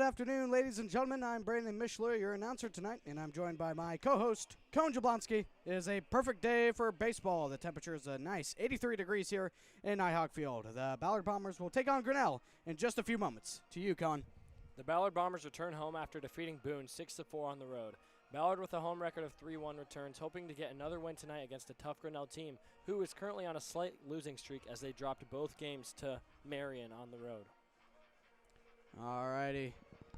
afternoon, ladies and gentlemen. I'm Brandon Mishler, your announcer tonight, and I'm joined by my co-host, Cone Jablonski. It is a perfect day for baseball. The temperature is a nice 83 degrees here in Nighthawk Field. The Ballard Bombers will take on Grinnell in just a few moments. To you, Cone. The Ballard Bombers return home after defeating Boone 6-4 on the road. Ballard with a home record of 3-1 returns, hoping to get another win tonight against a tough Grinnell team, who is currently on a slight losing streak as they dropped both games to Marion on the road. Alrighty.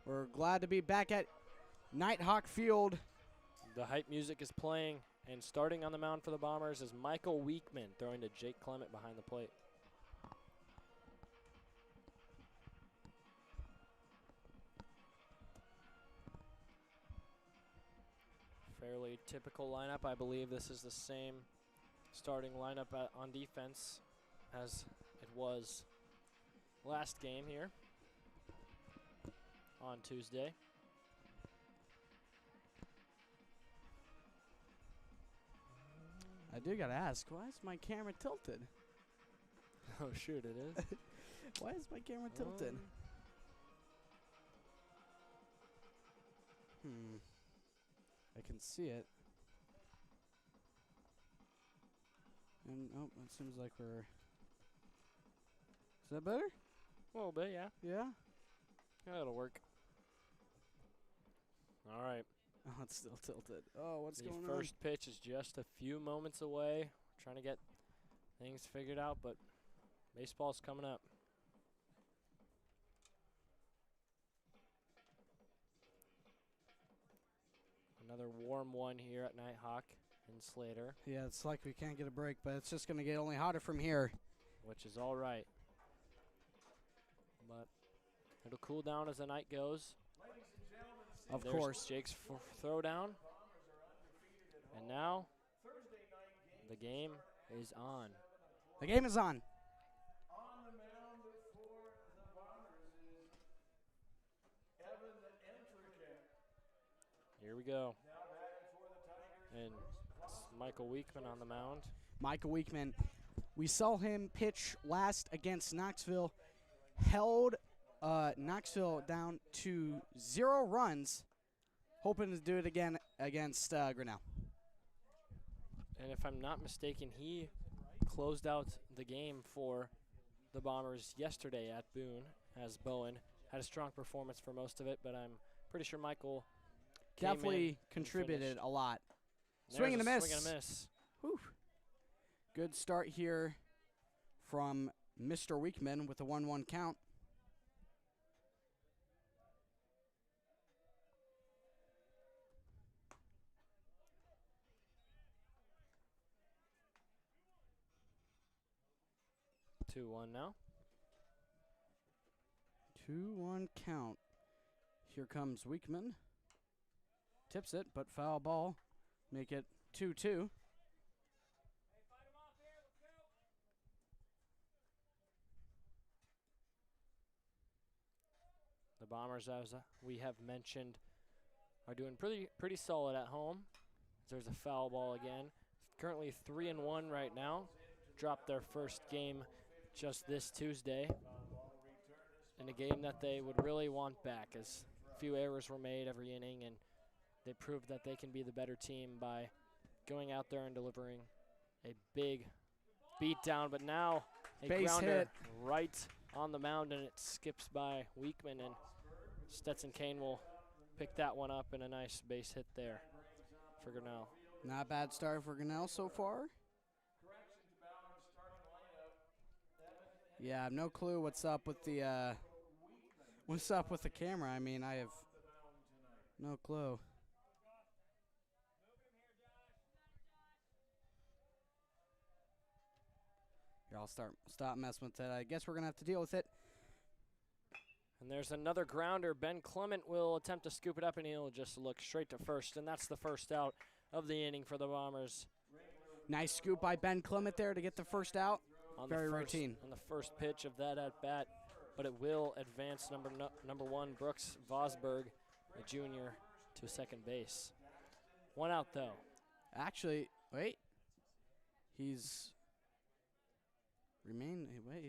We're glad to be back at Nighthawk Field. The hype music is playing, and starting on the mound for the Bombers is Michael Weekman, throwing to Jake Clement behind the plate. Fairly typical lineup. I believe this is the same starting lineup on defense as it was last game here on Tuesday. I do gotta ask, why is my camera tilted? Oh shoot, it is. Why is my camera tilted? I can see it. And oh, it seems like we're. Is that better? A little bit, yeah. Yeah. Yeah, that'll work. All right. Oh, it's still tilted. Oh, what's going on? The first pitch is just a few moments away. We're trying to get things figured out, but baseball's coming up. Another warm one here at Nighthawk in Slater. Yeah, it's like we can't get a break, but it's just going to get only hotter from here. Which is all right. But it'll cool down as the night goes. Of course. Jake's throw down. And now the game is on. The game is on. On the mound for the Bombers is Evan Entrican. Here we go. Now batting for the Tigers. And it's Michael Weekman on the mound. Michael Weekman. We saw him pitch last against Knoxville. Held Knoxville down to 0 runs. Hoping to do it again against Grinnell. And if I'm not mistaken, he closed out the game for the Bombers yesterday at Boone, as Bowen had a strong performance for most of it, but I'm pretty sure Michael definitely contributed a lot. Swing and a miss. Swing and a miss. Whew. Good start here from Mr. Weekman with a 1-1 count. Two-one now. 2-1 count. Here comes Weekman. Tips it, but foul ball. Make it 2-2. The Bombers, as we have mentioned, are doing pretty solid at home. There's a foul ball again. Currently 3-1 right now. Dropped their first game just this Tuesday in a game that they would really want back, as a few errors were made every inning, and they proved that they can be the better team by going out there and delivering a big beat down. But now a base grounder hit right on the mound, and it skips by Weekman, and Stetson Kane will pick that one up, and a nice base hit there for Grinnell. Not a bad start for Grinnell so far. Yeah, I have no clue what's up with the camera. I mean, I have no clue. Here, I'll stop messing with that. I guess we're gonna have to deal with it. And there's another grounder. Ben Clement will attempt to scoop it up, and he'll just look straight to first, and that's the first out of the inning for the Bombers. Nice scoop by Ben Clement there to get the first out. Very routine. On the first pitch of that at-bat, but it will advance number one, Brooks Vosberg, a junior, to second base. One out, though. Actually, wait. He's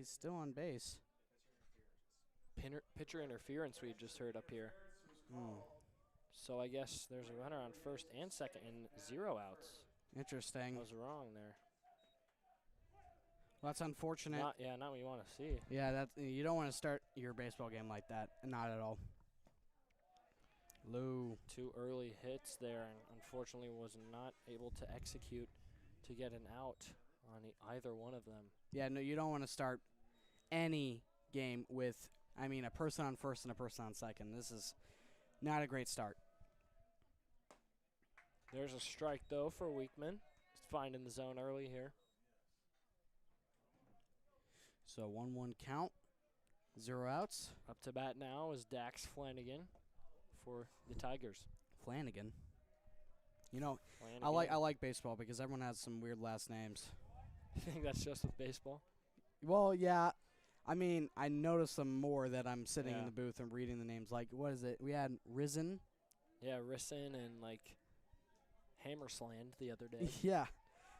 still on base. pitcher interference we just heard up here. So I guess there's a runner on first and second and 0 outs. Interesting. I was wrong there. Well, that's unfortunate. Not what you want to see. Yeah, you don't want to start your baseball game like that. Not at all. Lou. 2 early hits there, and unfortunately was not able to execute to get an out on either one of them. Yeah, no, you don't want to start any game with, a person on first and a person on second. This is not a great start. There's a strike, though, for Weekman. He's finding the zone early here. So 1-1 count, 0 outs. Up to bat now is Dax Flanagan for the Tigers. Flanagan. Flanagan. I like baseball because everyone has some weird last names. You think that's just with baseball? Well, yeah. I notice them more that I'm sitting in the booth and reading the names. Like, what is it? We had Risen. Yeah, Risen and, Hammersland the other day. Yeah.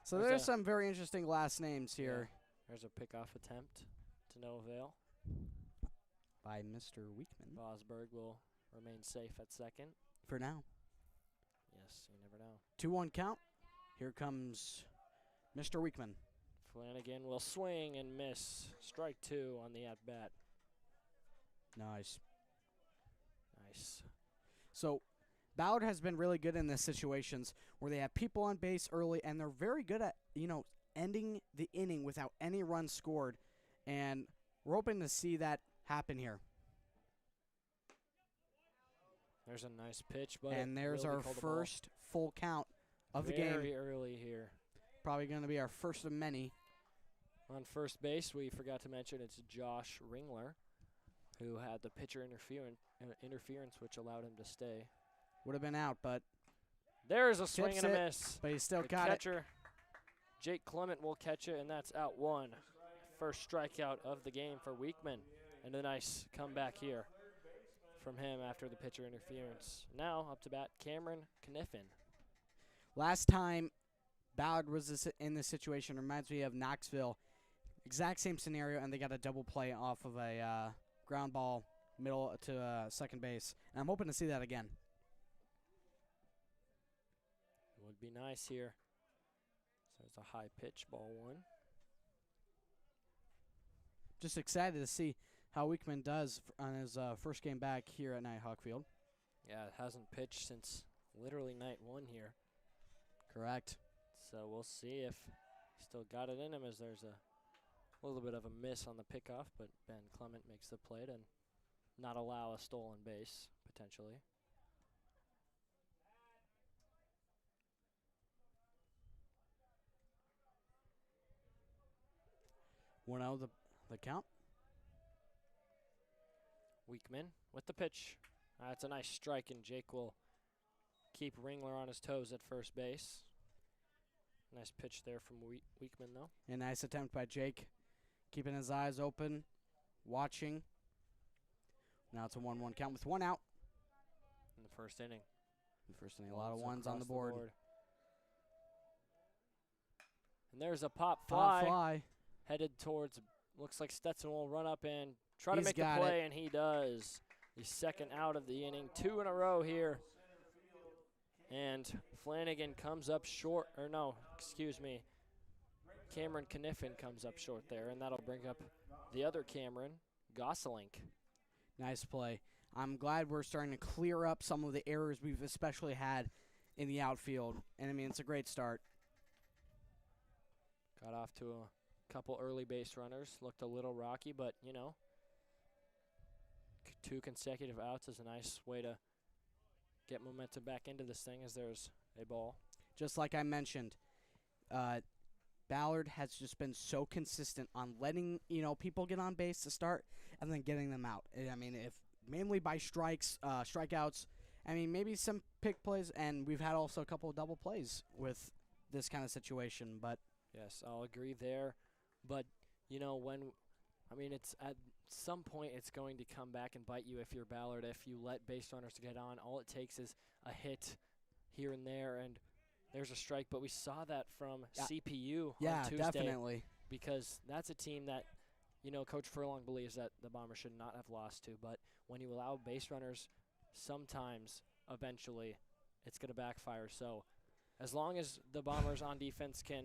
So there's some very interesting last names here. Yeah. There's a pickoff attempt to no avail. By Mr. Weekman. Bosberg will remain safe at second. For now. Yes, you never know. 2-1 count. Here comes Mr. Weekman. Flanagan will swing and miss. Strike 2 on the at-bat. Nice. Nice. So Ballard has been really good in these situations where they have people on base early, and they're very good at, ending the inning without any runs scored. And we're hoping to see that happen here. There's a nice pitch, but and there's our first full count of the game. Very early here. Probably going to be our first of many. On first base, we forgot to mention it's Josh Ringler, who had the pitcher interference, which allowed him to stay. Would have been out, but there's a swing and a miss. But he still the got catcher, Jake Clement, will catch it, and that's out 1. First strikeout of the game for Weekman, and a nice comeback here from him after the pitcher interference. Now up to bat, Cameron Kniffen. Last time Ballard was in this situation reminds me of Knoxville. Exact same scenario, and they got a double play off of a ground ball middle to second base. And I'm hoping to see that again. It would be nice here. So it's a high pitch, ball 1. Just excited to see how Weekman does on his first game back here at Nighthawk Field. Yeah, it hasn't pitched since literally night 1 here. Correct. So we'll see if he still got it in him, as there's a little bit of a miss on the pickoff, but Ben Clement makes the play and not allow a stolen base, potentially. One out of the count. Weekman with the pitch. That's a nice strike, and Jake will keep Ringler on his toes at first base. Nice pitch there from Weekman, though. A nice attempt by Jake, keeping his eyes open, watching. Now it's a 1-1 count with 1 out. In the first inning. A lot of ones on the board. And there's a pop Fly fly headed towards, looks like Stetson will run up and try to make the play, and he does. The second out of the inning, 2 in a row here. And Flanagan comes up short, Cameron Kniffen comes up short there, and that'll bring up the other Cameron, Gosselink. Nice play. I'm glad we're starting to clear up some of the errors we've especially had in the outfield. And, it's a great start. Got off to a couple early base runners. Looked a little rocky, but, 2 consecutive outs is a nice way to get momentum back into this thing, as there's a ball. Just like I mentioned, Ballard has just been so consistent on letting, people get on base to start and then getting them out. If mainly by strikeouts, maybe some pick plays, and we've had also a couple of double plays with this kind of situation. But yes, I'll agree there. But, it's at some point it's going to come back and bite you if you're Ballard. If you let base runners get on, all it takes is a hit here and there, and there's a strike. But we saw that from CPU on Tuesday. Yeah, definitely. Because that's a team that you know, Coach Furlong believes that the Bombers should not have lost to, but when you allow base runners, sometimes, eventually, it's going to backfire. So as long as the Bombers on defense can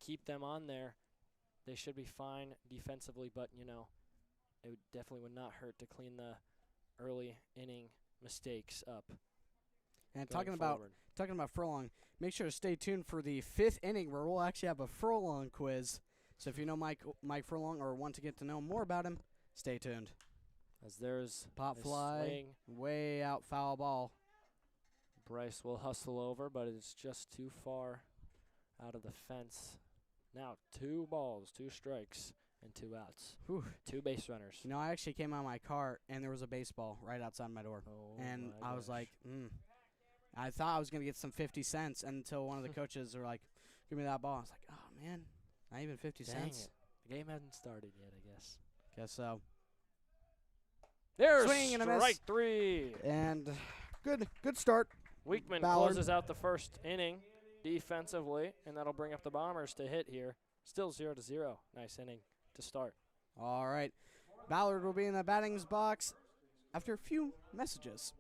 keep them on there, they should be fine defensively, but, you know, it definitely would not hurt to clean the early inning mistakes up. And going talking about Furlong, make sure to stay tuned for the 5th inning where we'll actually have a Furlong quiz. So if you know Mike Furlong or want to get to know more about him, stay tuned. As there's Pop a fly, swing. way out, foul ball. Bryce will hustle over, but it's just too far out of the fence. Now 2 balls, 2 strikes, and 2 outs. Whew. 2 base runners. You know, I actually came out of my car, and there was a baseball right outside my door. Oh And my I was gosh. like, I thought I was going to get some 50 cents until one of the coaches were like, give me that ball. I was like, oh, man, not even 50 Dang cents. it. The game hasn't started yet, I guess. Guess so. There's Swing and a miss. strike 3. And good start. Weekman Ballard. closes out the first inning defensively, and that'll bring up the Bombers to hit here. Still 0-0. Nice inning to start. All right. Ballard will be in the batting box after a few messages.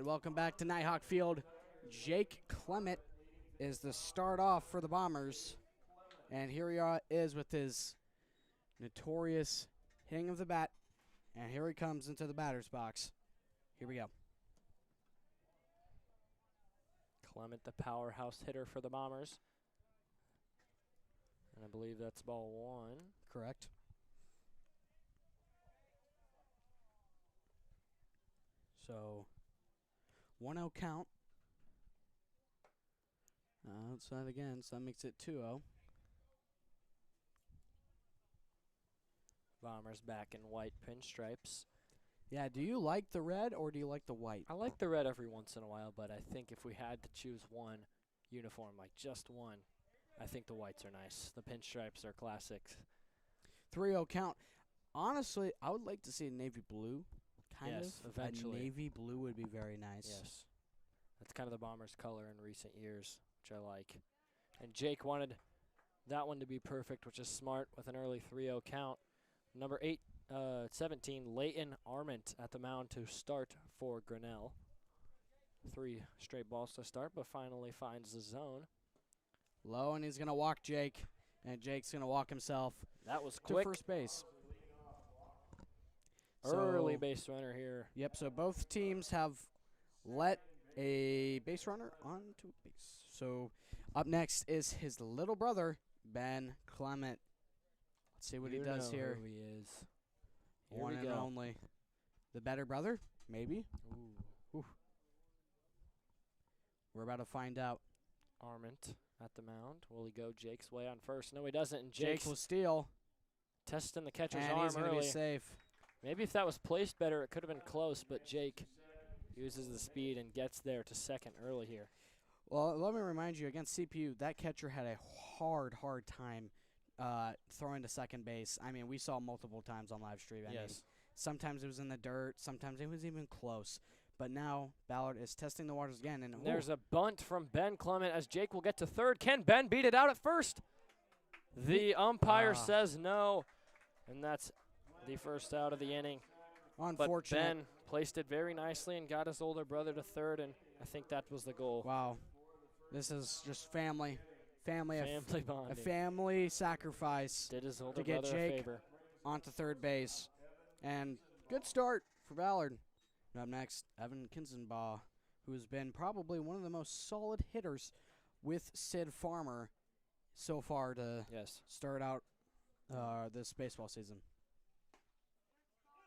Welcome back to Nighthawk Field. Jake Clement is the start off for the Bombers. And here he is with his notorious hitting of the bat. And here he comes into the batter's box. Here we go. Clement, the powerhouse hitter for the Bombers. And I believe that's ball 1. Correct. So 1-0 count. Outside again, so that makes it 2-0. Bombers back in white pinstripes. Yeah, do you like the red or do you like the white? I like the red every once in a while, but I think if we had to choose one uniform, like just one, I think the whites are nice. The pinstripes are classics. 3-0 count. Honestly, I would like to see a navy blue. Yes, eventually. A navy blue would be very nice. Yes. That's kind of the Bombers' color in recent years, which I like. And Jake wanted that one to be perfect, which is smart with an early 3-0 count. Number 17, Leighton Arment at the mound to start for Grinnell. 3 straight balls to start, but finally finds the zone. Low, and he's going to walk Jake. And Jake's going to walk himself That was to quick. first base. Early base runner here. Yep, so both teams have let a base runner onto base. So up next is his little brother, Ben Clement. Let's see what he does here. Who he is. Here One we and go. only. The better brother? Maybe. Ooh. We're about to find out. Arment at the mound. Will he go Jake's way on first? No, he doesn't. And Jake Jake's will steal, testing the catcher's and arm he's going to early. be safe. Maybe if that was placed better, it could have been close, but Jake uses the speed and gets there to second early here. Well, let me remind you, against CPU, that catcher had a hard time throwing to second base. I mean, we saw multiple times on live stream. I mean, sometimes it was in the dirt. Sometimes it was even close. But now Ballard is testing the waters again. And There's a bunt from Ben Clement as Jake will get to third. Can Ben beat it out at first? The umpire says no, and that's the first out of the inning. But Unfortunate. Ben placed it very nicely and got his older brother to third, and I think that was the goal. Wow. This is just family. Family Family a bonding. family sacrifice Did his older get brother Jake a favor. onto third base. And good start for Ballard. Up next, Evan Kinzenbaugh, who's been probably one of the most solid hitters with Sid Farmer so far to Yes. start out this baseball season.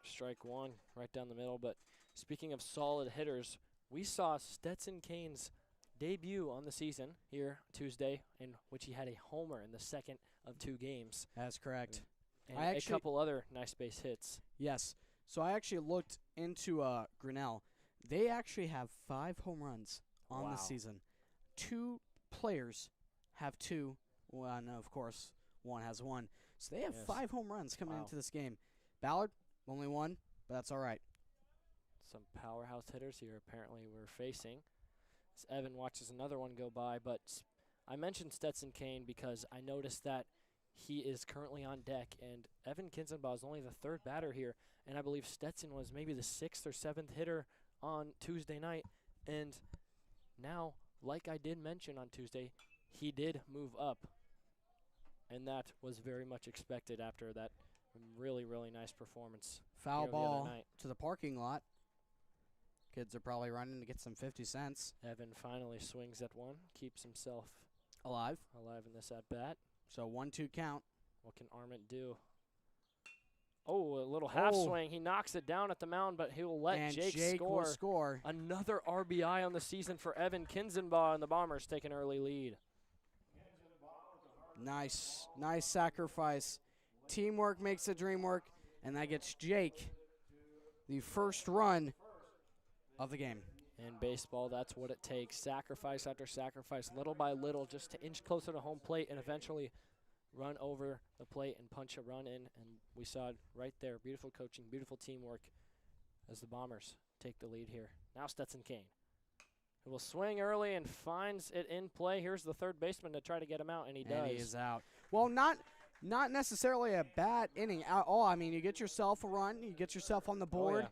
Strike one right down the middle. But speaking of solid hitters, we saw Stetson Kane's debut on the season here Tuesday, in which he had a homer in the second of 2 games. That's correct. And I a actually- couple other nice base hits. Yes. So I actually looked into Grinnell. They actually have 5 home runs on the Wow. season. 2 players have 2. Well, no, of course, one has 1. So they have Yes. 5 home runs coming Wow. into this game. Ballard, only 1, but that's all right. Some powerhouse hitters here apparently we're facing. As Evan watches another one go by, but I mentioned Stetson Kane because I noticed that he is currently on deck, and Evan Kinzenbaugh is only the 3rd batter here, and I believe Stetson was maybe the 6th or 7th hitter on Tuesday night, and now, like I did mention on Tuesday, he did move up, and that was very much expected after that really, really nice performance. Foul here the other ball night. to the parking lot. Kids are probably running to get some 50 cents. Evan finally swings at one, keeps himself Alive. alive in this at-bat. So 1-2 count. What can Arment do? Oh, a little half Oh. swing. He knocks it down at the mound, but he'll let And Jake will score. score. Another RBI on the season for Evan Kinzenbaugh, and the Bombers take an early lead. Nice. Nice sacrifice. Teamwork makes the dream work, and that gets Jake the first run of the game. In baseball, that's what it takes. Sacrifice after sacrifice, little by little, just to inch closer to home plate and eventually run over the plate and punch a run in. And we saw it right there. Beautiful coaching, beautiful teamwork as the Bombers take the lead here. Now Stetson Kane, who will swing early and finds it in play. Here's the third baseman to try to get him out, and he does. And he is out. Well, not necessarily a bad inning at all. I mean, you get yourself a run, you get yourself on the board,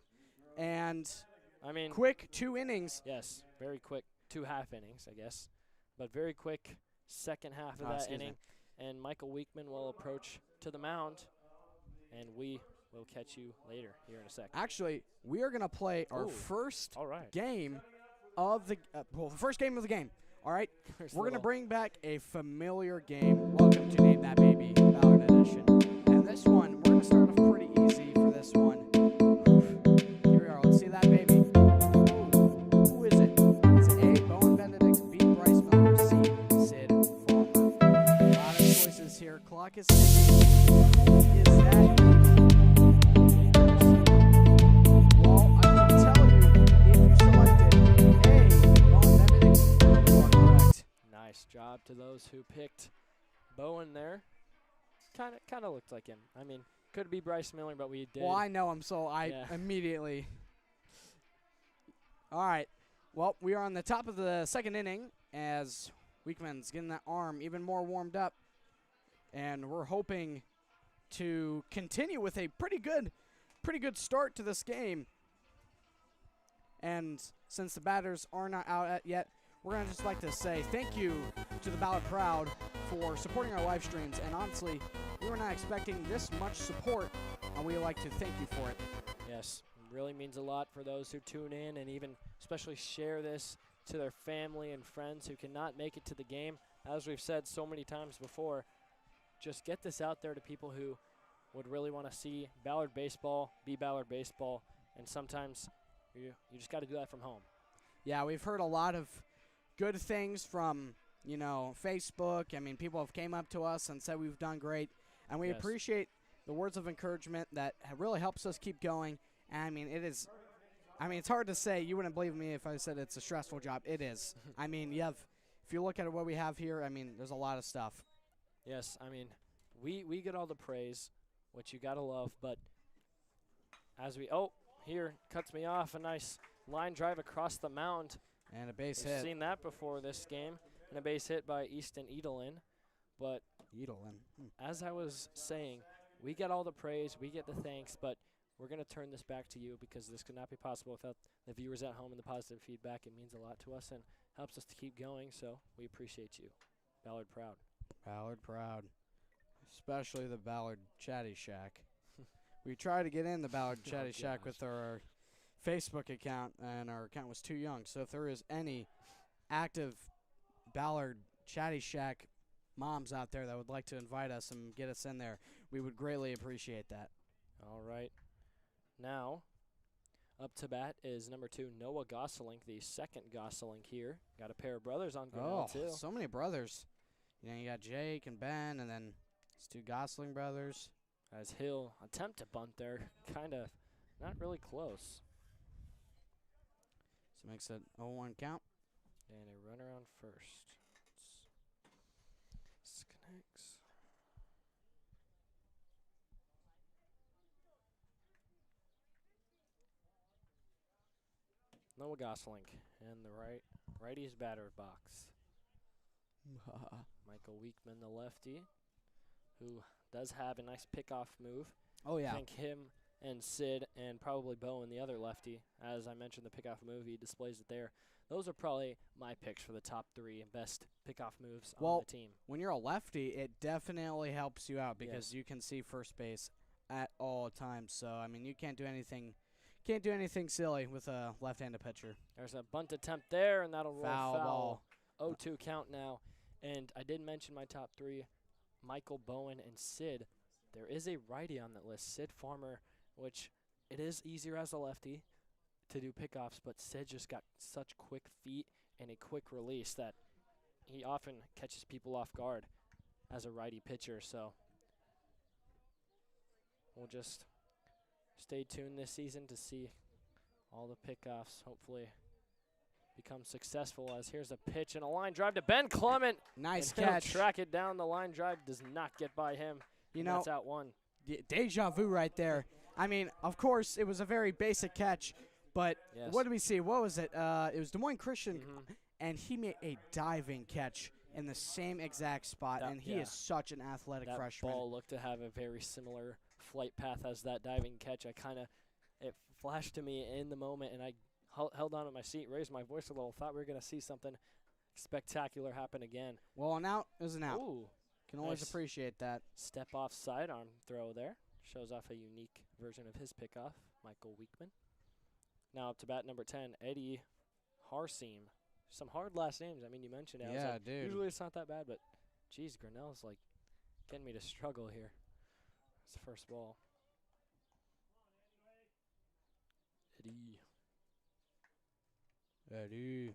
and I mean, quick 2 innings. yes, very quick. 2 half innings, I guess. But very quick second half of that Excuse me. inning. And Michael Weekman will approach to the mound, and we will catch you later here in a sec. Actually, we are going to play our Ooh. first All right. game of the first game of the game. All right? There's We're going to little- bring back a familiar game. Welcome to Name That Baby, Ballard Edition. And this one, we're going to start off pretty easy for this one. Here we are. Let's see that baby. Who is it? Is it A, Bowen Benedict, B, Bryce Miller, C, Sid Farmer? A lot of choices here. Clock is ticking. Is that well, I can tell you, if you selected A, Bowen Benedict, you are correct. Nice job to those who picked Bowen there. Kind of looked like him. I mean, could be Bryce Miller, but we did. Well, I know him, so I Yeah. immediately. All right. Well, we are on the top of the second inning as Weekman's getting that arm even more warmed up. And we're hoping to continue with a pretty good start to this game. And since the batters are not out yet, we're going to just like to say thank you to the Ballard crowd for supporting our live streams. And honestly, we were not expecting this much support, and we would like to thank you for it. Yes, it really means a lot for those who tune in and even especially share this to their family and friends who cannot make it to the game. As we've said so many times before, just get this out there to people who would really want to see Ballard baseball, be Ballard baseball, and sometimes you just got to do that from home. Yeah, we've heard a lot of good things from, Facebook. I mean, people have came up to us and said we've done great, and we Yes. appreciate the words of encouragement that really helps us keep going. And I mean, it's hard to say. You wouldn't believe me if I said it's a stressful job. It is. I mean, if you look at what we have here, I mean, there's a lot of stuff. Yes, I mean, we get all the praise, which you got to love, but as here, cuts me off, a nice line drive across the mound. And a base We've hit. seen that before this game, and a base hit by Easton Edelin. But Edelin. as I was saying, we get all the praise, we get the thanks, but we're going to turn this back to you because this could not be possible without the viewers at home and the positive feedback. It means a lot to us and helps us to keep going, so we appreciate you. Ballard proud. Ballard proud. Especially the Ballard Chatty Shack. We tried to get in the Ballard Chatty Shack gosh. with our Facebook account, and our account was too young. So if there is any active Ballard Chatty Shack moms out there that would like to invite us and get us in there, we would greatly appreciate that. All right. Now, up to bat is number 2, Noah Gosselink, the second Gosselink here. Got a pair of brothers on Grinnell, too. So many brothers. You know, you got Jake and Ben, and then it's 2 Gosling brothers. As he'll attempt to bunt there, kind of not really close. So makes it 0-1 count. And a runner on first. Disconnects. Noah Gosselink in the righty's batter box. Michael Weekman, the lefty, who does have a nice pickoff move. Oh, yeah. I think him and Sid and probably Bowen, the other lefty, as I mentioned, the pickoff move, he displays it there. Those are probably my picks for the top 3 best pickoff moves on the team. When you're a lefty, it definitely helps you out because you can see first base at all times. So, I mean, you can't do anything silly with a left-handed pitcher. There's a bunt attempt there, and that'll roll Foul ball. 0-2 count now. And I did mention my top 3, Michael, Bowen, and Sid. There is a righty on that list, Sid Farmer, which it is easier as a lefty to do pickoffs, but Sid just got such quick feet and a quick release that he often catches people off guard as a righty pitcher. So we'll just stay tuned this season to see all the pickoffs hopefully become successful, as here's a pitch and a line drive to Ben Clement. Nice and he'll catch. track it down. The line drive does not get by him. You know, that's out 1. Deja vu right there. I mean, of course, it was a very basic catch, but Yes. what did we see? What was it? It was Des Moines Christian, and he made a diving catch in the same exact spot, and he is such an athletic That freshman. ball looked to have a very similar flight path as that diving catch. It flashed to me in the moment, and I held on to my seat, raised my voice a little, thought we were going to see something spectacular happen again. Well, an out is an out. Ooh, Can always nice appreciate that. step off sidearm throw there. Shows off a unique version of his pickoff, Michael Weekman. Now up to bat number 10, Eddie Harseem. Some hard last names. I mean, you mentioned it. I was Yeah, like, dude. usually it's not that bad, but geez, Grinnell's like getting me to struggle here. It's the first ball. Eddie.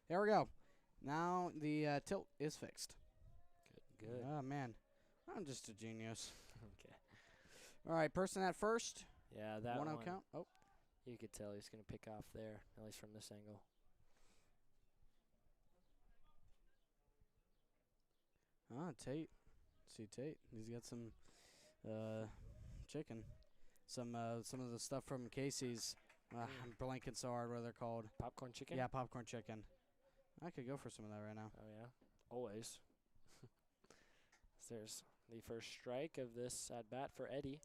There we go. Now the tilt is fixed. Good. Oh, man. I'm just a genius. Okay. All right, person at first. Yeah, that 1-0 one. count. Oh, You could tell he's going to pick off there, at least from this angle. Tate. See Tate. He's got some chicken. Some of the stuff from Casey's. I'm blanking so hard what they're called. Popcorn chicken? Yeah, popcorn chicken. I could go for some of that right now. Oh, yeah. Always. There's the first strike of this at bat for Eddie.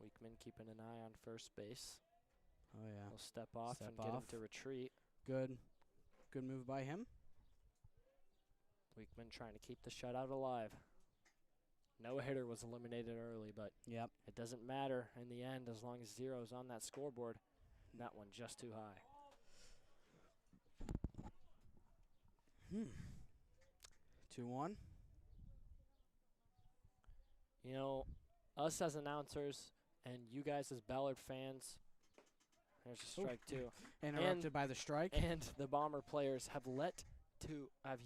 Weekman keeping an eye on first base. Oh, yeah. He'll step off Step and get him off. to retreat. Good move by him. Weekman trying to keep the shutout alive. No hitter was eliminated early, but Yep. it doesn't matter in the end as long as zero's on that scoreboard. That one just too high. 2-1. You know, us as announcers and you guys as Ballard fans, there's a strike too. Interrupted by the strike. And the Bomber players have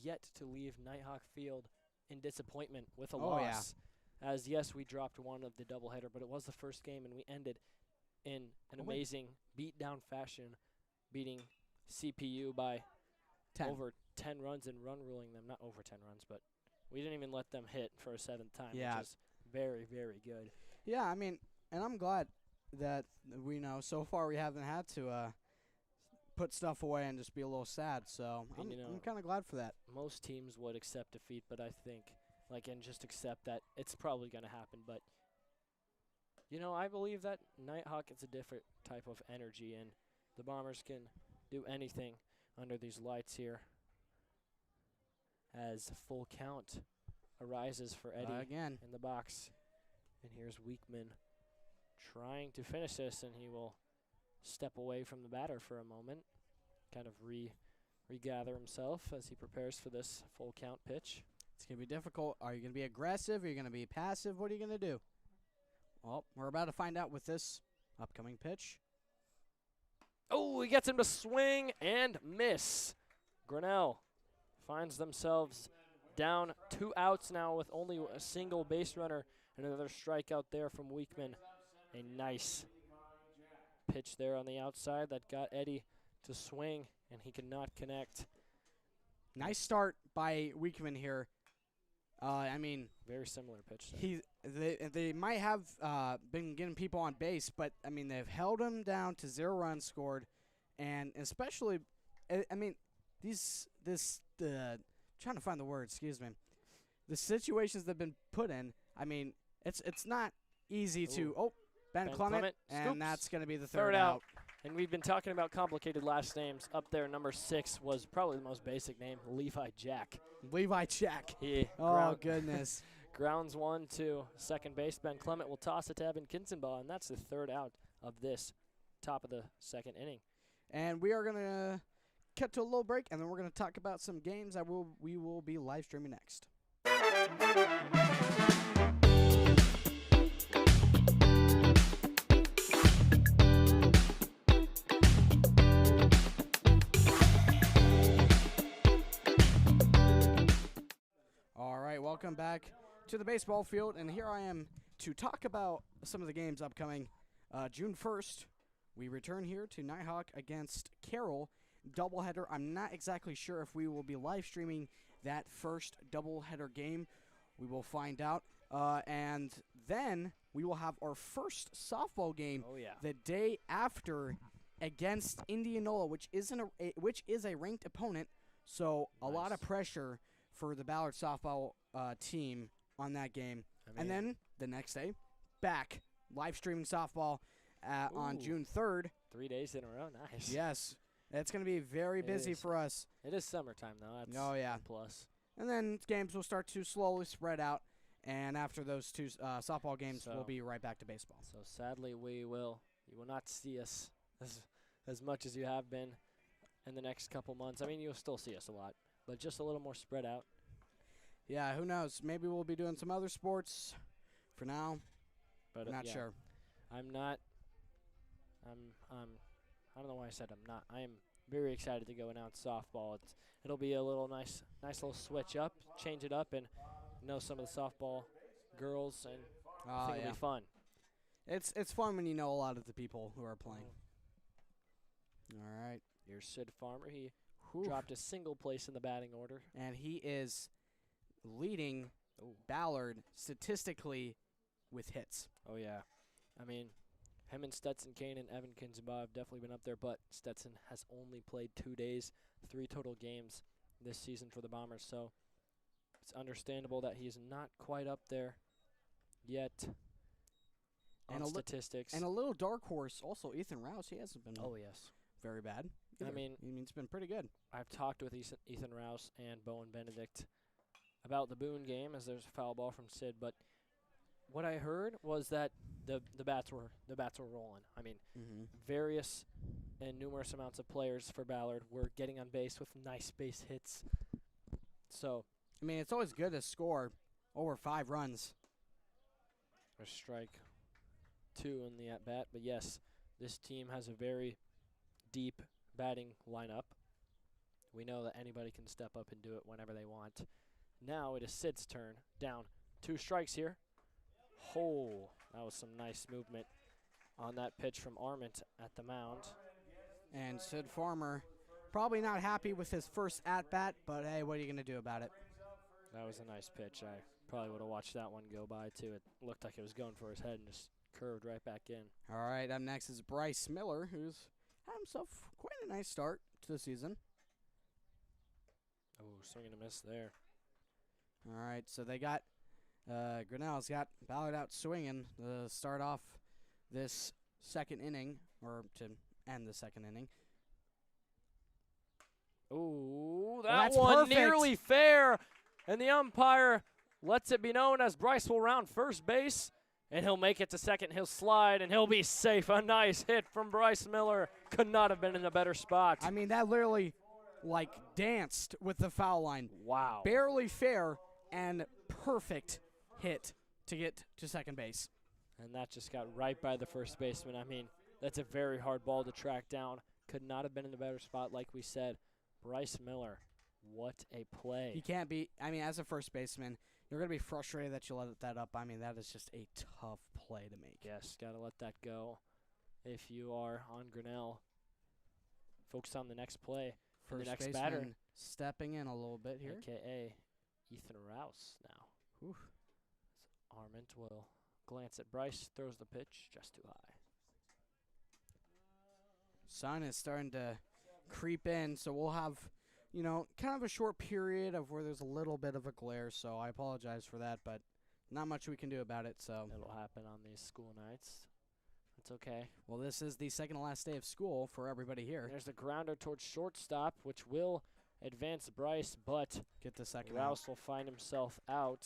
yet to leave Nighthawk Field in disappointment with a loss. As yes, we dropped one of the doubleheader, but it was the first game, and we ended in an amazing beat-down fashion, beating CPU by 10. over 10 runs and run ruling them. Not over 10 runs, but we didn't even let them hit for a 7th time, Yeah. which is very, very good. Yeah, I mean, and I'm glad that we know so far we haven't had to put stuff away and just be a little sad. So And I'm kind of glad for that. Most teams would accept defeat, but I think and just accept that it's probably going to happen. But, I believe that Nighthawk is a different type of energy, and the Bombers can do anything under these lights here as full count arises for Eddie Again. in the box. And here's Weekman trying to finish this, and he will step away from the batter for a moment, kind of regather himself as he prepares for this full count pitch. It's going to be difficult. Are you going to be aggressive? Are you going to be passive? What are you going to do? Well, we're about to find out with this upcoming pitch. Oh, he gets him to swing and miss. Grinnell finds themselves down 2 outs now with only a single base runner and another strikeout there from Weekman. A nice pitch there on the outside that got Eddie to swing, and he could not connect. Nice start by Weekman here. Very similar pitch They there. they might have been getting people on base, but they've held him down to 0 runs scored, and especially, trying to find the word. Excuse me. The situations they've been put in. It's not easy to. Oh, Ben Clement, and scoops. that's going to be the third out. And we've been talking about complicated last names. Up there, number 6 was probably the most basic name, Levi Jack. Levi Jack. Oh, goodness. Grounds 1 to second base. Ben Clement will toss it to Evan Kinzenbaugh, and that's the third out of this top of the second inning. And we are going to cut to a little break, and then we're going to talk about some games that we will be live streaming next. All right, welcome back to the baseball field, and here I am to talk about some of the games upcoming. June 1st, we return here to Nighthawk against Carroll. Doubleheader. I'm not exactly sure if we will be live streaming that first doubleheader game. We will find out. And then we will have our first softball game the day after against Indianola, which is a ranked opponent. So a lot of pressure for the Ballard softball team on that game. And then the next day, back live streaming softball on June 3rd. 3 days in a row. Nice. Yes. It's going to be very busy for us. It is summertime, though. That's a plus. And then games will start to slowly spread out. And after those two softball games, we'll be right back to baseball. So sadly, you will not see us as much as you have been in the next couple months. You'll still see us a lot, but just a little more spread out. Yeah, who knows? Maybe we'll be doing some other sports for now. But not sure. I don't know why I said I'm not. I am very excited to go announce softball. It'll be a little nice little switch up, change it up, and know some of the softball girls, and I think it'll be fun. It's fun when you know a lot of the people who are playing. All right. Here's Sid Farmer. He dropped a single place in the batting order. And he is leading Ballard statistically with hits. Oh, yeah. Him and Stetson Kane and Evan Kinzenbaugh have definitely been up there, but Stetson has only played 2 days, 3 total games this season for the Bombers, so it's understandable that he's not quite up there yet on statistics. And a little dark horse, also Ethan Rouse. He hasn't been very bad. Either. It's been pretty good. I've talked with Ethan Rouse and Bowen Benedict about the Boone game, as there's a foul ball from Sid, but what I heard was that the bats were rolling. Various and numerous amounts of players for Ballard were getting on base with nice base hits. So it's always good to score over 5 runs. Or strike 2 in the at bat, but yes, this team has a very deep batting lineup. We know that anybody can step up and do it whenever they want. Now it is Sid's turn. Down 2 strikes here. Oh, that was some nice movement on that pitch from Arment at the mound. And Sid Farmer probably not happy with his first at-bat, but hey, what are you going to do about it? That was a nice pitch. I probably would have watched that one go by, too. It looked like it was going for his head and just curved right back in. All right, up next is Bryce Miller, who's had himself quite a nice start to the season. Oh, swing and a miss there. All right, so they got Grinnell's got Ballard out swinging to start off this second inning, or to end the second inning. Ooh, Well, that that's one perfect. nearly fair. And the umpire lets it be known as Bryce will round first base. And he'll make it to second. He'll slide, and he'll be safe. A nice hit from Bryce Miller. Could not have been in a better spot. I mean, that literally, like, danced with the foul line. Wow. Barely fair and perfect hit to get to second base. And that just got right by the first baseman. I mean, that's a very hard ball to track down. Could not have been in a better spot, like we said. Bryce Miller, what a play. You can't be, I mean, as a first baseman, you're going to be frustrated that you let that up. I mean, that is just a tough play to make. Yes, got to let that go. If you are on Grinnell, focus on the next play. First the next baseman batter, stepping in a little bit here. a.k.a. Ethan Rouse now. Oof. Arment will glance at Bryce, throws the pitch just too high. Sun is starting to creep in, so we'll have, you know, kind of a short period of where there's a little bit of a glare, so I apologize for that, but not much we can do about it, so. It'll happen on these school nights. It's okay. Well, this is the second to last day of school for everybody here. There's a grounder towards shortstop, which will advance Bryce, but Get the second out. Rouse will find himself out.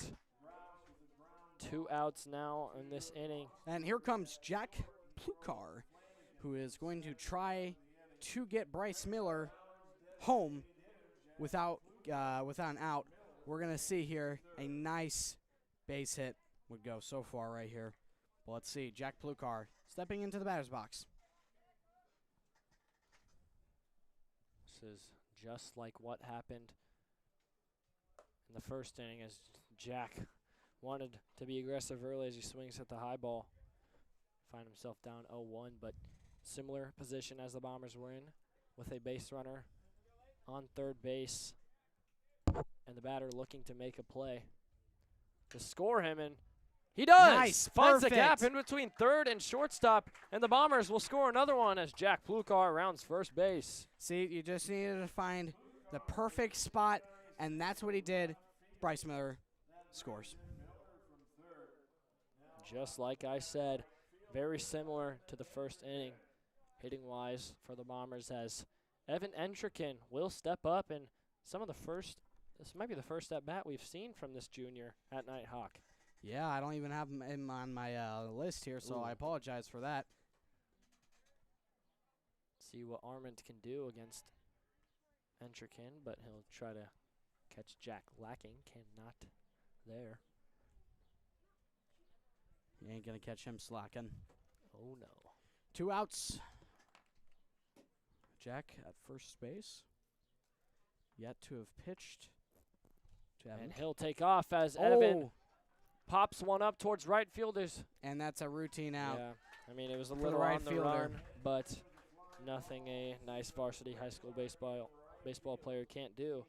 2 outs now in this inning. And here comes Jack Plukar, who is going to try to get Bryce Miller home without an out. We're going to see here a nice base hit would go so far right here. But let's see, Jack Plukar stepping into the batter's box. This is just like what happened in the first inning, as Jack wanted to be aggressive early as he swings at the high ball. Find himself down 0-1, but similar position as the Bombers were in, with a base runner on third base, and the batter looking to make a play to score him, and he does. Nice, Finds the perfect. gap in between third and shortstop, and the Bombers will score another one as Jack Plukar rounds first base. See, you just needed to find the perfect spot, and that's what he did. Bryce Miller scores. Just like I said, very similar to the first inning, hitting-wise for the Bombers, as Evan Entrikin will step up, and this might be the first at-bat we've seen from this junior at Nighthawk. Yeah, I don't even have him on my list here, so Ooh. I apologize for that. See what Armand can do against Entrikin, but he'll try to catch Jack lacking. Cannot there. You ain't going to catch him slacking. Oh, no. 2 outs. Jack at first base. Yet to have pitched. To Evan. And he'll take off as Evan pops one up towards right fielders. And that's a routine out. Yeah, I mean, it was a the little right on the fielder. run, but nothing a nice varsity high school baseball player can't do.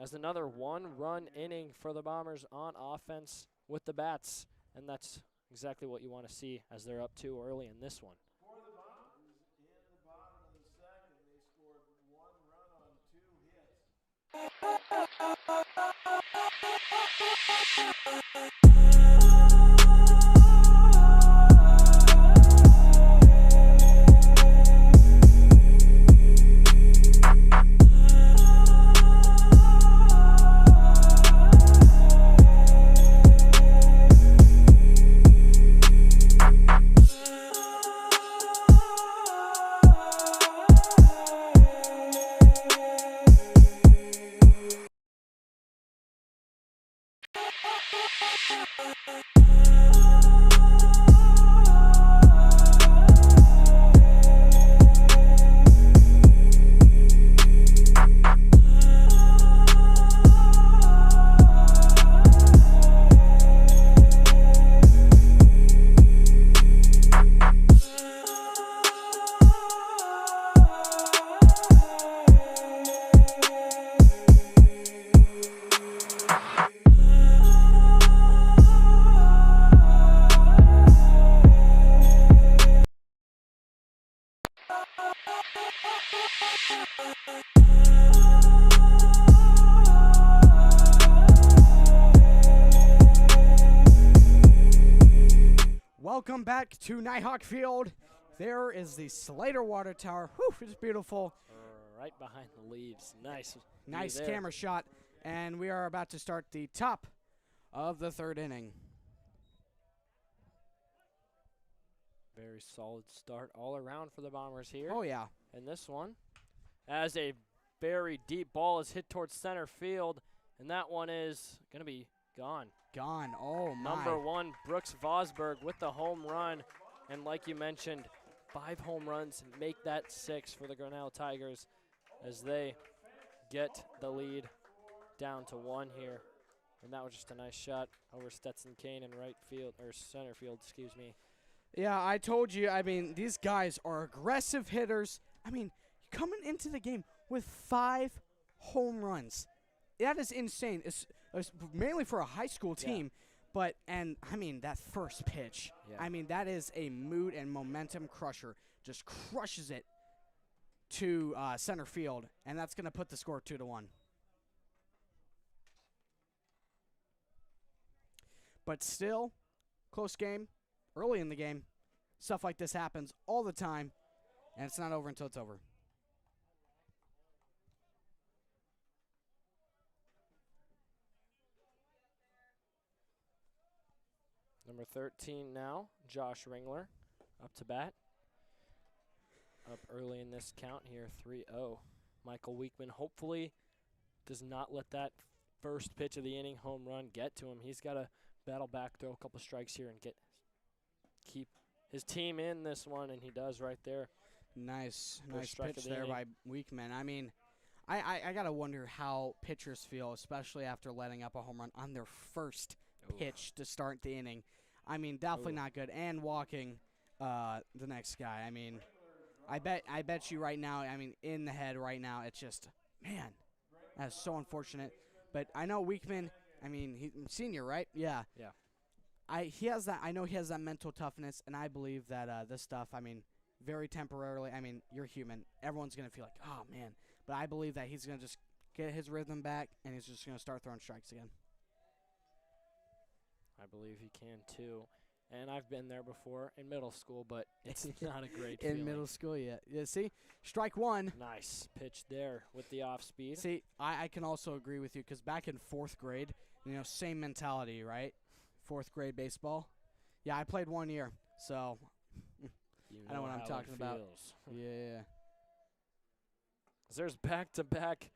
As another 1-run inning for the Bombers on offense with the bats, and that's exactly what you want to see as they're up 2 early in this one. For the Bombers, in the bottom of the second, they scored 1 run on 2 hits. welcome back to Nighthawk Field. There is the Slater Water Tower. Whew, it's beautiful. Right behind the leaves. Nice. Nice there. camera shot. And we are about to start the top of the third inning. Very solid start all around for the Bombers here. Oh, yeah. And this one, as a very deep ball is hit towards center field, and that one is going to be gone. Gone. Oh, my. Number 1, Brooks Vosberg with the home run. And like you mentioned, 5 home runs make that 6 for the Grinnell Tigers as they get the lead down to 1 here. And that was just a nice shot over Stetson Kane in right field, or center field, excuse me. Yeah, I told you. I mean, these guys are aggressive hitters. I mean, coming into the game with 5 home runs. That is insane. It's mainly for a high school team. But, and, I mean, that first pitch, I mean, that is a mood and momentum crusher. Just crushes it to center field, and that's going to put the score 2-1. But still, close game, early in the game. Stuff like this happens all the time, and it's not over until it's over. Number 13 now, Josh Ringler, up to bat. Up early in this count here, 3-0. Michael Weekman hopefully does not let that first pitch of the inning home run get to him. He's got to battle back, throw a couple strikes here, and keep his team in this one, and he does right there. Nice strike pitch of the there inning. by Weekman. I mean, I got to wonder how pitchers feel, especially after letting up a home run on their first pitch to start the inning. I mean, definitely not good. And walking the next guy. I mean, I bet you right now, I mean, in the head right now, it's just, man, that's so unfortunate. But I know Weekman, I mean, he's senior, right? Yeah. Yeah. He has that. I know he has that mental toughness, and I believe that this stuff, I mean, very temporarily. I mean, you're human. Everyone's going to feel like, oh, man. But I believe that he's going to just get his rhythm back, and he's just going to start throwing strikes again. I believe he can too. And I've been there before in middle school, but it's not a great In feeling. middle school, yeah. See, strike one. Nice pitch there with the off speed. See, I can also agree with you because back in 4th grade, you know, same mentality, right? 4th grade baseball. Yeah, I played 1 year, so I know what I'm how it talking about. feels. Yeah. There's back-to-back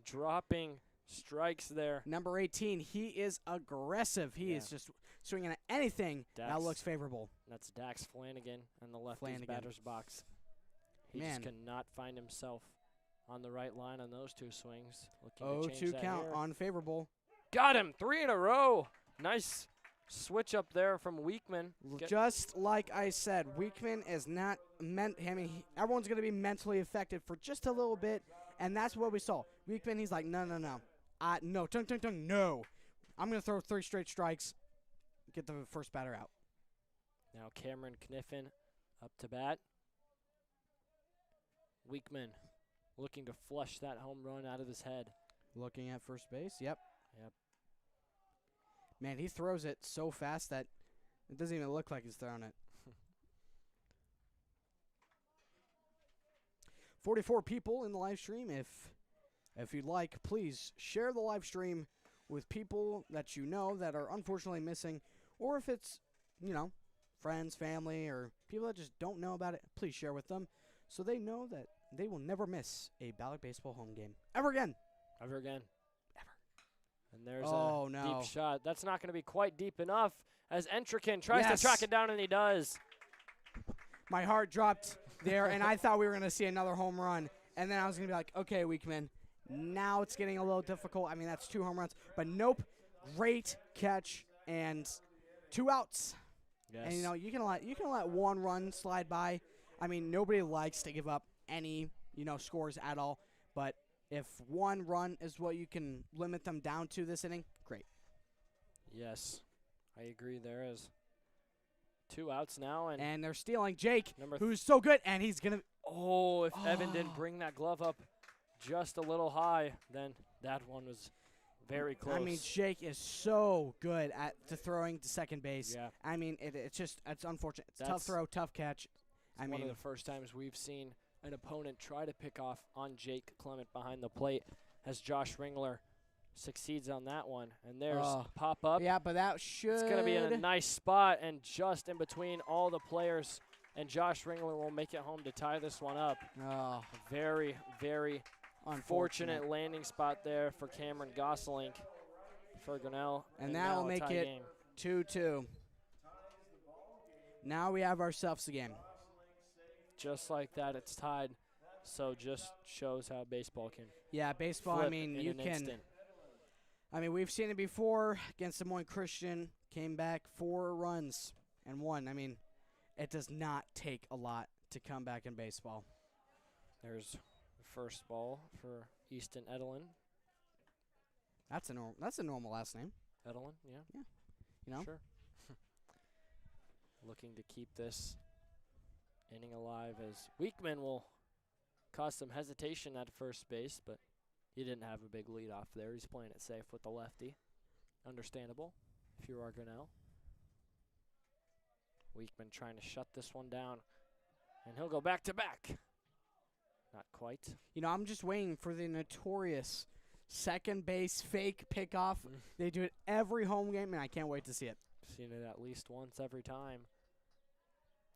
dropping strikes there. Number 18, he is aggressive. He is just swinging at anything that looks favorable. That's Dax Flanagan in the lefty's Flanagan. batter's box. He just cannot find himself on the right line on those 2 swings. Looking to change that count, here. unfavorable. Got him, 3 in a row. Nice switch up there from Weekman. Just like I said, Weekman is not meant. I mean, everyone's going to be mentally affected for just a little bit, and that's what we saw. Weekman, he's like, no. No. No. I'm going to throw 3 straight strikes, get the first batter out. Now Cameron Kniffen up to bat. Weekman looking to flush that home run out of his head. Looking at first base, yep. Man, he throws it so fast that it doesn't even look like he's throwing it. 44 people in the live stream. If you'd like, please share the live stream with people that you know that are unfortunately missing, or if it's, you know, friends, family, or people that just don't know about it, please share with them so they know that they will never miss a Ballard baseball home game ever again. Ever again. And there's Oh, a no. deep shot. That's not going to be quite deep enough as Entrican tries to track it down, and he does. My heart dropped there, and I thought we were going to see another home run. And then I was going to be like, okay, Weekman, now it's getting a little difficult. I mean, that's 2 home runs. But nope, great catch and 2 outs. Yes. And, you know, you can let 1 run slide by. I mean, nobody likes to give up any, you know, scores at all. But if 1 run is what you can limit them down to this inning, great. Yes, I agree. There is 2 outs now. And they're stealing Jake, Number who's so good, and he's going to – oh, if Evan didn't bring that glove up just a little high, then that one was Very close. I mean, Jake is so good at the throwing to second base. Yeah. I mean, it's unfortunate. It's tough That's throw, tough catch. I one mean, of the first times we've seen an opponent try to pick off on Jake Clement behind the plate as Josh Ringler succeeds on that one. And there's pop up. yeah, but that should. It's going to be in a nice spot and just in between all the players. And Josh Ringler will make it home to tie this one up. Oh, Very, very unfortunate landing spot there for Cameron Gosselink for Grinnell. And that will make it game. 2-2. Now we have ourselves a game. Just like that, it's tied. So just shows how baseball can. Yeah, baseball. Flip I mean, in you an can. instant. I mean, we've seen it before against Des Moines Christian. Came back 4 runs and won. I mean, it does not take a lot to come back in baseball. There's the first ball for Easton Edelin. That's a normal last name. Edelin, yeah. Yeah. You know. Sure. Looking to keep this inning alive as Weekman will cause some hesitation at first base, but he didn't have a big lead off there. He's playing it safe with the lefty. Understandable if you are Grinnell. Weekman trying to shut this one down, and he'll go back to back. Not quite. You know, I'm just waiting for the notorious second base fake pickoff. They do it every home game, and I can't wait to see it. Seen it at least once every time.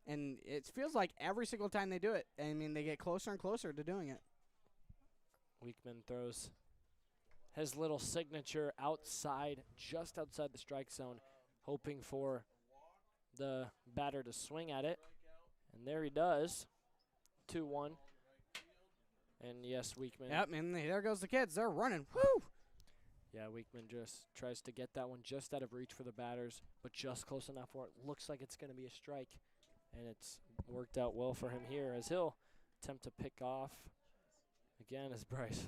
And it feels like every single time they do it, I mean, they get closer and closer to doing it. Weekman throws his little signature outside, just outside the strike zone, hoping for the batter to swing at it. And there he does. 2-1. And yes, Weekman. Yep, and there goes the kids. They're running. Woo! Yeah, Weekman just tries to get that one just out of reach for the batters, but just close enough where it looks like it's going to be a strike. And it's worked out well for him here as he'll attempt to pick off again as Bryce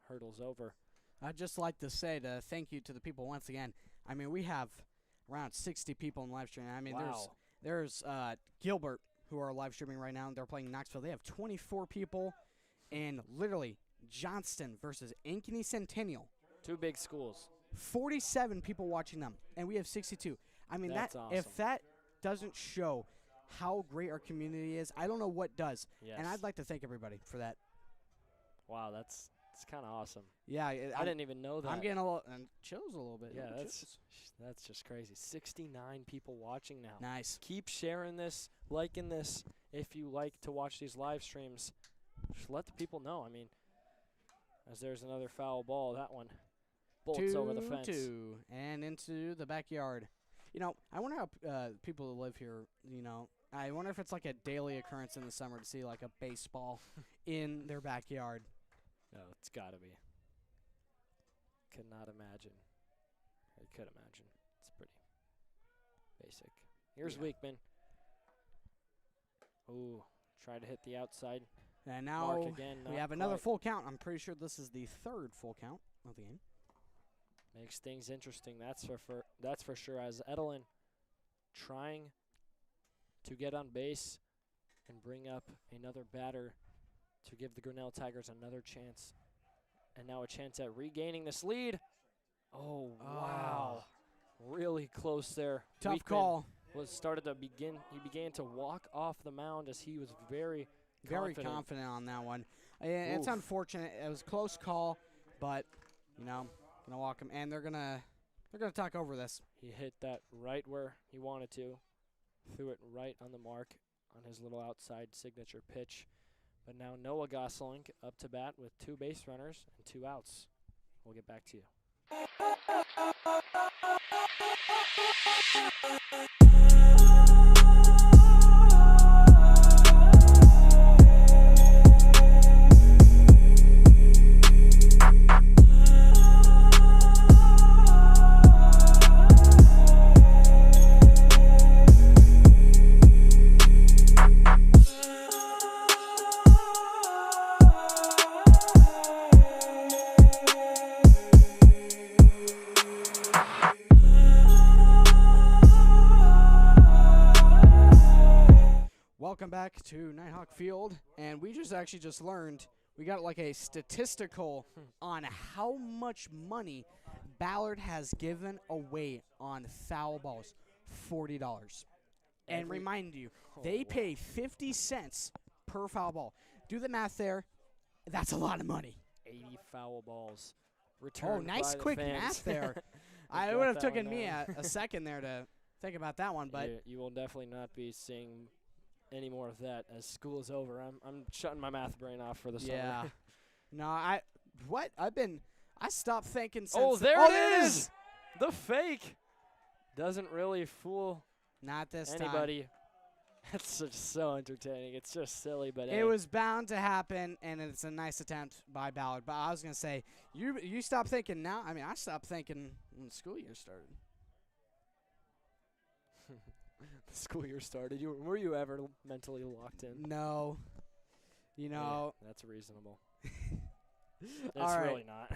hurdles over. I'd just like to say thank you to the people once again. I mean, we have around 60 people in live streaming. I mean, Wow. there's Gilbert, who are live streaming right now, and they're playing Knoxville. They have 24 people, and literally Johnston versus Ankeny Centennial. 2 big schools. 47 people watching them, and we have 62. I mean, That's awesome. if that doesn't show how great our community is, I don't know what does. Yes. And I'd like to thank everybody for that. Wow, that's kind of awesome. Yeah, I didn't even know that. I'm getting a little chills a little bit. Yeah, Little that's chills. just crazy. 69 people watching now. Nice. Keep sharing this, liking this. If you like to watch these live streams, just let the people know. I mean, as there's another foul ball, that one bolts over the fence. 2-2 and into the backyard. You know, I wonder how people who live here, you know, I wonder if it's like a daily occurrence in the summer to see like a baseball in their backyard. No, it's got to be. Could not imagine. I could imagine. It's pretty basic. Here's Yeah. Weekman. Ooh, try to hit the outside. And Mark now again, we not have another quite. full count. I'm pretty sure this is the 3rd full count of the game. Makes things interesting. That's for sure. As Edelin trying to get on base and bring up another batter to give the Grinnell Tigers another chance. And now a chance at regaining this lead. Oh, wow. Really close there. Tough Weekman call. He began to walk off the mound as he was very confident on that one. It's Oof. unfortunate. It was a close call, but you know, gonna walk him, and they're gonna talk over this. He hit that right where he wanted to. Threw it right on the mark on his little outside signature pitch. But now Noah Gosselink up to bat with 2 base runners and 2 outs. We'll get back to you. Welcome back to Nighthawk Field, and we just learned we got like a statistical on how much money Ballard has given away on foul balls $40. And remind you, they pay 50 cents per foul ball. Do the math there. That's a lot of money. 80 foul balls returned. Oh, nice by the quick fans. math there. I I got would have that taken one me down. a second there to think about that one, but You will definitely not be seeing any more of that as school is over. I'm shutting my math brain off for the yeah. summer. No, I stopped thinking since. Oh, there it it is. The fake doesn't really fool Not this time. anybody. It's just so entertaining. It's just silly, but It was bound to happen, and it's a nice attempt by Ballard. But I was going to say, you stopped thinking now. I mean, I stopped thinking when the school year started. the school year started. Were you ever mentally locked in? No. You know. Yeah, that's reasonable. All It's right. really not.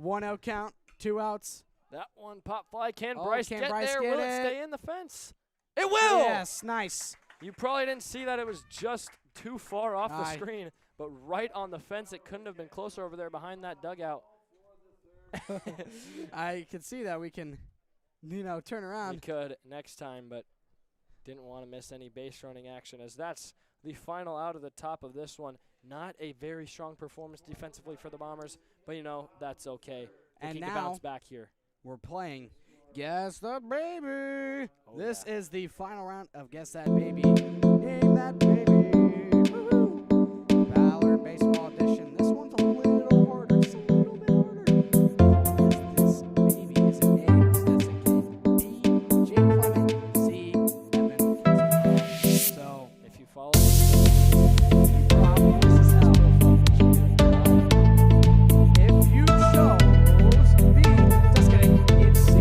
1-0 count, 2 outs. That one pop fly. Can Oh, Bryce can get Bryce there? get Will it it? stay in the fence? It will! Yes, nice. You probably didn't see that. It was just too far off the Aye. screen, but right on the fence. It couldn't have been closer over there behind that dugout. I can see that we can, turn We around. could next time, but didn't want to miss any base running action, as that's the final out of the top of this one. Not a very strong performance defensively for the Bombers, but that's okay. They And can now bounce back here. we're playing Guess the Baby. Oh, This yeah. is the final round of Guess That Baby. Name that baby. Woohoo. Ballard Baseball Edition. This one's a little harder. Just a little bit harder. This baby is an A. That's a kid. B. Jake Clement. C. Evan Kinsey. So, If you follow, you probably if you chose B, just kidding, it's C.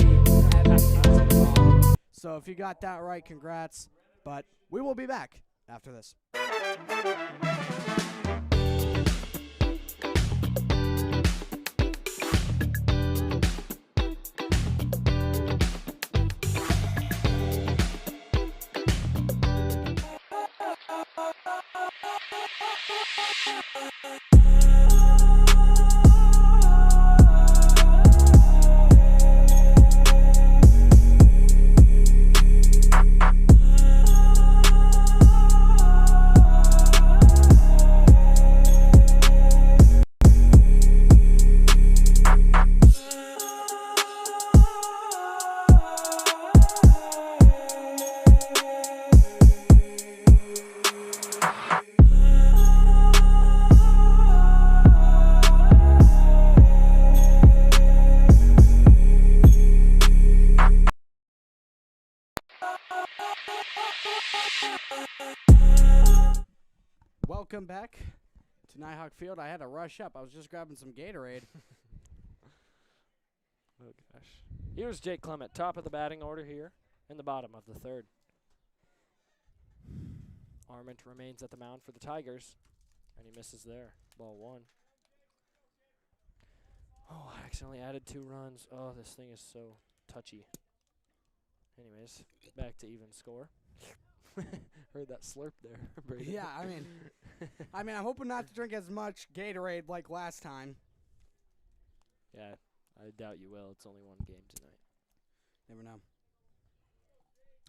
Evan Kinsey. So if you got that right, congrats. But we will be back after this. Welcome back to Nighthawk Field. I had to rush up. I was just grabbing some Gatorade. oh gosh. Here's Jake Clement, top of the batting order here, in the bottom of the third. Arment remains at the mound for the Tigers, and he misses there. Ball one. Oh, I accidentally added 2 runs. Oh, this thing is so touchy. Anyways, back to even score. Heard that slurp there, Brady. Yeah, I mean, I'm hoping not to drink as much Gatorade like last time. Yeah, I doubt you will. It's only one game tonight. Never know.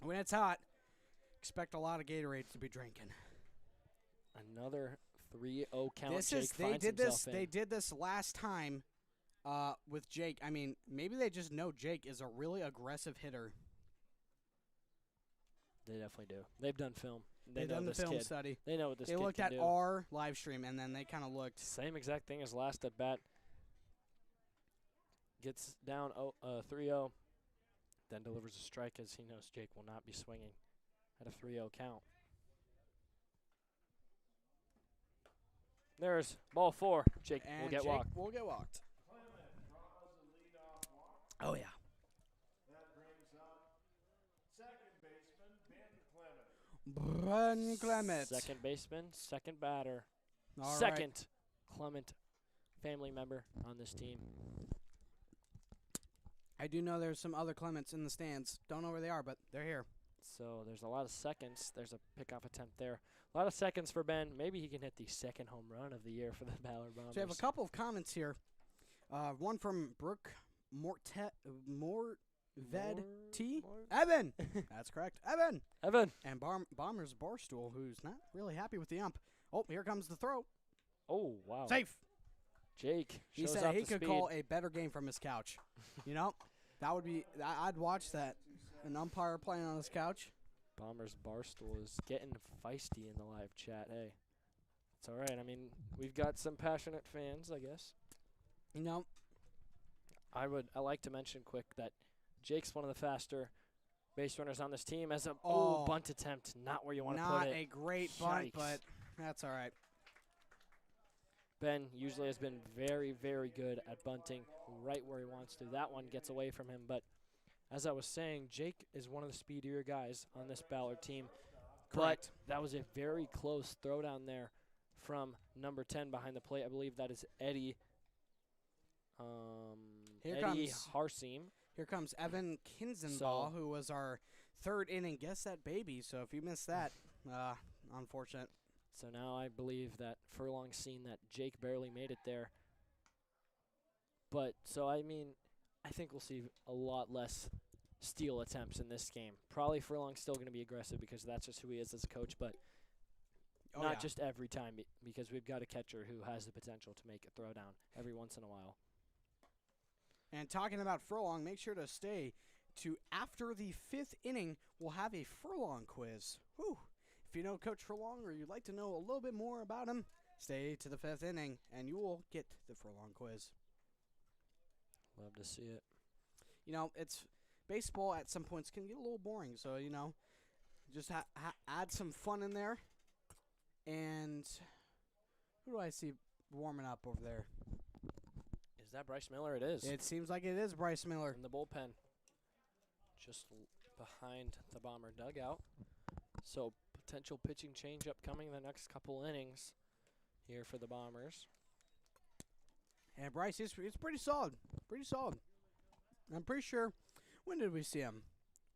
When it's hot, expect a lot of Gatorade to be drinking. Another 3-0 count. This Jake is they finds did this. himself in. They did this last time, with Jake. I mean, maybe they just know Jake is a really aggressive hitter. They definitely do. They've done film. They They've know done the this film kid. study. They know what this They kid looked can at do. our live stream, and then they kind of looked. Same exact thing as last at bat. Gets down 3-0, then delivers a strike as he knows Jake will not be swinging at a 3-0 count. There's ball 4. Jake And will get Jake walked. will get walked. Clement draws the leadoff walk. Oh yeah. That brings up second baseman Ben Clement. Ben Clement. Second baseman, second batter, All right. second Clement family member on this team. I do know there's some other Clements in the stands. Don't know where they are, but they're here. So there's a lot of seconds. There's a pickoff attempt there. A lot of seconds for Ben. Maybe he can hit the second home run of the year for the Ballard Bombers. So we have a couple of comments here. One from Brooke More Ved T. More- Evan. That's correct. Evan. Evan. And Bombers Barstool, who's not really happy with the ump. Oh, here comes the throw. Oh, wow. Safe. Jake He shows said off he the could speed. call a better game from his couch. You know, that would be. I'd watch that. An umpire playing on his couch. Bombers Barstool is getting feisty in the live chat. Hey, it's all right. I mean, we've got some passionate fans, I guess. You know, I like to mention quick that Jake's one of the faster base runners on this team. As a Oh. bunt attempt, not where you want to put not it. a great bunt, Yikes. but that's all right. Ben usually has been very, very good at bunting right where he wants to. That one gets away from him, but as I was saying, Jake is one of the speedier guys on this Ballard team. Correct. But that was a very close throw down there from number 10 behind the plate. I believe that is Eddie. Here Eddie comes- Harseem. Here comes Evan Kinzenball, who was our third inning Guess That Baby. So if you missed that, unfortunate. So now I believe that Furlong's seen that Jake barely made it there. But, so I mean, I think we'll see a lot less steal attempts in this game. Probably Furlong's still going to be aggressive because that's just who he is as a coach, but Oh, not yeah. just every time because we've got a catcher who has the potential to make a throw down every once in a while. And talking about Furlong, make sure to stay to after the 5th inning. We'll have a Furlong quiz. Whew. If you know Coach Furlong or you'd like to know a little bit more about him, stay to the 5th inning and you will get the Furlong quiz. Love to see it. You know, it's baseball at some points can get a little boring, so you know, just add some fun in there. And who do I see warming up over there? Is that Bryce Miller? It is. It seems like it is Bryce Miller. In the bullpen. Just behind the Bomber dugout. So potential pitching change upcoming in the next couple innings here for the Bombers. And Bryce is pretty solid. Pretty solid. I'm pretty sure. When did we see him?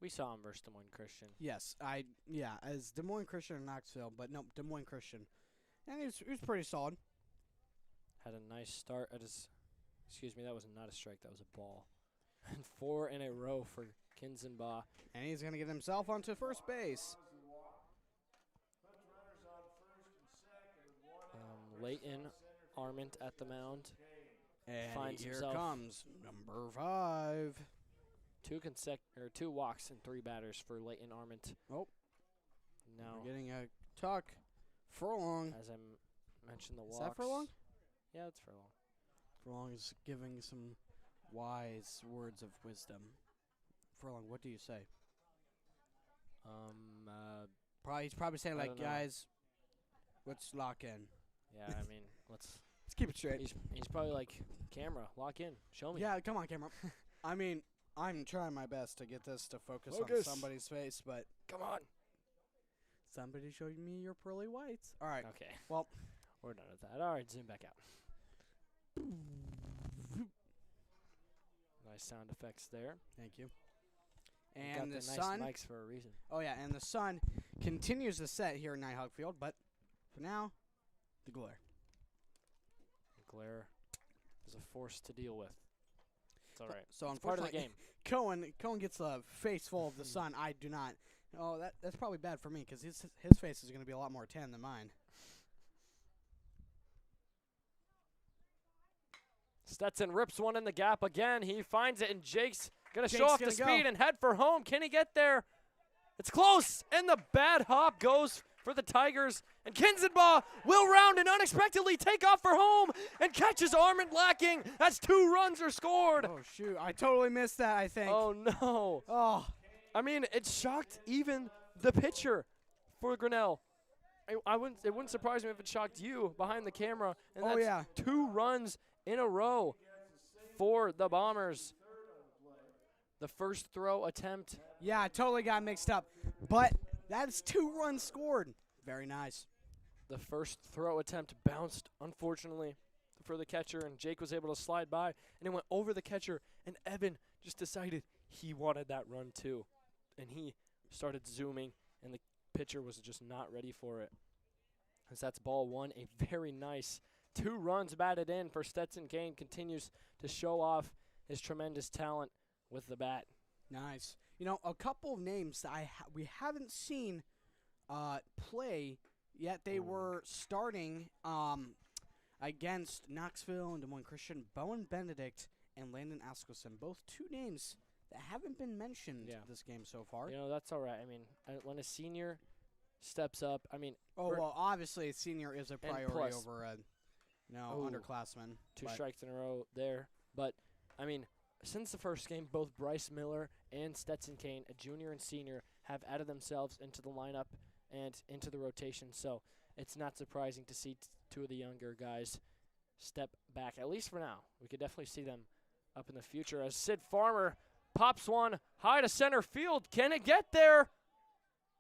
We saw him versus Des Moines Christian. Yes, as Des Moines Christian or Knoxville, but no, Des Moines Christian. And he was pretty solid. Had a nice start at his. Excuse me, that was not a strike. That was a ball. And 4 in a row for Kinzenbaugh. And he's going to get himself onto first base. Leighton Arment at the mound. And Finds here himself- comes number 5. 2 walks and 3 batters for Leighton Arment. Oh. Now, We're getting a tuck. Furlong. as I mentioned, the walks. Is that Furlong? Yeah, it's Furlong. Furlong is giving some wise words of wisdom. Furlong, what do you say? He's probably saying, I like, don't know. guys, let's lock in. Yeah, I mean, let's. Let's keep it straight. He's probably like, camera, lock in, show me. Yeah, come on, camera. I mean, I'm trying my best to get this to focus on Focus. somebody's face, but Come on. somebody showed me your pearly whites. All right. Okay. Well, We're done with that. All right, zoom back out. Nice sound effects there. thank you. We've And got the nice sun. mics for a reason. Oh, yeah, and the sun continues to set here in Nighthawk Field, but for now, the glare. Glare is a force to deal with. It's all right. So It's part of the unfortunately, game. Cohen gets a face full of the sun. I do not. Oh, that's probably bad for me because his face is going to be a lot more tan than mine. Stetson rips one in the gap again. He finds it, and Jake's going to show Jake's off the gonna go. speed and head for home. Can he get there? It's close, and the bad hop goes for the Tigers. And Kinzenbaugh will round and unexpectedly take off for home and catches Armand lacking as 2 runs are scored. Oh, shoot. I totally missed that, I think. Oh, no. Oh. I mean, it shocked even the pitcher for Grinnell. It wouldn't surprise me if it shocked you behind the camera. And Oh, that's yeah. 2 runs in a row for the Bombers. The first throw attempt. Yeah, I totally got mixed up. But that's 2 runs scored. Very nice. The first throw attempt bounced, unfortunately, for the catcher, and Jake was able to slide by, and it went over the catcher, and Evan just decided he wanted that run too. And he started zooming, and the pitcher was just not ready for it. As that's ball 1, a very nice 2 runs batted in for Stetson Kane. Continues to show off his tremendous talent with the bat. Nice. You know, a couple of names that we haven't seen play yet. They were starting against Knoxville and Des Moines Christian. Bowen Benedict and Landon Askelson, both two names that haven't been mentioned this game so far. You know, that's all right. I mean, when a senior steps up, I mean. Well, obviously, a senior is a priority over a underclassman. Two strikes in a row there. But, I mean, since the first game, both Bryce Miller and Stetson Kane, a junior and senior, have added themselves into the lineup and into the rotation. So it's not surprising to see two of the younger guys step back, at least for now. We could definitely see them up in the future as Sid Farmer pops one high to center field. Can it get there?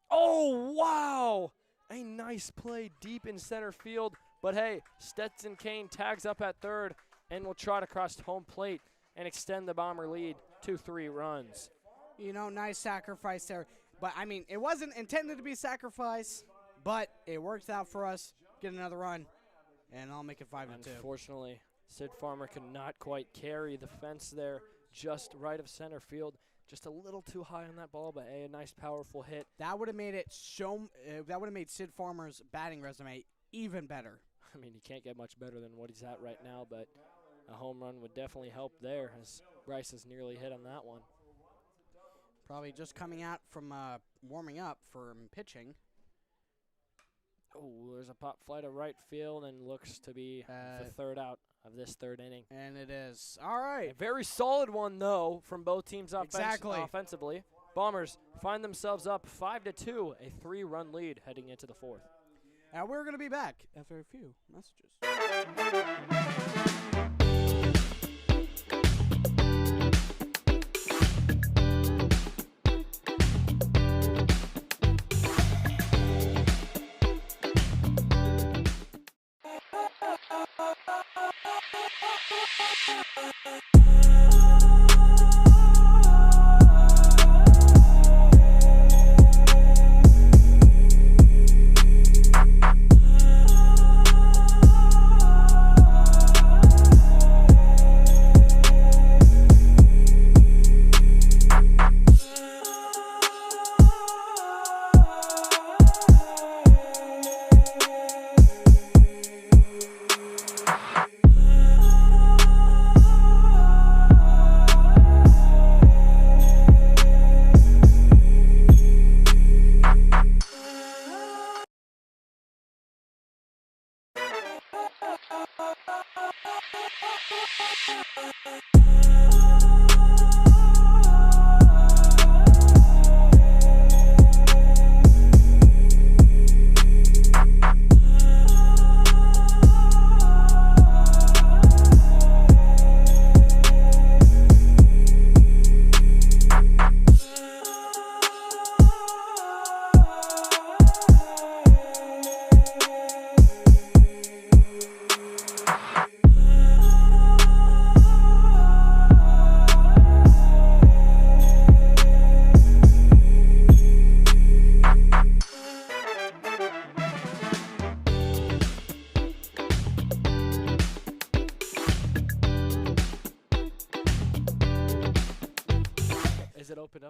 Oh, wow. A nice play deep in center field. But, hey, Stetson Kane tags up at third and will trot across home plate and extend the Bomber lead to 3 runs. You know, nice sacrifice there. But, I mean, it wasn't intended to be sacrifice, but it worked out for us. Get another run, and I'll make it 5-2. Unfortunately, Sid Farmer could not quite carry the fence there, just right of center field. Just a little too high on that ball, but a nice, powerful hit. That would have made it that would have made Sid Farmer's batting resume even better. I mean, he can't get much better than what he's at right now, but a home run would definitely help there, as Bryce has nearly hit on that one. Probably just coming out from warming up from pitching. Oh, there's a pop fly to right field, and looks to be the third out of this third inning. And it is. All right. A very solid one, though, from both teams offensively. Bombers find themselves up 5-2, a 3-run lead heading into the fourth. And we're going to be back after a few messages.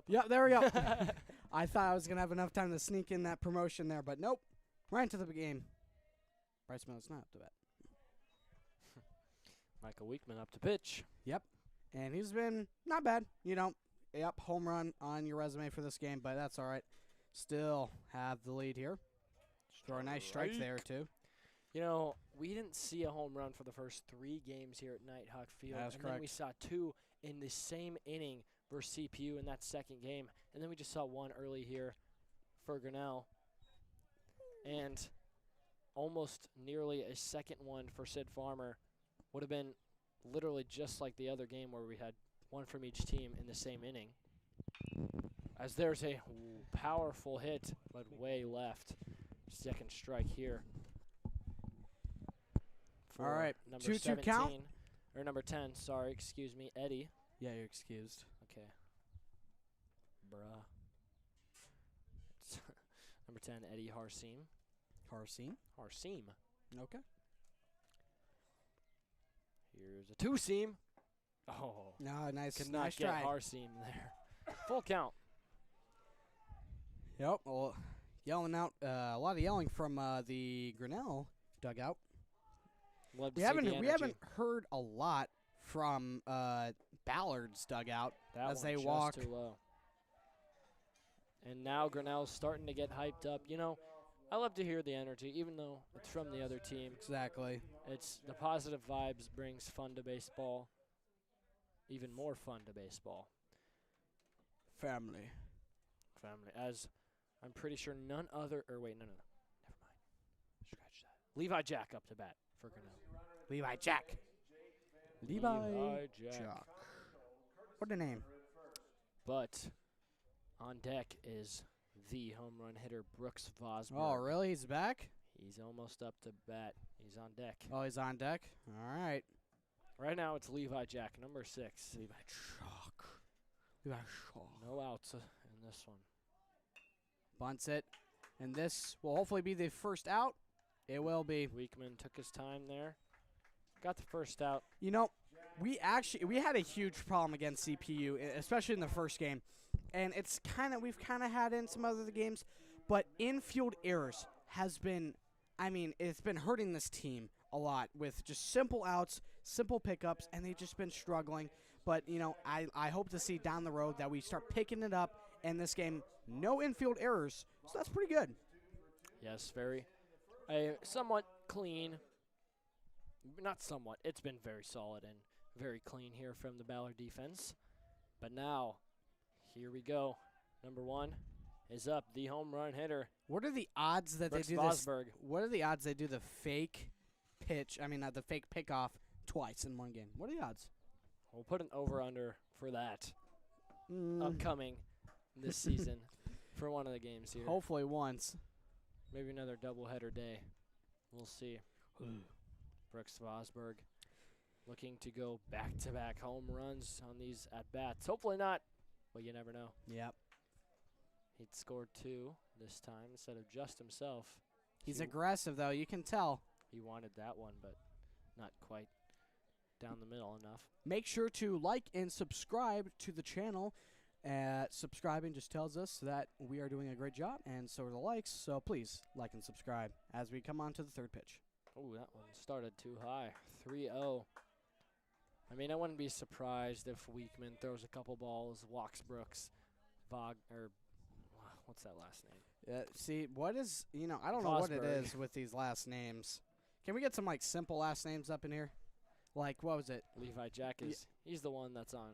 Yep, there we go. I thought I was going to have enough time to sneak in that promotion there, but nope. Right into the game. Bryce Miller's not up to bat. Michael Weekman up to pitch. Yep. And he's been not bad. You know, home run on your resume for this game, but that's all right. Still have the lead here. Throw a nice strike there, too. You know, we didn't see a home run for the first 3 games here at Nighthawk Field. That's correct. Then we saw 2 in the same inning versus CPU in that second game. And then we just saw 1 early here for Grinnell. And almost nearly a second one for Sid Farmer. Would have been literally just like the other game where we had 1 from each team in the same inning. As there's a powerful hit, but way left. Second strike here. All right, number 2-2 count. Or number 10, sorry, excuse me, Eddie. Yeah, you're excused. Okay. Bruh. Number 10, Eddie Harseem. Okay. Here's a 2-seam. Oh, No, nice, could not nice get try. Harseam there. Full count. Yep. Well, yelling out a lot of yelling from the Grinnell dugout. Love to We see haven't the we energy. haven't heard a lot from Ballard's dugout That as one they just walk. too low. And now Grinnell's starting to get hyped up. You know, I love to hear the energy, even though it's from the other team. Exactly. It's the positive vibes brings fun to baseball. Even more fun to baseball. Family. As I'm pretty sure none other, or wait, no. Never mind. Scratch that. Levi Jack up to bat for Grinnell. Levi Jack. Levi Jack. What a name. But on deck is the home run hitter, Brooks Vosberg. Oh, really? He's back? He's almost up to bat. He's on deck. Oh, he's on deck? All right. Right now it's Levi Jack, number 6. Levi Jack. Levi Jack. No outs in this one. Bunts it. And this will hopefully be the first out. It will be. Weekman took his time there. Got the first out. You know, we had a huge problem against CPU, especially in the first game. And we've kind of had in some other games, but infield errors has been, it's been hurting this team a lot with just simple outs, simple pickups, and they've just been struggling. But, I hope to see down the road that we start picking it up in this game. No infield errors, so that's pretty good. Yes, very. Somewhat clean. Not somewhat. It's been very solid and very clean here from the Ballard defense. But now, here we go. Number 1 is up, the home run hitter. What are the odds that Brooks they do this? Vosberg. What are the odds they do the fake pitch? The fake pickoff twice in one game. What are the odds? We'll put an over-under for that upcoming this season for one of the games here. Hopefully once. Maybe another doubleheader day. We'll see. Brooks Vosberg looking to go back-to-back home runs on these at-bats. Hopefully not, but you never know. Yep. He'd scored 2 this time instead of just himself. He's aggressive, though. You can tell. He wanted that one, but not quite down the middle enough. Make sure to like and subscribe to the channel. Subscribing just tells us that we are doing a great job, and so are the likes. So please like and subscribe as we come on to the third pitch. Oh, that one started too high. 3-0. I wouldn't be surprised if Weekman throws a couple balls, walks Brooks, what's that last name? See, what is, I don't know what it Vosberg. is with these last names. Can we get some, simple last names up in here? Like, what was it? Levi Jack he's the one that's on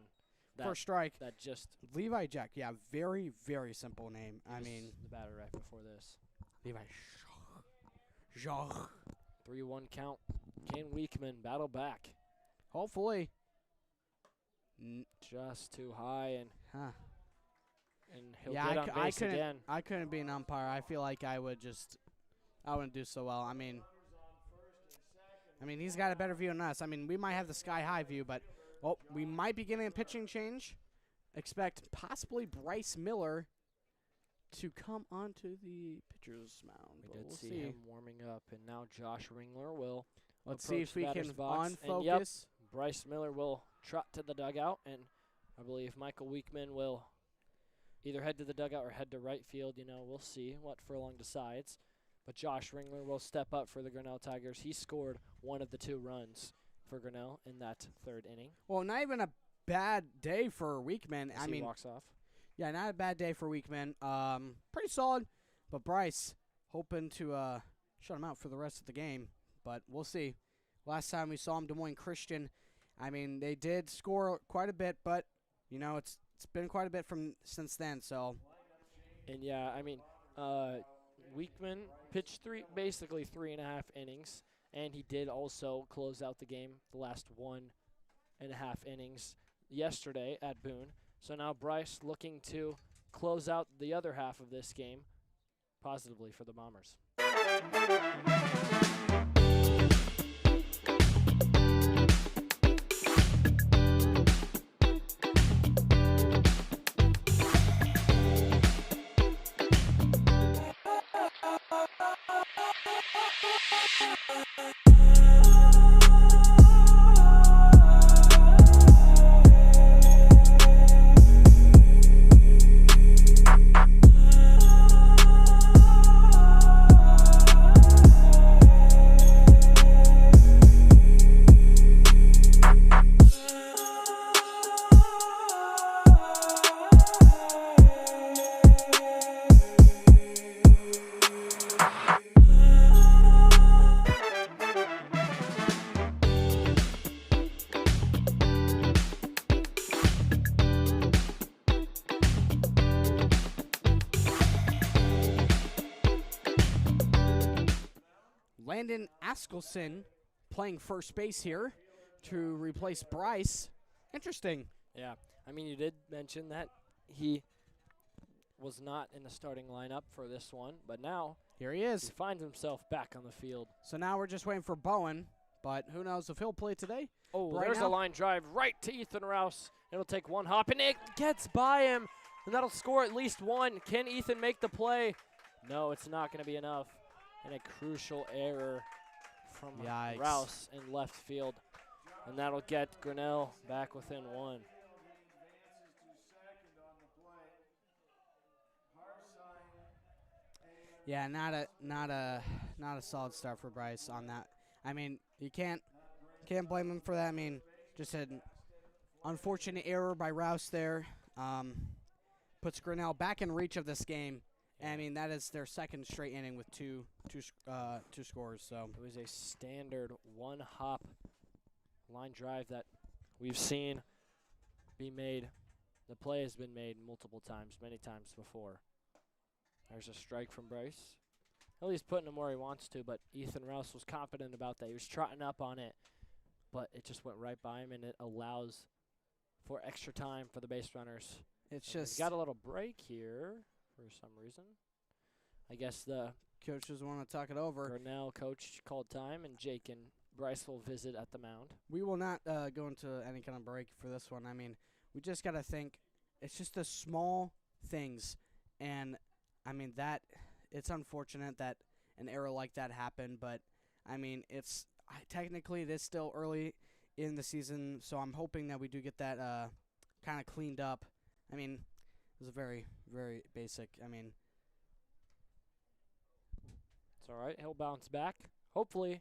that. First strike. That just. Levi Jack, yeah, very, very simple name. The batter right before this. Levi Jack. 3-1 count. Can Weekman battle back? Hopefully. Just too high, and he'll yeah, get on base again. I couldn't be an umpire. I feel like I wouldn't do so well. He's got a better view than us. We might have the sky-high view, but we might be getting a pitching change. Expect possibly Bryce Miller to come onto the pitcher's mound. We did see him warming up, and now Josh Ringler will. Let's see if we can box. unfocus. And yep, Bryce Miller will trot to the dugout, and I believe Michael Weekman will either head to the dugout or head to right field. We'll see what Furlong decides. But Josh Ringler will step up for the Grinnell Tigers. He scored one of the 2 runs for Grinnell in that 3rd inning. Well, not even a bad day for Weekman. He walks off. Yeah, not a bad day for Weekman. Pretty solid, but Bryce hoping to shut him out for the rest of the game. But we'll see. Last time we saw him, Des Moines Christian, they did score quite a bit, but it's been quite a bit since then. So. And yeah, Weekman pitched basically 3.5 innings, and he did also close out the game the last 1.5 innings yesterday at Boone. So now Bryce looking to close out the other half of this game positively for the Bombers. Landon Askelson playing first base here to replace Bryce. Interesting. Yeah, I mean, you did mention that he was not in the starting lineup for this one, but now Here he he is. finds himself back on the field. So now we're just waiting for Bowen, but who knows if he'll play today. Oh, Right there's now- a line drive right to Ethan Rouse. It'll take one hop, and it gets by him, and that'll score at least one. Can Ethan make the play? No, it's not going to be enough. And a crucial error from Yikes. Rouse in left field, and that'll get Grinnell back within one. Yeah, not a solid start for Bryce on that. I mean, you can't blame him for that. I mean, just an unfortunate error by Rouse there. Puts Grinnell back in reach of this game. And I mean, that is their second straight inning with two scores. So It was a standard one-hop line drive that we've seen be made. The play has been made multiple times, many times before. There's a strike from Bryce. Well, he's putting him where he wants to, but Ethan Rouse was confident about that. He was trotting up on it, but it just went right by him, and it allows for extra time for the base runners. it's And just we got a little break here for some reason. I guess the coaches want to talk it over. Grinnell coach called time, and Jake and Bryce will visit at the mound. We will not go into any kind of break for this one. I mean, we just got to think it's just the small things. And, I mean, it's unfortunate that an error like that happened. But, I mean, technically it is still early in the season. So I'm hoping that we do get that kind of cleaned up. I mean, it was a very, very basic. I mean, It's all right. He'll bounce back, hopefully,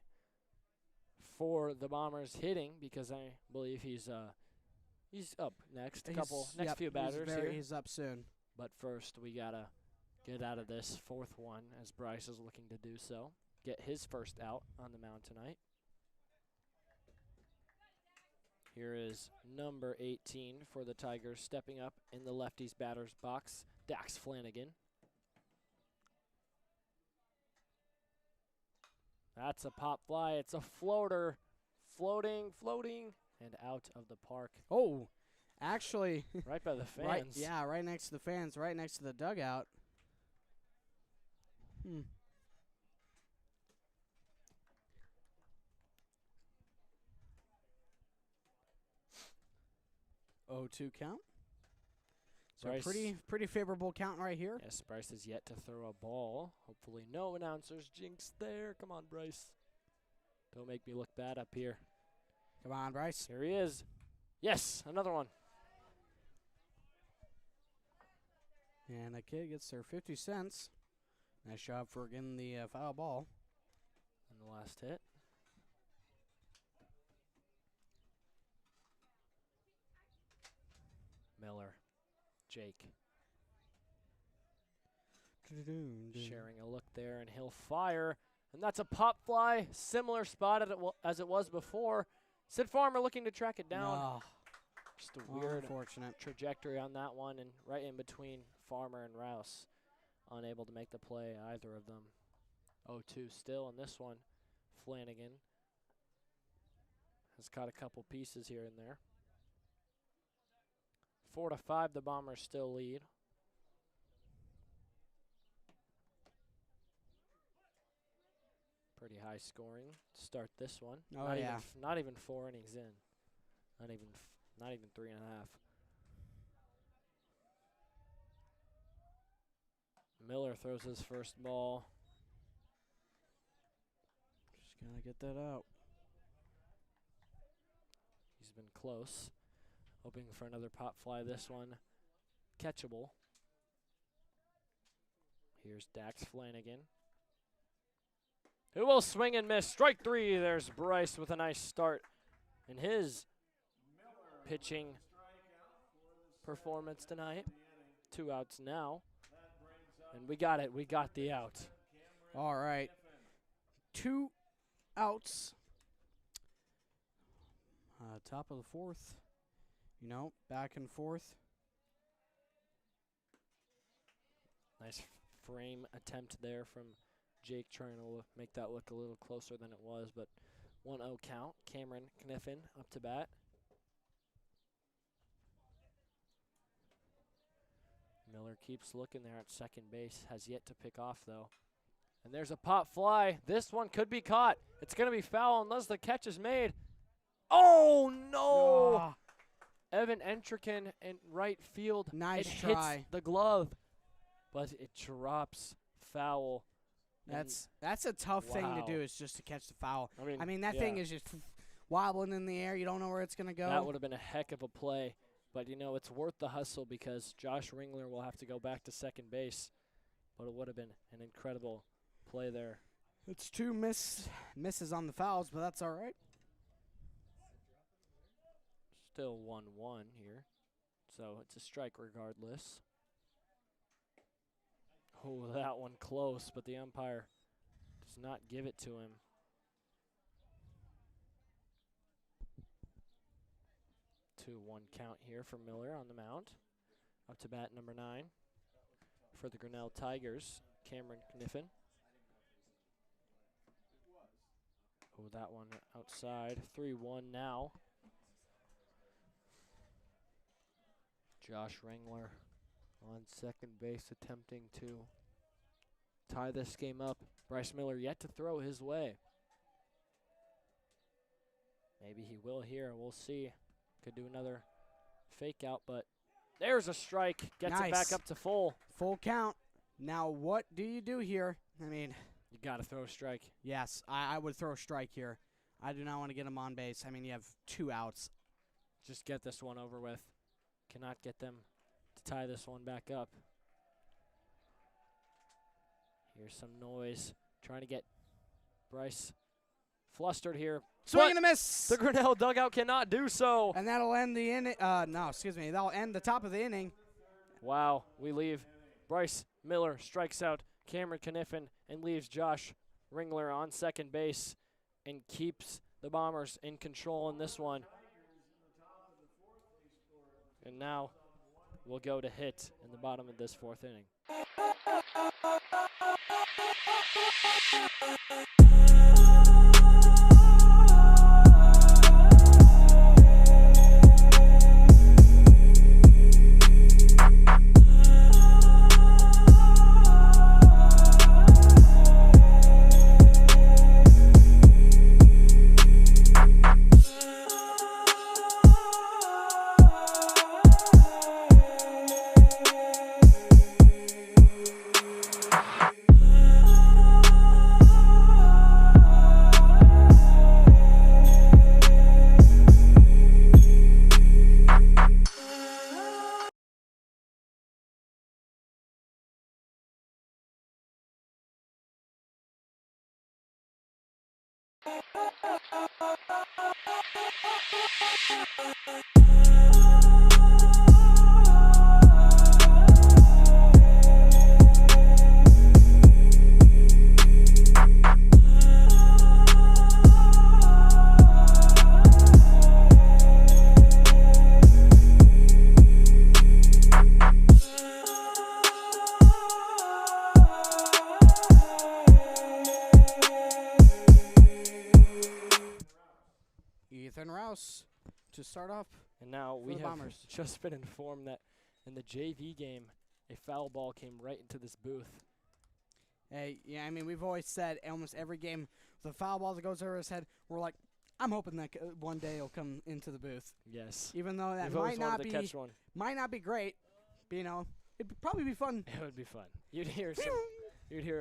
for the Bombers hitting, because I believe he's up next. Next few batters here. He's up soon. But first, we gotta get out of this fourth one, as Bryce is looking to do so. Get his first out on the mound tonight. Here is number 18 for the Tigers, stepping up in the lefties batter's box, Dax Flanagan. That's a pop fly. It's a floater. Floating, and out of the park. Oh, actually, Right by the fans. right next to the fans, right next to the dugout. 0-2 count. So Bryce. pretty favorable count right here. Yes, Bryce is yet to throw a ball. Hopefully no announcers jinx there. Come on, Bryce. Don't make me look bad up here. Come on, Bryce. Here he is. Yes, another one. And the kid gets their 50 cents. Nice job for getting the foul ball. And the last hit. Miller. Jake. Sharing a look there, and he'll fire. And that's a pop fly, similar spot as it was before. Sid Farmer looking to track it down. No, Just a weird unfortunate. trajectory on that one, and right in between Farmer and Rouse. Unable to make the play, either of them. 0-2 still in this one. Flanagan has caught a couple pieces here and there. 4-5, the Bombers still lead. Pretty high scoring to start this one. Oh, not yeah. Not even 4 innings in. Not even 3.5. Miller throws his first ball. Just gotta get that out. He's been close. Hoping for another pop fly. This one catchable. Here's Dax Flanagan, who will swing and miss. Strike 3. There's Bryce with a nice start in his pitching performance tonight. 2 outs now. And we got it. We got the out. All right. 2 outs. Top of the fourth. Back and forth. Nice frame attempt there from Jake trying to make that look a little closer than it was, but 1-0 count. Cameron Kniffen up to bat. Miller keeps looking there at second base, has yet to pick off though. And there's a pop fly. This one could be caught. It's going to be foul unless the catch is made. Oh, no. Ah, Evan Entrikin in right field. nice it try. hits the glove, but it drops foul. That's a tough thing to Wow. do, is just to catch the foul. I I mean, that thing is just wobbling in the air. You don't know where it's going to go. That would have been a heck of a play. But, you know, it's worth the hustle because Josh Ringler will have to go back to second base. But it would have been an incredible play there. It's 2 misses on the fouls, but that's all right. Still 1-1 here. So it's a strike regardless. Oh, that one close, but the umpire does not give it to him. 2-1 count here for Miller on the mound. Up to bat number 9 for the Grinnell Tigers, Cameron Kniffen. Oh, that one outside. 3-1 now. Josh Ringler on second base attempting to tie this game up. Bryce Miller yet to throw his way. Maybe he will here. We'll see. Could do another fake out, but there's a strike. Gets it back Nice. up to full. Full count. Now, what do you do here? I mean, You got to throw a strike. yes, I would throw a strike here. I do not want to get him on base. I mean, you have 2 outs. Just get this one over with. Cannot get them to tie this one back up. Here's some noise. Trying to get Bryce flustered here. Swing and a miss. The Grinnell dugout cannot do so. And that'll end the inning. That'll end the top of the inning. Wow, we leave. Bryce Miller strikes out Cameron Kniffen and leaves Josh Ringler on second base and keeps the Bombers in control in this one. And now we'll go to hit in the bottom of this 4th inning. Ethan Rouse to start off. And now we the have Bombers. just been informed that in the JV game, a foul ball came right into this booth. Hey, yeah, I mean, we've always said almost every game, the foul ball that goes over his head, we're like, I'm hoping that one day it'll come into the booth. Yes. Even though that We've always wanted to might catch one. not be great, but, you know, it'd probably be fun. It would be fun. You'd hear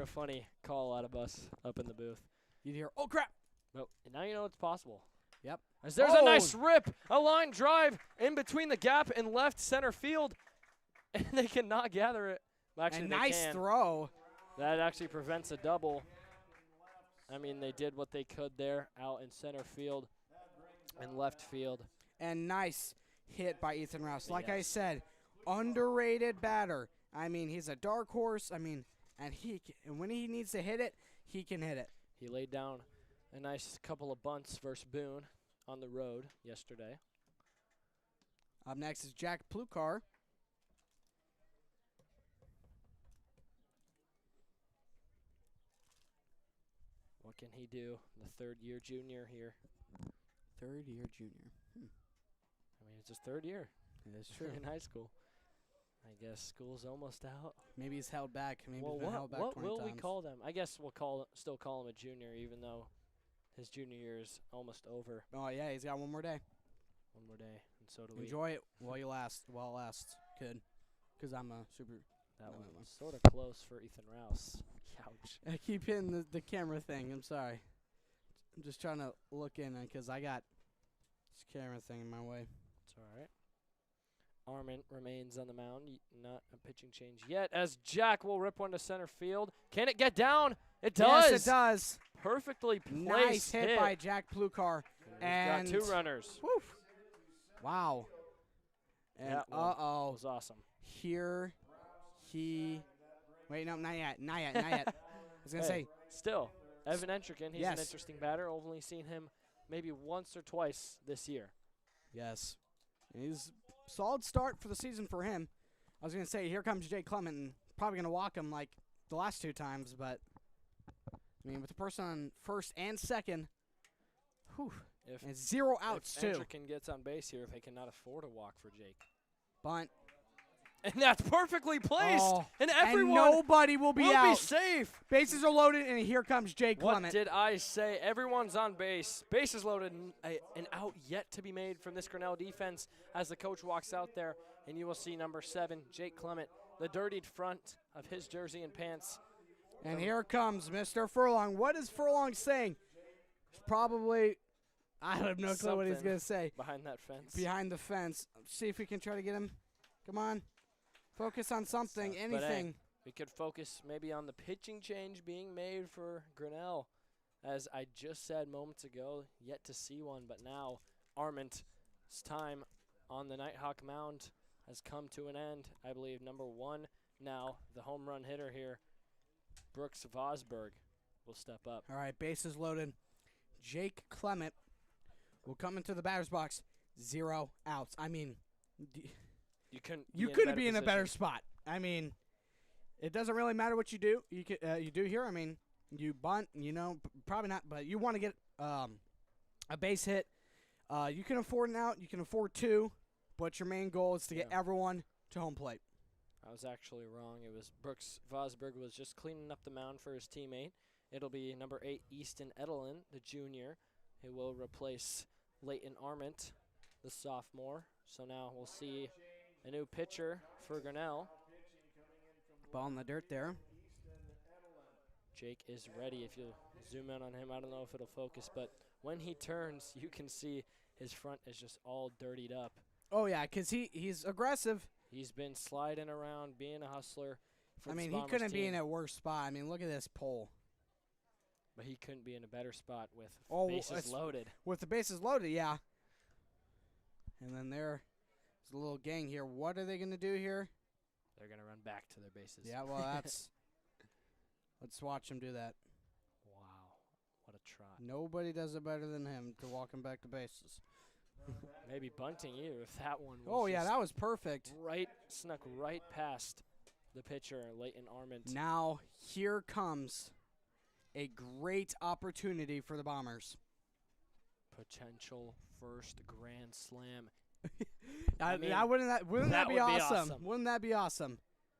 a funny call out of us up in the booth. You'd hear, oh, crap. But now you know it's possible. Yep. As there's a nice rip, a line drive in between the gap and left center field, and they cannot gather it. Actually, A they nice can. throw. That actually prevents a double. I mean, they did what they could there out in center field and left field. And nice hit by Ethan Rouse. Like I Yes. said, underrated batter. I mean, he's a dark horse. I mean, and when he needs to hit it, he can hit it. He laid down a nice couple of bunts versus Boone on the road yesterday. Up next is Jack Plukar. What can he do? The third-year junior here. Third-year junior. I mean, it's his third year It is true. in high school. I guess school's almost out. Maybe he's held back. Maybe Well, he's been held back what 20 will times. we call them? I guess we'll still call him a junior, even though his junior year is almost over. Oh, yeah, he's got one more day. One more day, and so do we. Enjoy it while you last. While it lasts. Good. Because I'm a super... That No, one no. was sort of close for Ethan Rouse. Ouch. I keep hitting the camera thing. I'm sorry. I'm just trying to look in because I got this camera thing in my way. It's all right. Arment remains on the mound. Not a pitching change yet, as Jack will rip one to center field. Can it get down? It does. Yes, it does. Perfectly placed Nice hit by Jack Plukar. And we've got 2 runners. Woof. Wow. And That one uh-oh. was awesome. Here he... Wait, no, not yet. Not yet. Not yet. I was going to say... Still, Evan Entrican, he's an Yes. interesting batter. Only seen him maybe once or twice this year. Yes. He's solid start for the season for him. I was going to say, here comes Jake Clement, and probably going to walk him like the last 2 times, but, I mean, with the person on first and second, whew, If and 0 outs, too. Entrican gets on base here, they cannot afford a walk for Jake. Bunt. And that's perfectly placed. Oh, and and everyone nobody will be out. be safe. Bases are loaded, and here comes Jake What Clement. did I say? Everyone's on base. Bases loaded. An out yet to be made from this Grinnell defense as the coach walks out there. And you will see number 7, Jake Clement, the dirtied front of his jersey and pants. And here comes Mr. Furlong. What is Furlong saying? Probably, I have no clue what he's Something going to say. Behind that fence. Behind the fence. See if we can try to get him. Come on. Focus on something, But, hey, anything. we could focus maybe on the pitching change being made for Grinnell. As I just said moments ago, yet to see one. But now Arment's time on the Nighthawk mound has come to an end. I believe number 1 now, the home run hitter here, Brooks Vosberg, will step up. All right, bases loaded. Jake Clement will come into the batter's box. 0 outs. I mean, You couldn't be in a better position. spot. I mean, it doesn't really matter what you do. You do here. I mean, you bunt. Probably not, but you want to get a base hit. You can afford an out. You can afford 2, but your main goal is to get everyone to home plate. I was actually wrong. It was Brooks Vosberg was just cleaning up the mound for his teammate. It'll be number 8, Easton Edelin, the junior, who will replace Leighton Arment, the sophomore. So now we'll see a new pitcher for Grinnell. Ball in the dirt there. Jake is ready. If you zoom in on him, I don't know if it'll focus, but when he turns, you can see his front is just all dirtied up. Oh, yeah, because he's aggressive. He's been sliding around, being a hustler. For I this mean, he Bombers couldn't be team, in a worse spot. I mean, look at this pole. but he couldn't be in a better spot with Oh, bases it's- loaded. With the bases loaded, yeah. And then there's a little gang here. What are they going to do here? They're going to run back to their bases. Yeah, well, that's... Let's watch him do that. Wow, what a trot. Nobody does it better than him to walk him back to bases. Maybe bunting either if that one was Oh, yeah, just that was perfect. snuck right past the pitcher, Leighton Arment. Now, here comes a great opportunity for the Bombers. Potential first grand slam. Wouldn't that that be would be awesome? awesome. Wouldn't that be awesome?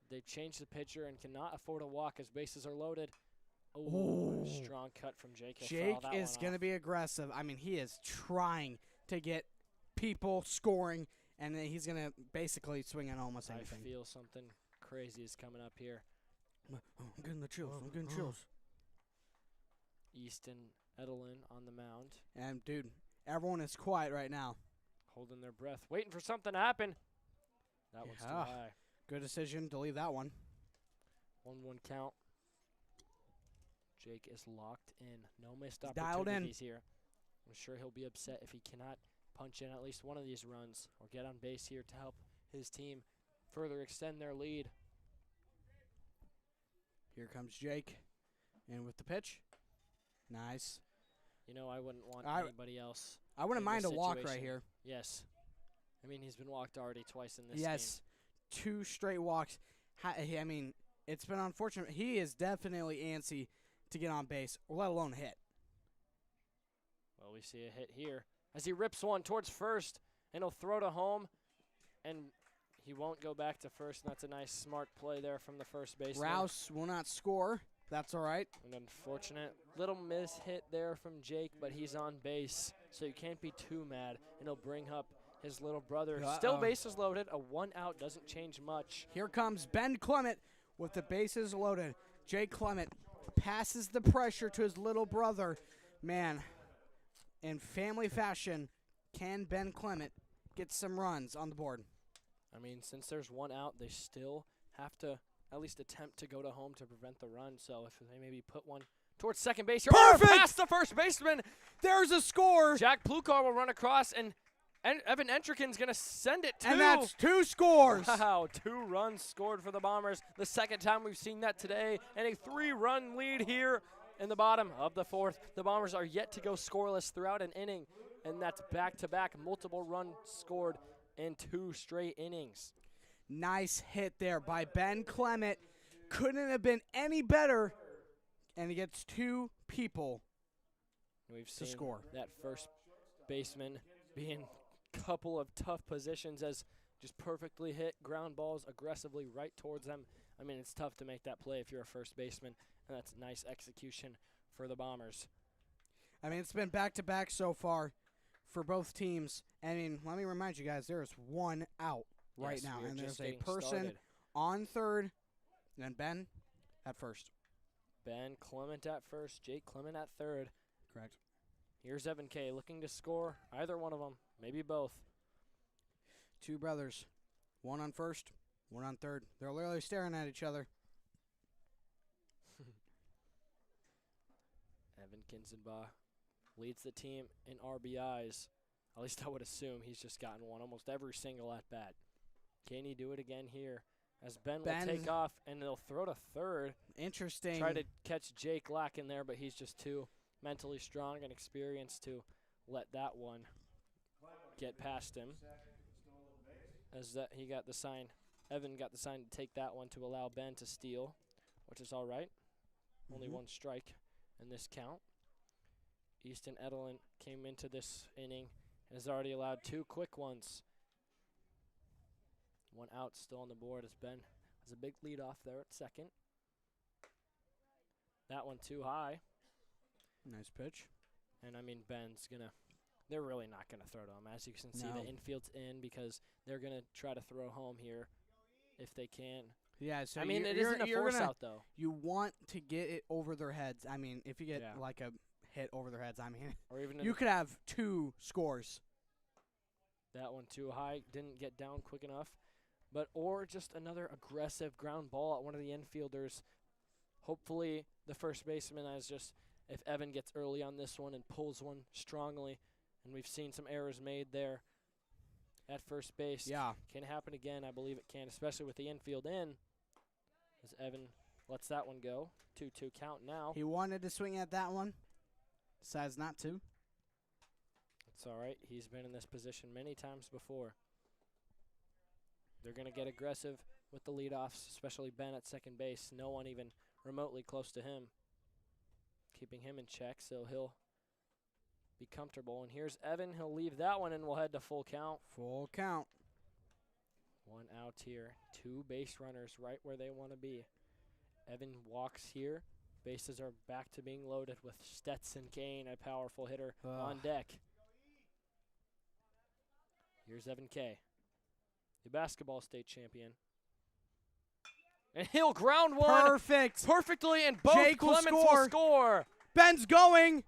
They've changed the pitcher and cannot afford a walk as bases are loaded. Ooh. Strong cut from Jake. He'll Jake foul that is one going to off. be aggressive. I mean, he is trying to get people scoring, and then he's going to basically swing on almost I anything. feel something crazy is coming up here. I'm getting the chills. I'm getting chills. Easton Edelin on the mound, And, dude, everyone is quiet right now. holding their breath, waiting for something to happen. That one's too Yeah. high. Good decision to leave that one. 1-1 count. Jake is locked in. No missed He's dialed in. opportunities here. I'm sure he'll be upset if he cannot punch in at least one of these runs or get on base here to help his team further extend their lead. Here comes Jake. And with the pitch. Nice. You know, I wouldn't want I- anybody else. I wouldn't In mind a this walk right situation. here. Yes. I mean, he's been walked already twice in this Yes. 2 straight walks. I mean, it's been unfortunate. He is definitely antsy to get on base, or let alone hit. Well, we see a hit here as he rips one towards first, and he'll throw to home, and he won't go back to first, and that's a nice, smart play there from the first baseman. Rouse will not score. That's all right. An unfortunate little miss hit there from Jake, but he's on base, so you can't be too mad, and he'll bring up his little brother. Still bases loaded. A 1 out doesn't change much. Here comes Ben Clement with the bases loaded. Jake Clement passes the pressure to his little brother. Man, in family fashion, can Ben Clement get some runs on the board? I mean, since there's 1 out, they still have to at least attempt to go to home to prevent the run. So if they maybe put one towards second base here. Perfect! Past the first baseman. There's a score. Jack Plukar will run across, and Evan Entrikin's going to send it to. And that's 2 scores. Wow, 2 runs scored for the Bombers. The second time we've seen that today, and a 3-run lead here in the bottom of the 4th. The Bombers are yet to go scoreless throughout an inning, and that's back-to-back multiple runs scored in 2 straight innings. Nice hit there by Ben Clement. Couldn't have been any better, and he gets 2 people We've to seen score. that first baseman be in a couple of tough positions as just perfectly hit ground balls aggressively right towards them. I mean, it's tough to make that play if you're a first baseman, and that's nice execution for the Bombers. I mean, it's been back-to-back so far for both teams. I mean, let me remind you guys, there is 1 out right Yes, now, we are and just there's a getting person started. on third, and Ben at first. Ben Clement at first, Jake Clement at third. Correct. Here's Evan K. looking to score either one of them, maybe both. 2 brothers, 1 on first, 1 on third. They're literally staring at each other. Evan Kinzenbaugh leads the team in RBIs. At least I would assume he's just gotten one almost every single at-bat. Can he do it again here? As Ben will take off, and they'll throw to third. Interesting. Try to catch Jake Lack in there, but he's just too mentally strong and experienced to let that one get past him. As that he got the sign, Evan got the sign to take that one to allow Ben to steal, which is all right. Only 1 strike in this count. Easton Edelin came into this inning and has already allowed 2 quick ones. 1 out still on the board as Ben has a big lead off there at second. That one too high. Nice pitch. And I mean, Ben's gonna, they're really not gonna throw to him. As you can see, No. the infield's in because they're gonna try to throw home here if they can. Yeah, so I mean, it you're, isn't a you're force gonna, out though. You want to get it over their heads. I mean, if you get Yeah. like a hit over their heads, I mean, Or even you could have 2 scores. that one too high, didn't get down quick enough. But or just another aggressive ground ball at one of the infielders. Hopefully the first baseman has just, if Evan gets early on this one and pulls one strongly, and we've seen some errors made there at first base. Yeah. Can happen again. I believe it can, especially with the infield in. As Evan lets that one go. 2-2 count now. He wanted to swing at that one. Decides not to. It's all right. He's been in this position many times before. They're going to get aggressive with the leadoffs, especially Ben at second base. No one even remotely close to him. Keeping him in check, so he'll be comfortable. And here's Evan. He'll leave that one, and we'll head to full count. Full count. 1 out here. 2 base runners right where they want to be. Evan walks here. Bases are back to being loaded with Stetson Kane, a powerful hitter, on deck. Here's Evan K., the basketball state champion. And he'll ground one perfectly, and both Jake will Clements will score. Ben's going.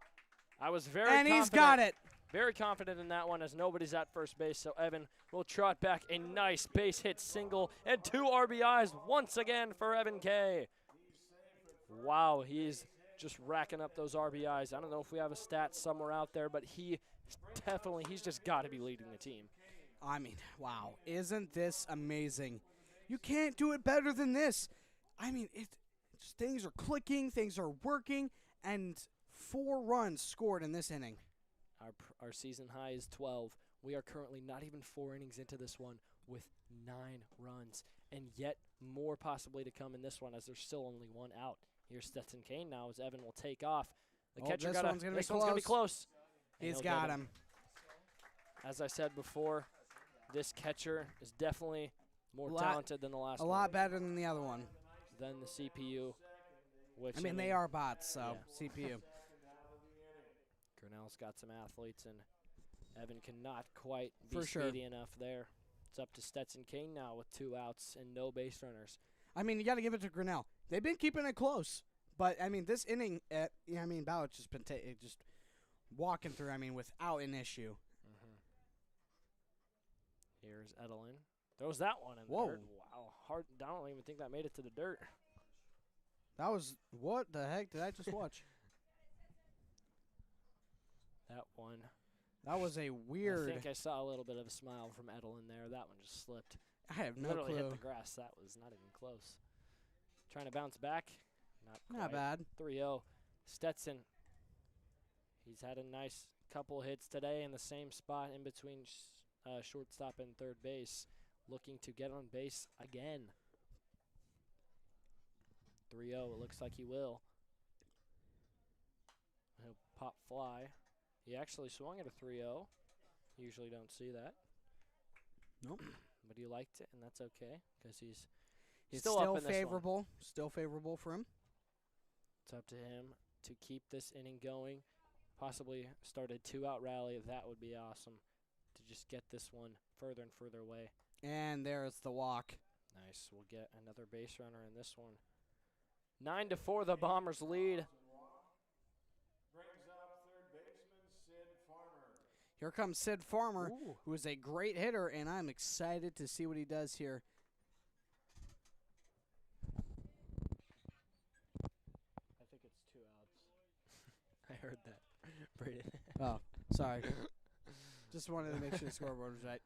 I was very And confident. he's got it. Very confident in that one as nobody's at first base, so Evan will trot back a nice base hit single and 2 RBIs once again for Evan K. Wow, he's just racking up those RBIs. I don't know if we have a stat somewhere out there, but he's just got to be leading the team. I mean, wow. Isn't this amazing? You can't do it better than this. I mean, things are clicking, things are working, and 4 runs scored in this inning. Our season high is 12. We are currently not even 4 innings into this one with 9 runs, and yet more possibly to come in this one as there's still only 1 out Here's Stetson Kane now as Evan will take off. The Oh, catcher this got one's gonna be this one's going to be close. And He's he'll got get him. As I said before, this catcher is definitely more Lot- talented than the last A one. lot better than the other one. Than the CPU. Which, I mean, they are bots, so CPU. Grinnell's got some athletes, and Evan cannot quite be For sure. speedy enough there. It's up to Stetson Kane now with 2 outs and no base runners. I mean, you got to give it to Grinnell. They've been keeping it close. But, I mean, this inning, Ballard's just been just walking through, without an issue. Here's Edelin. Throws that one in Whoa. the dirt. Wow. Hard. I don't even think that made it to the dirt. That was, what the heck did I just watch? That one. That was a weird. I think I saw a little bit of a smile from Edelin there. That one just slipped. I have no Literally hit clue. the grass. That was not even close. Trying to bounce back. Not bad. 3-0. Stetson. He's had a nice couple hits today in the same spot in between shortstop and third base. Looking to get on base again. 3-0. It looks like he will. He'll pop fly. He actually swung at a 3-0. Usually don't see that. Nope. But he liked it, and that's okay because he's It's still up in this one. favorable. Still favorable for him. It's up to him to keep this inning going. Possibly start a 2-out rally. That would be awesome to just get this one further and further away. And there's the walk. Nice. We'll get another base runner in this one. 9-4, the Bombers lead. Brings up third baseman Sid Farmer. Here comes Sid Farmer, Ooh. who is a great hitter, and I'm excited to see what he does here. I think it's 2 outs. I heard that. Braden. Oh, sorry. Just wanted to make sure the scoreboard was right.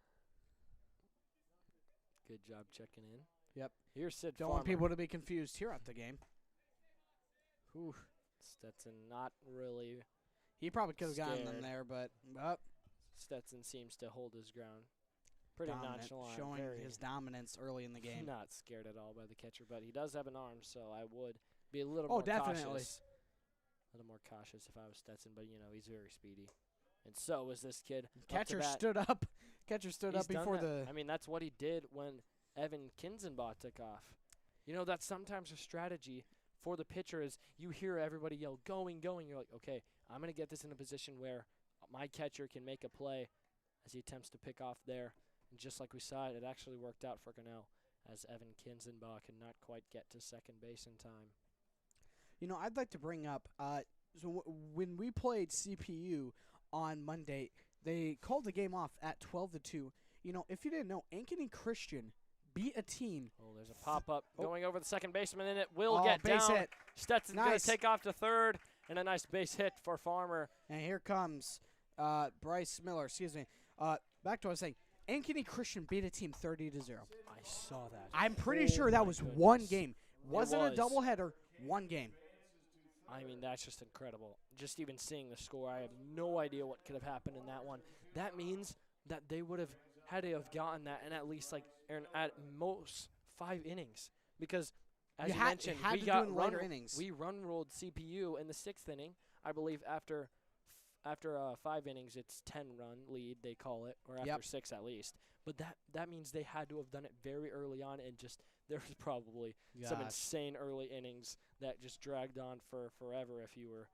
Good job checking in. Yep. Here's Sid Don't Farmer. want people to be confused here at the game. Whew. Stetson not really. He probably could have gotten them Scared. there, but Stetson seems to hold his ground. Pretty dominant, showing showing very his dominance early in the game. Not scared at all by the catcher, but he does have an arm, so I would be a little Oh, more definitely. cautious. A little more cautious if I was Stetson, but he's very speedy. And so was this kid. Catcher up to bat. stood up. Catcher stood He's up done before that. the. I mean, that's what he did when Evan Kinzenbaugh took off. That's sometimes a strategy for the pitcher is you hear everybody yell, going. You're like, okay, I'm going to get this in a position where my catcher can make a play as he attempts to pick off there. And just like we saw it actually worked out for Grinnell as Evan Kinzenbaugh could not quite get to second base in time. I'd like to bring up, when we played CPU on Monday, they called the game off at 12-2. If you didn't know, Ankeny Christian beat a team. Oh, there's a pop-up Oh. going over the second baseman, and it will Oh, get base down. hit. Stetson's going Nice. to take off to third, and a nice base hit for Farmer. And here comes Bryce Miller. Excuse me. Back to what I was saying. Ankeny Christian beat a team 30-0. I saw that. I'm pretty Oh sure that my was goodness. one game. Wasn't a was. doubleheader. One game. I mean, that's just incredible. Just even seeing the score, I have no idea what could have happened in that one. That means that they would have had to have gotten that in at least at most 5 innings, because as you mentioned, had we to got do in run. later innings. We run-rolled CPU in the 6th inning, I believe. After 5 innings, it's 10-run lead they call it, or after Yep. 6 at least. But that means they had to have done it very early on, and just there was probably some Gosh. insane early innings that just dragged on for forever if you were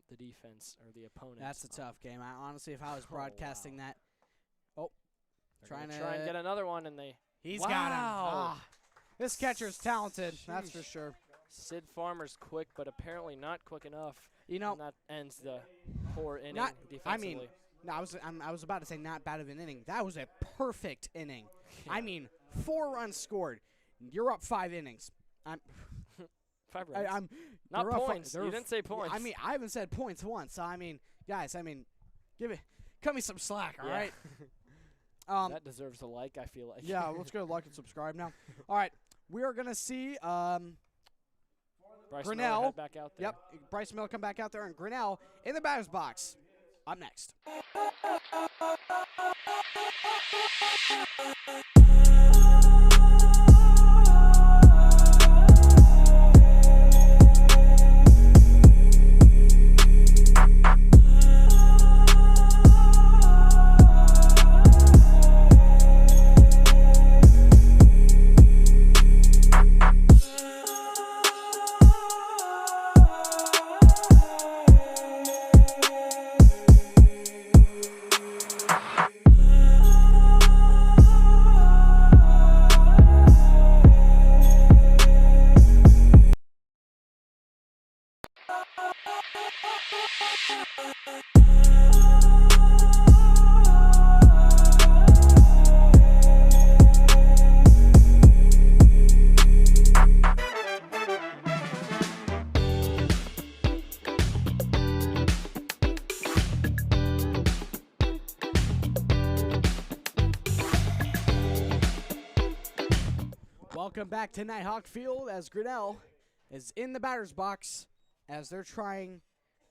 the defense or the opponent. That's a tough game. Honestly, if I was broadcasting that, They're trying gonna try and to- get another one, and they he's got him. Wow. Ah, this catcher's talented. That's for Sheesh. sure. Sid Farmer's quick, but apparently not quick enough. You know, And that ends the poor inning Not- defensively. I mean, no, I was about to say not bad of an inning. That was a perfect inning. I mean, 4 runs scored. You're up 5 innings. 5 runs. I'm not they're up fi- points. they're You f- didn't say points. I mean, I haven't said points once. So guys, cut me some slack, all right? that deserves a like, I feel like. Yeah, let's go like and subscribe now. All right, we are gonna see Bryce Grinnell. Miller head back out there. Yep, Bryce Miller come back out there, and Grinnell in the batter's box. Up next. Welcome back to Nighthawk Field as Grinnell is in the batter's box as they're trying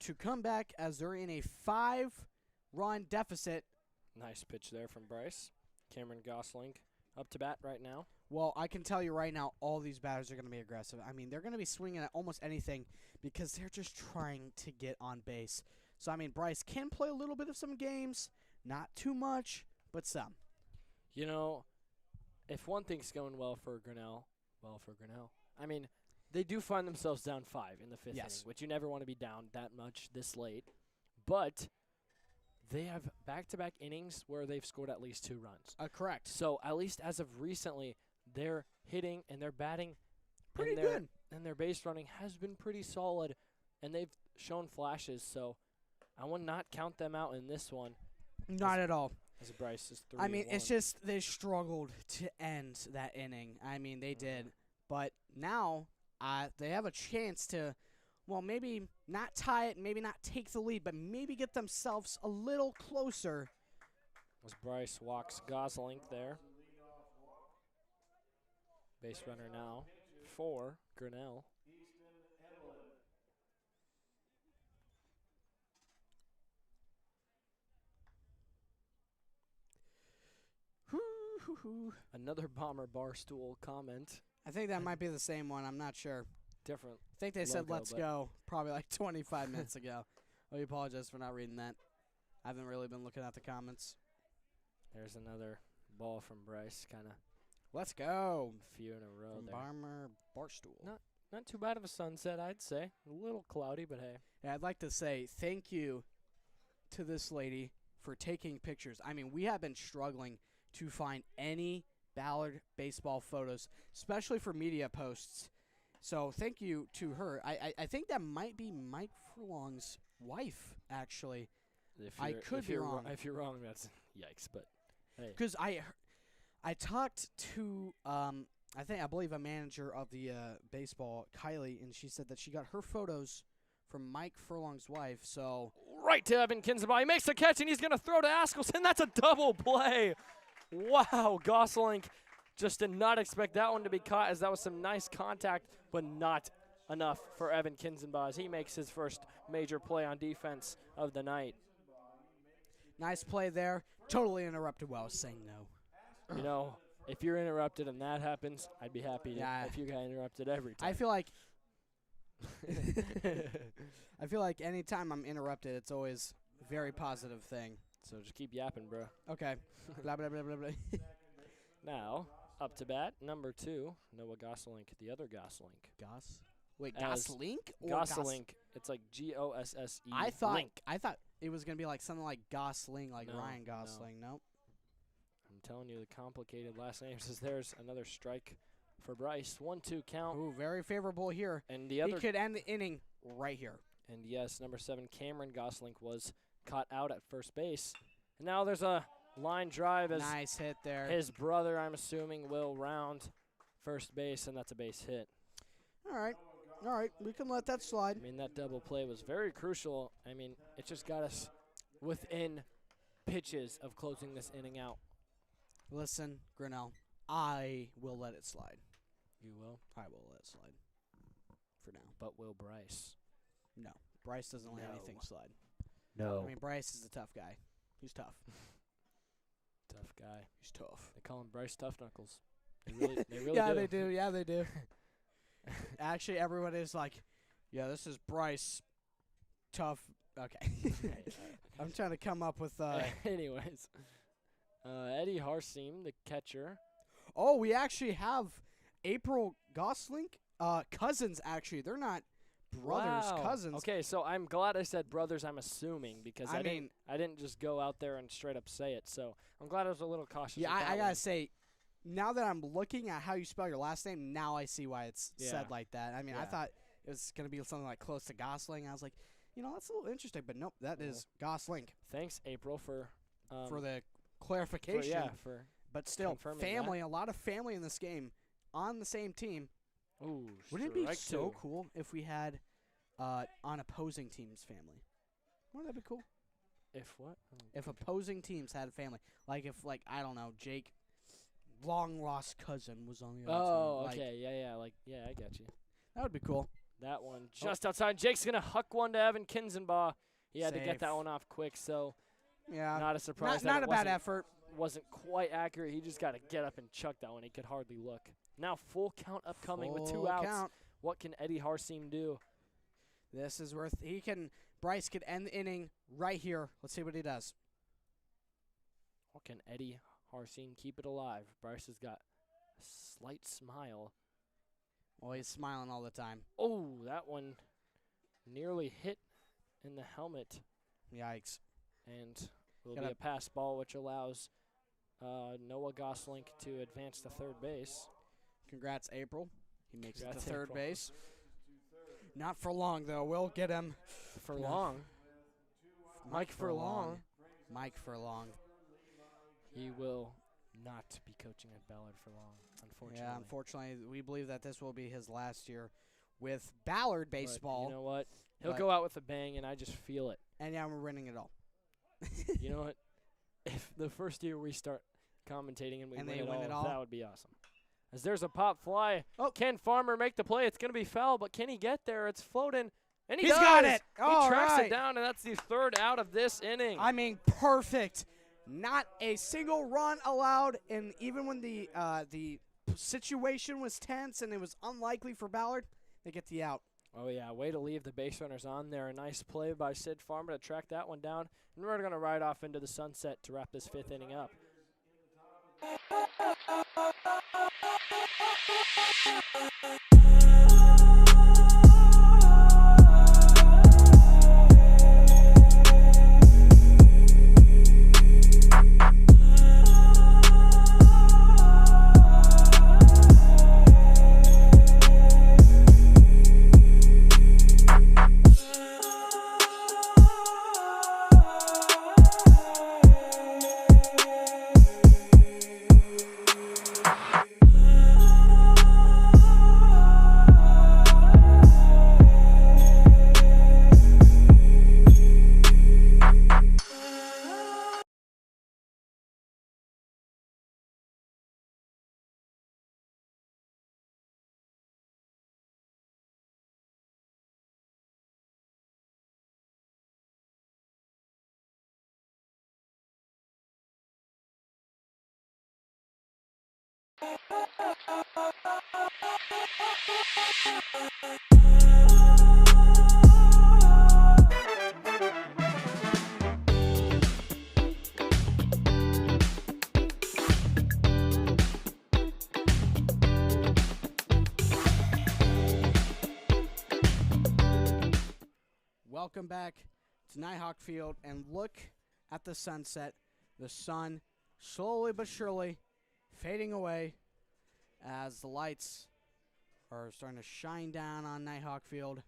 to come back as they're in a 5-run deficit. Nice pitch there from Bryce. Cameron Gosling up to bat right now. Well, I can tell you right now, all these batters are going to be aggressive. I mean, they're going to be swinging at almost anything because they're just trying to get on base. So, I mean, Bryce can play a little bit of some games, not too much, but some. You know, if one thing's going well for Grinnell, I mean, they do find themselves down 5 in the 5th inning, which you never want to be down that much this late. But they have back-to-back innings where they've scored at least 2 runs. Correct. So at least as of recently, they're hitting and they're batting Pretty good. And their base running has been pretty solid, and they've shown flashes. So I would not count them out in this one. Not at all. As Bryce is 3-1. I mean, it's just they struggled to end that inning. I mean, they did. But now they have a chance to, well, maybe not tie it, maybe not take the lead, but maybe get themselves a little closer. As Bryce walks Gosling there. Base runner now for Grinnell. Another Bomber Barstool comment. I think that might be the same one. I'm not sure. Different. I think they said logo, let's go probably like 25 minutes ago. I apologize for not reading that. I haven't really been looking at the comments. There's another ball from Bryce, kind of Let's go. few in a row From there. Bomber Barstool. Not too bad of a sunset, I'd say. A little cloudy, but hey. Yeah, I'd like to say thank you to this lady for taking pictures. I mean, we have been struggling to find any Ballard baseball photos, especially for media posts. So thank you to her. I think that might be Mike Furlong's wife, actually. I could be wrong. If you're wrong, that's yikes. But hey, Because I talked to I believe a manager of the baseball, Kylie, and she said that she got her photos from Mike Furlong's wife. So right to Evan Kinzenbaugh. He makes the catch, and he's going to throw to Askels, and that's a double play. Wow, Gosling just did not expect that one to be caught, as that was some nice contact, but not enough for Evan Kinzenbaugh as he makes his first major play on defense of the night. nice play there. Totally interrupted while I was saying no. You know, if you're interrupted and that happens, I'd be happy if you got interrupted every time. I feel like anytime I'm interrupted, it's always a very positive thing. So just keep yapping, bro. Okay. Blah, blah, blah, blah, blah. Now, up to bat, number 2, Noah Goslink, the other Goslink. Wait, As Goslink? Or Goslink, it's like G-O-S-S-E. I thought Link. it was going to be like something like Gosling, like No, Ryan no. Gosling. Nope. I'm telling you, the complicated last names is there's another strike for Bryce. 1-2 count. Ooh, very favorable here. And the He other, could end the inning right here. and yes, number 7, Cameron Goslink was caught out at first base. And now there's a line drive as Nice hit there. his brother, I'm assuming, will round first base, and that's a base hit. All right. We can let that slide. I mean, that double play was very crucial. I mean, it just got us within pitches of closing this inning out. Listen, Grinnell, I will let it slide. You will, I will let it slide for now. but will Bryce? No. Bryce doesn't let No. anything slide. No. I mean, Bryce is a tough guy. He's tough. Tough guy. He's tough. They call him Bryce Tough Knuckles. They really Yeah, do. they do. Yeah, they do. Actually, everyone is like, yeah, this is Bryce. Tough. Okay. I'm trying to come up with. Anyways, Eddie Harseem, the catcher. Oh, we actually have April Gosling. Cousins, actually. They're not brothers, Wow. cousins. Okay, so I'm glad I said brothers. I'm assuming because I I mean- didn't just go out there and straight up say it. So I'm glad I was a little cautious. Yeah, with I that gotta one. say, now that I'm looking at how you spell your last name, now I see why it's Yeah. said like that. I mean, I Yeah. thought it was gonna be something like close to Gosling. I was like, that's a little interesting, but nope, that is Gosling Thanks, April, for the clarification. for But still, confirming family, a lot of family in this game on the same team. ooh. Wouldn't it be strike so 2. cool if we had on opposing teams' family? Wouldn't that be cool? If what? If opposing teams had a family, like if I don't know, Jake long lost cousin was on the other Oh, team. Like, okay. Yeah, I got you. that would be cool. That one just outside. Jake's going to huck one to Evan Kinzenbaugh. He had to get that Safe. one off quick, so Yeah. not a surprise. Not that a bad effort. Wasn't quite accurate. He just got to get up and chuck that one. He could hardly look. Now full count upcoming with 2 Full outs. count. What can Eddie Harseem do? This is worth. Bryce could end the inning right here. Let's see what he does. What can Eddie Harseem keep it alive? Bryce has got a slight smile. Well, he's smiling all the time. Oh, that one nearly hit in the helmet. Yikes. And will be a pass ball, which allows Noah Goslink to advance to third base. Congrats, April. He makes it to Congrats, third April. base. Not for long, though. We'll get him. Furlong. Mike Furlong. Mike Furlong. He will not be coaching at Ballard for long, unfortunately. Yeah, unfortunately, we believe that this will be his last year with Ballard But baseball. you know what? He'll But- go out with a bang, and I just feel it. And yeah, we're winning it all. You know what? If the first year we start commentating and we And win, they it, win all, it all? that would be awesome. As there's a pop fly. Oh. Can Farmer make the play? It's going to be foul, but can he get there? It's floating. And he He's does. got it. He All tracks right. it down, and that's the third out of this inning. I mean, perfect. Not a single run allowed, and even when the situation was tense and it was unlikely for Ballard, they get the out. Oh, yeah, way to leave the base runners on there. A nice play by Sid Farmer to track that one down. And we're going to ride off into the sunset to wrap this 5th inning up. Welcome back to Nighthawk Field, and look at the sunset. The sun slowly but surely fading away as the lights are starting to shine down on Nighthawk Field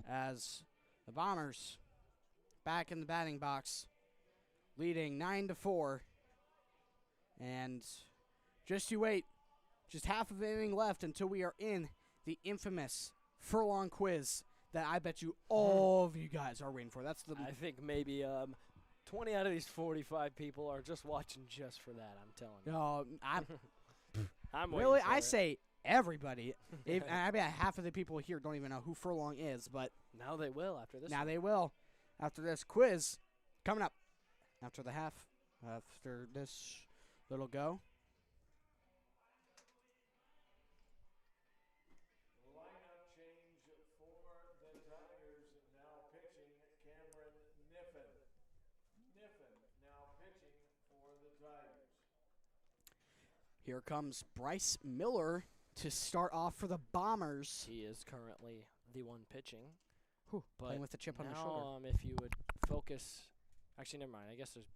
as the Bombers back in the batting box, leading 9-4. And just you wait, just half of an inning left until we are in the infamous furlong quiz that I bet you all of you guys are waiting for. That's the I think maybe 20 out of these 45 people are just watching just for that, I'm telling you. no. I'm Really, waiting for I it. say everybody. And I bet half of the people here don't even know who Furlong is, but Now they will after this. now they will after this quiz coming up after the half, after this little go. Lineup change for the Tigers. Now pitching Cameron Niffen. Niffen now pitching for the Tigers. Here comes Bryce Miller to start off for the Bombers. He is currently the one pitching. Whew, But playing with the chip on the now, shoulder. if you would focus. Actually, never mind. I guess there's.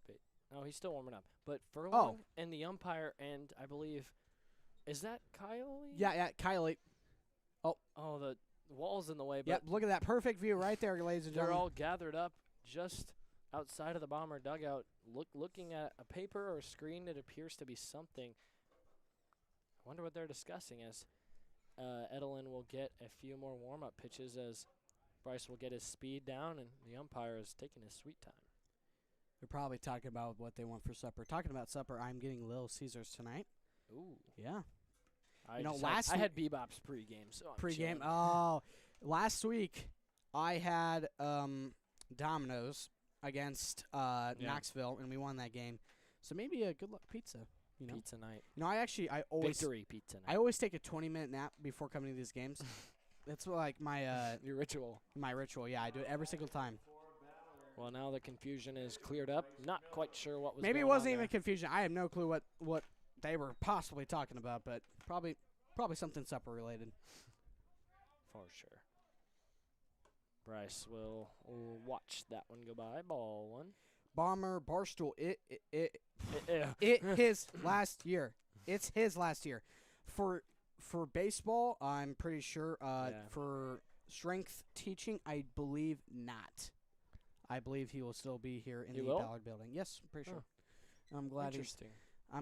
No, he's still warming up. But Furlong and the umpire, and I believe, is that Kyle? Yeah, Kylie. Oh, the wall's in the way. But Yep, look at that perfect view right there, ladies and they're gentlemen. all gathered up just outside of the Bomber dugout, looking at a paper or a screen that appears to be something. I wonder what they're discussing as Edelin will get a few more warm-up pitches as Bryce will get his speed down, and the umpire is taking his sweet time. They're probably talking about what they want for supper. Talking about supper, I'm getting Little Caesars tonight. Ooh. Yeah. I You know, just last I had Bebop's pregame, so I'm Pre-game. chilling. Oh, last week I had Domino's against Knoxville, and we won that game. So maybe a good luck pizza. You know. Pizza night. You know, I always Victory pizza I night. always take a 20-minute nap before coming to these games. That's like my Your ritual. my ritual. Yeah, I do it every single time. Well, now the confusion is cleared up. Not quite sure what was Maybe it going wasn't on even there. confusion. I have no clue what they were possibly talking about, but probably something supper related. For sure. Bryce will watch that one go by. Ball one. Bomber Barstool. Yeah. His last year. It's his last year. For baseball, I'm pretty sure. Yeah. For strength teaching, I believe not. I believe he will still be here in He the will? Ballard building. Yes, I'm pretty sure. I'm Interesting.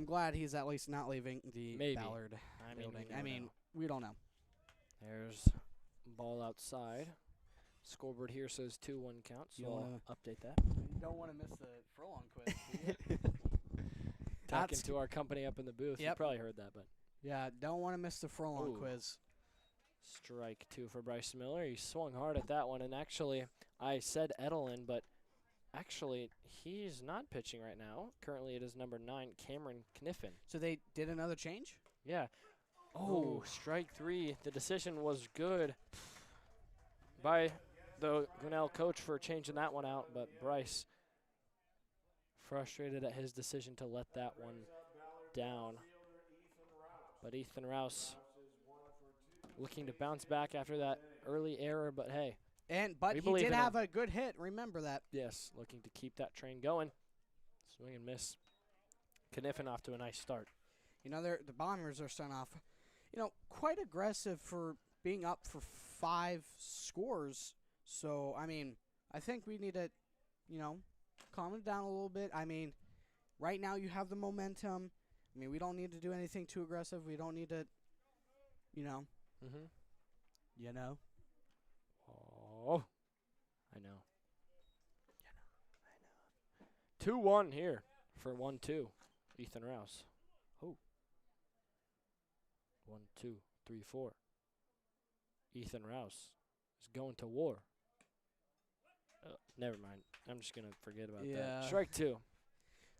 glad he's at least not leaving the Maybe. Ballard I mean, building. we I never mean, know. we don't know. There's ball outside. Scoreboard here says 2-1 count, so You I'll wanna- update that. You don't want to miss the furlong quiz, do you? Talking That's to our company up in the booth. You Yep. probably heard that, but Yeah, don't want to miss the furlong Ooh. quiz. strike 2 for Bryce Miller. He swung hard at that one, and actually, I said Edelin, but actually, he's not pitching right now. Currently, it is number 9, Cameron Kniffen. So they did another change? Yeah. Oh, strike 3. The decision was good by the Grinnell coach for changing that one out, but Bryce frustrated at his decision to let that one down. But Ethan Rouse looking to bounce back after that early error, but hey, But We he believe did in have him. a good hit. Remember that. yes, looking to keep that train going. Swing and miss. Kniffen off to a nice start. You know, the Bombers are starting off, quite aggressive for being up for 5 scores. So, I mean, I think we need to, calm it down a little bit. I mean, right now you have the momentum. I mean, we don't need to do anything too aggressive. We don't need to, Mm-hmm. Oh, I know. 2-1 here for 1-2. Ethan Rouse. Oh. 1, 2, 3, 4. Ethan Rouse is going to war. Never mind. I'm just going to forget about Yeah. that. Strike 2.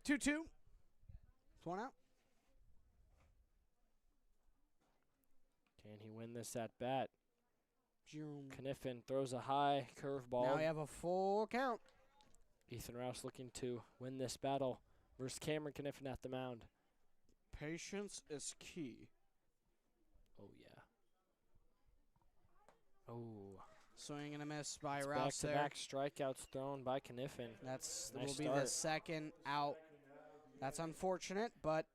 2-2. One out. Can he win this at bat? Zoom. Kniffen throws a high curveball. Now we have a full count. Ethan Rouse looking to win this battle versus Cameron Kniffen at the mound. Patience is key. Oh, yeah. Oh. Swing and a miss by It's Rouse there. back-to-back strikeouts thrown by Kniffen. That's Nice will be start. the second out. That's unfortunate, but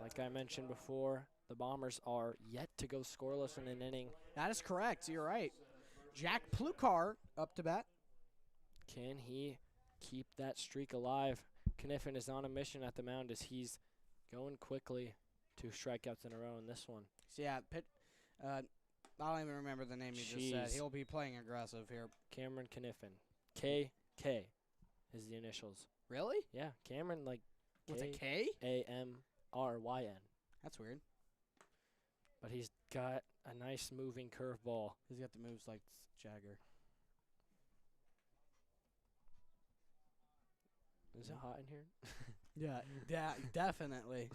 Like I mentioned before, the Bombers are yet to go scoreless in an inning. that is correct. You're right. Jack Plukar up to bat. Can he keep that streak alive? Kniffen is on a mission at the mound as he's going quickly. 2 strikeouts in a row in this one. So yeah, I don't even remember the name you just said. Jeez. He'll be playing aggressive here. Cameron Kniffen. KK is the initials. Really? Yeah, Cameron like With a K? KAMRYN. That's weird. But he's got a nice moving curveball. He's got the moves like Jagger. Is it hot in here? Yeah, definitely.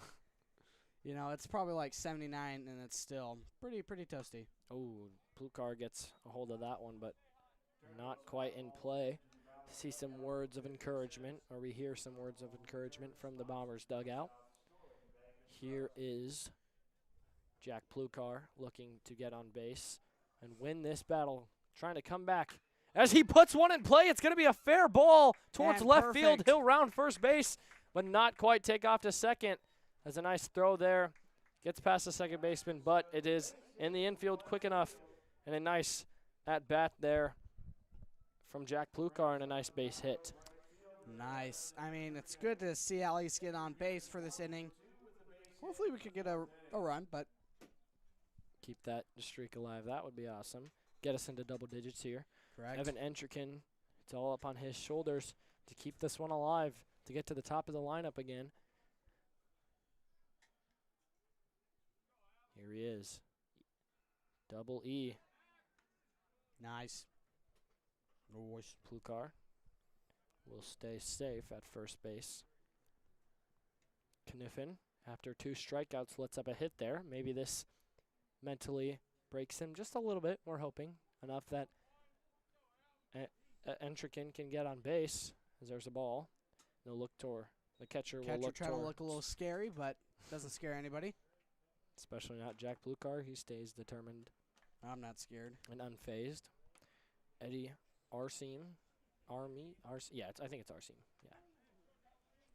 It's probably like 79, and it's still pretty toasty. Oh, Plukar gets a hold of that one, but not quite in play. See some words of encouragement, or we hear some words of encouragement from the Bombers dugout. Here is Jack Plukar looking to get on base and win this battle, trying to come back. As he puts one in play, it's going to be a fair ball towards And left field. perfect. He'll round first base, but not quite take off to second. That's a nice throw there. Gets past the second baseman, but it is in the infield quick enough. And a nice at-bat there from Jack Plukar and a nice base hit. Nice. I mean, it's good to see at least get on base for this inning. Hopefully we could get a run, but Keep that streak alive. That would be awesome. Get us into double digits here. correct. Evan Entrikin, it's all up on his shoulders to keep this one alive, to get to the top of the lineup again. Here he is. Double E. Nice. Nice. Plukar will stay safe at first base. Kniffin, after 2 strikeouts, lets up a hit there. Maybe this mentally breaks him just a little bit. We're hoping enough that Entrikin can get on base as there's a ball. They'll look toward the catcher. Will look trying to look a little scary, but doesn't scare anybody. Especially not Jack Plukar. He stays determined I'm not scared. and unfazed. Eddie Arsene. Yeah, I think it's Arsene. Yeah.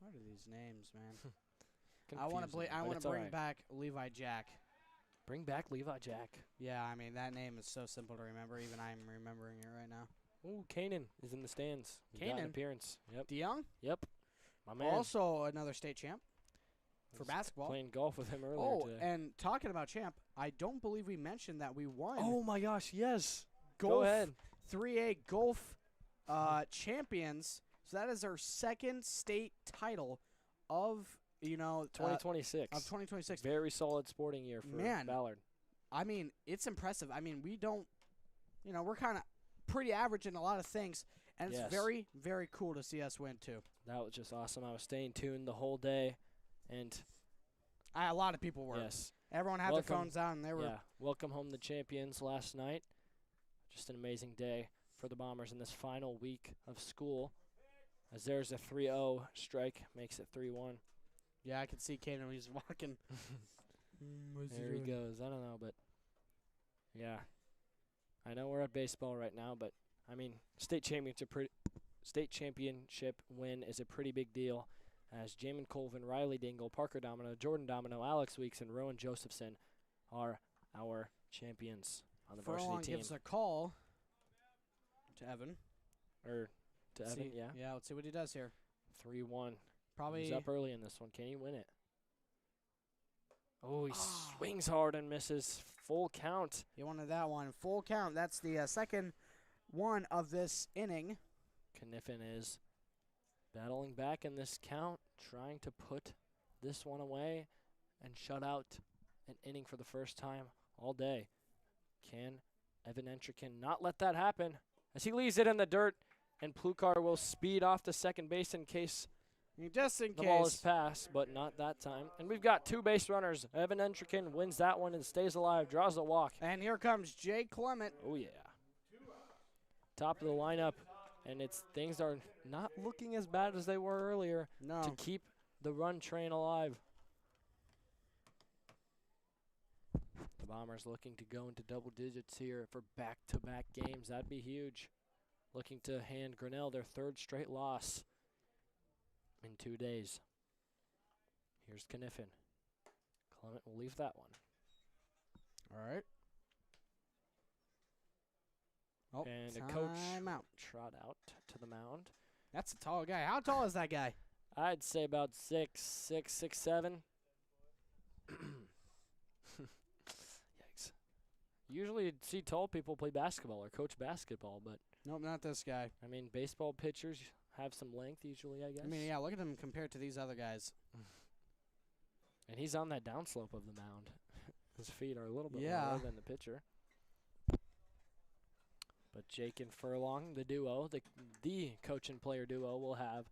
What are these names, man? I want Confusing, but to it's bring alright. back Levi Jack. Bring back Levi Jack. Yeah, I mean, that name is so simple to remember. Even I'm remembering it right now. Ooh, Kanan is in the stands. He got an Kanan? appearance. Yep. DeYoung, Yep. My man. also another state champ for Was basketball. Playing golf with him earlier Oh, today. and talking about champ, I don't believe we mentioned that we won Oh my gosh, yes. golf Go ahead. 3A golf champions. So that is our second state title of 2026. of 2026. Very solid sporting year for Man. Ballard. I mean, it's impressive. I mean, we don't, we're kind of pretty average in a lot of things, and Yes. it's very, very cool to see us win too. That was just awesome. I was staying tuned the whole day, and A lot of people were. yes, Everyone had Welcome. their phones out, and they were. yeah. Welcome home the champions last night. Just an amazing day for the Bombers in this final week of school. As there's a 3-0 strike, makes it 3-1. Yeah, I could see Kaden. He's walking. There he goes. I don't know, but yeah, I know we're at baseball right now, but I mean, state championship win is a pretty big deal. As Jamin Colvin, Riley Dingle, Parker Domino, Jordan Domino, Alex Weeks, and Rowan Josephson are our champions on the Furlong varsity team. gives a call to Evan. Or to Let's Evan, see- yeah. Yeah, let's see what he does here. 3-1. Probably. He's up early in this one. Can he win it? Oh, he Ah. swings hard and misses. Full count. He wanted that one. Full count. That's the second one of this inning. Kniffin is battling back in this count, trying to put this one away and shut out an inning for the first time all day. Can Evan Entrikin not let that happen as he leaves it in the dirt, and Plukar will speed off to second base in case Just in the ball is case. passed, but not that time. And we've got 2 base runners. Evan Entrikin wins that one and stays alive, draws a walk. And here comes Jay Clement. Oh, yeah. Top of the lineup, and things are not looking as bad as they were earlier No. to keep the run train alive. The Bombers looking to go into double digits here for back-to-back games. That'd be huge. Looking to hand Grinnell their 3rd straight loss in 2 days. Here's Kniffin. Clement will leave that one. All right. Oh, And a coach timeout. trot out to the mound. That's a tall guy. How tall is that guy? I'd say about 6'6", 6'7". Yikes. Usually you'd see tall people play basketball or coach basketball, but, Nope, not this guy. I mean, baseball pitchers have some length usually, I guess. I mean, yeah, look at him compared to these other guys. And he's on that downslope of the mound. His feet are a little bit Yeah. lower than the pitcher. But Jake and Furlong, the duo, the coach and player duo, will have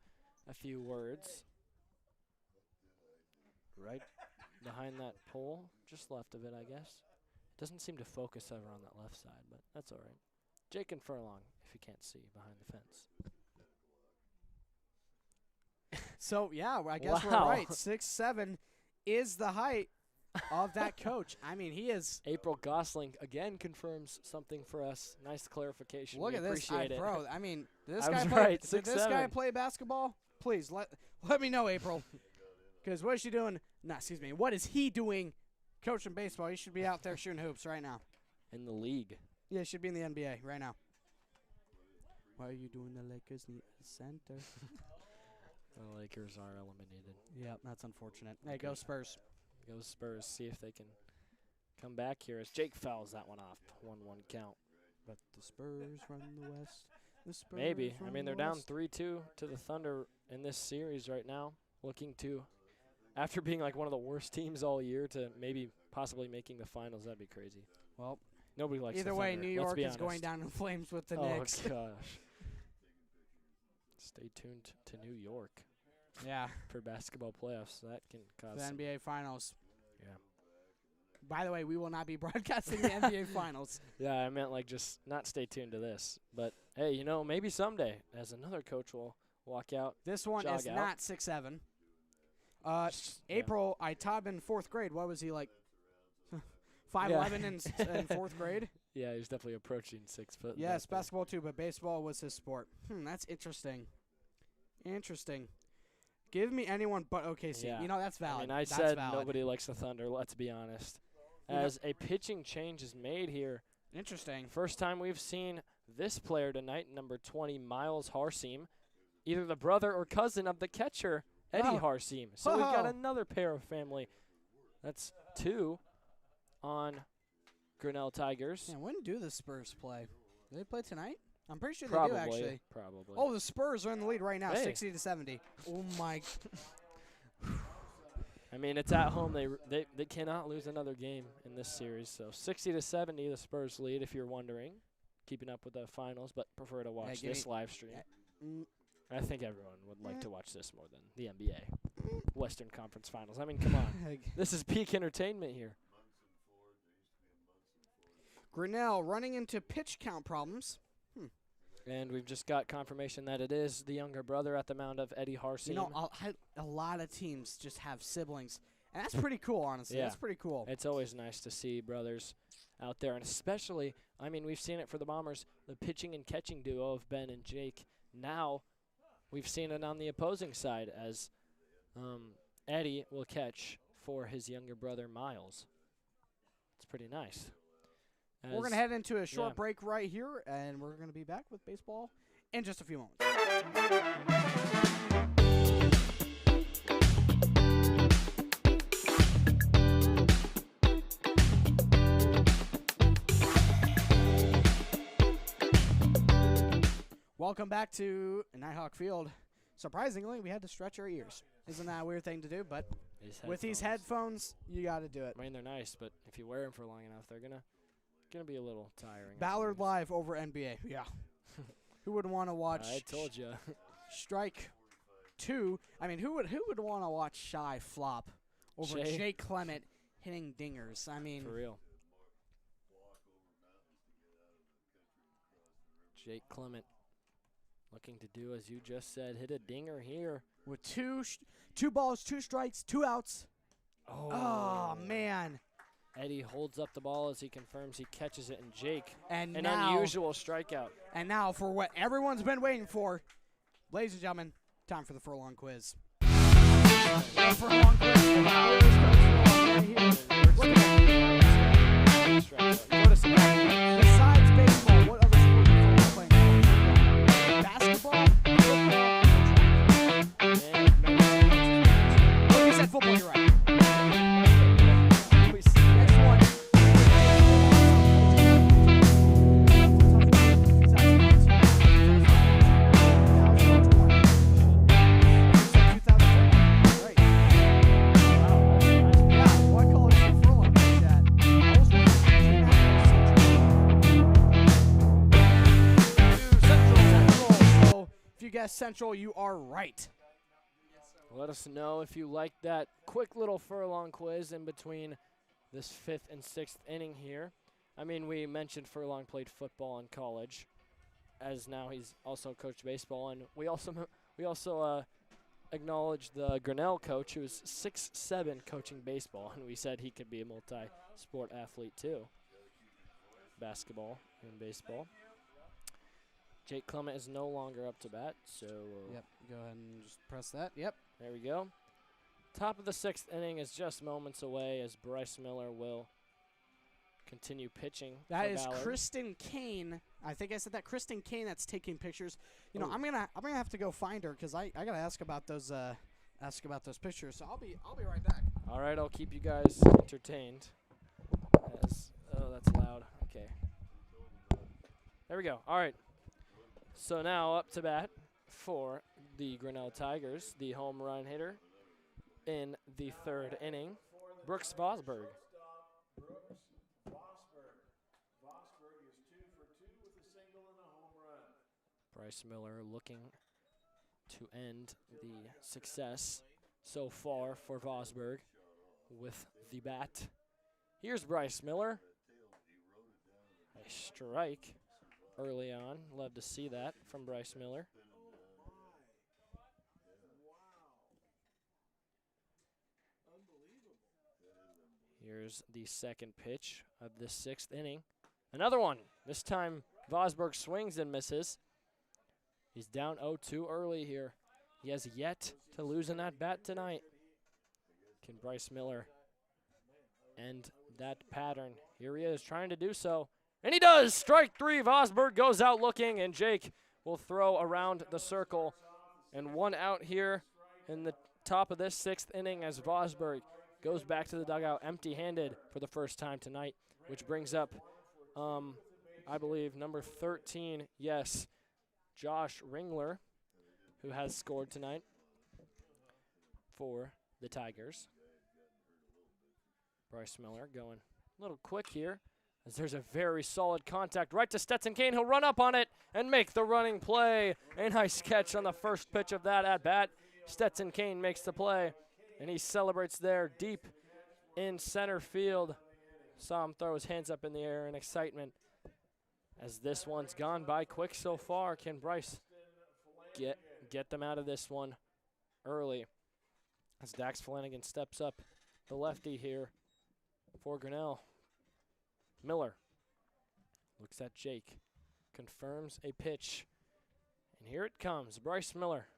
a few words. Right behind that pole, just left of it, I guess. Doesn't seem to focus over on that left side, but that's all right. Jake and Furlong, if you can't see behind the fence. So, yeah, I guess we're Wow. right. 6'7" is the height of that coach. I mean, he is. April Gosling again confirms something for us. Nice clarification. Look We at this, appreciate it. bro. I mean, did this I guy was play? right, Did this guy 6'7". play basketball? Please let me know, April. Because what is she doing? No, excuse me. What is he doing? Coaching baseball. He should be out there shooting hoops right now. In the league. Yeah, he should be in the NBA right now. Why are you doing the Lakers need a center? The Lakers are eliminated. Yep, that's unfortunate. Hey, go Spurs. Go Spurs. See if they can come back here as Jake fouls that one off. 1-1 count. But the Spurs run the West. The Spurs Maybe. I run mean, they're the down West. 3-2 to the Thunder in this series right now. Looking to after being like one of the worst teams all year to maybe possibly making the finals, that'd be crazy. Well, Nobody likes either the way, Thunder, New let's York be is going honest. down in flames with the Oh, Knicks. gosh. Stay tuned to New York Yeah, for basketball playoffs. That can cause the some, NBA Finals. yeah. By the way, we will not be broadcasting the NBA Finals. Yeah, I meant like just not stay tuned to this. But, hey, you know, maybe someday as another coach will walk out. This one Jog is out. not 6'7". Yeah. April, I taught him in 4th grade. What was he, like 5'11" in 4th grade? Yeah, he's definitely approaching 6 foot. Yes, back there. basketball too, but baseball was his sport. That's interesting. Interesting. Give me anyone but OKC. Yeah. You know, that's valid. I mean, I That's said valid. nobody likes the Thunder, let's be honest. You know- As a pitching change is made here, Interesting. first time we've seen this player tonight, number 20, Miles Harseem, either the brother or cousin of the catcher, Eddie Oh. Harseem. So we've got Oh. another pair of family. That's 2 on Grinnell Tigers. Man, when do the Spurs play? Do they play tonight? I'm pretty sure Probably. they do, actually. Probably. Oh, the Spurs are in the lead right now, Hey. 60-70. Oh, my. I mean, it's at home. They cannot lose another game in this series. So 60-70, the Spurs lead, if you're wondering. Keeping up with the finals, but prefer to watch give this me- live stream. Mm, I think everyone would like to watch this more than the NBA. Western Conference Finals. I mean, come on. This is peak entertainment here. Grinnell running into pitch count problems. And we've just got confirmation that it is the younger brother at the mound of Eddie Harseem. You know, a lot of teams just have siblings. And that's pretty cool, honestly. Yeah. That's pretty cool. It's always nice to see brothers out there. And especially, I mean, we've seen it for the Bombers, the pitching and catching duo of Ben and Jake. Now we've seen it on the opposing side as Eddie will catch for his younger brother, Miles. It's pretty nice. We're going to head into a short yeah. break right here, and we're going to be back with baseball in just a few moments. Welcome back to Nighthawk Field. Surprisingly, we had to stretch our ears. Isn't that a weird thing to do? But with these headphones, you got to do it. I mean, they're nice, but if you wear them for long enough, they're gonna be a little tiring. Ballard Live over NBA. Yeah. Who would want to watch? I told you. Strike 2. I mean, who would want to watch Shy flop over Shay. Jake Clement hitting dingers? I mean, For real. Jake Clement looking to do as you just said, hit a dinger here. with two balls, 2 strikes, 2 outs. Oh man! Eddie holds up the ball as he confirms he catches it, and Jake, And an now, unusual strikeout. and now for what everyone's been waiting for, ladies and gentlemen, time for the furlong quiz. Furlong quiz. Besides baseball, what other sport do you play? Basketball, football, oh, you said football, you're right. Next one. Yeah, what color is the furlong quiz at? I was wondering between that and Central. So if you guess Central, you are right. Let us know if you like that quick little furlong quiz in between this 5th and 6th inning here. I mean, we mentioned Furlong played football in college, as now he's also coached baseball, and we also acknowledged the Grinnell coach, who is 6'7", coaching baseball, and we said he could be a multi-sport athlete too. Basketball and baseball. Jake Clement is no longer up to bat, so Yep, go ahead and just press that. Yep. there we go. Top of the 6th inning is just moments away as Bryce Miller will continue pitching. That for is Ballard. Kristen Kane. I think I said that. Kristen Kane that's taking pictures. You know, Ooh. I'm gonna have to go find her because I gotta ask about those pictures. So I'll be right back. All right, I'll keep you guys entertained. Oh, that's loud. Okay. There we go. All right. So now up to bat for the Grinnell Tigers, the home run hitter, in the third inning. Brooks Vosberg. Brooks Vosberg. Vosberg is 2 for 2 with a single and a home run. Bryce Miller looking to end the success so far for Vosberg with the bat. Here's Bryce Miller. A strike early on. Love to see that from Bryce Miller. Here's the second pitch of the 6th inning. Another one. This time Vosberg swings and misses. He's down 0-2 early here. He has yet to lose in that bat tonight. Can Bryce Miller end that pattern? Here he is trying to do so. And he does! Strike 3. Vosberg goes out looking, and Jake will throw around the circle. And 1 out here in the top of this 6th inning as Vosberg goes back to the dugout empty-handed for the first time tonight, which brings up, I believe, number 13, yes, Josh Ringler, who has scored tonight for the Tigers. Bryce Miller going a little quick here, as there's a very solid contact right to Stetson Kane. He'll run up on it and make the running play. A nice catch on the first pitch of that at-bat. Stetson Kane makes the play, and he celebrates there deep in center field. Saw him throw his hands up in the air in excitement, as this one's gone by quick so far. Can Bryce get them out of this one early, as Dax Flanagan steps up, the lefty here for Grinnell. Miller looks at Jake, confirms a pitch, and here it comes. Bryce Miller,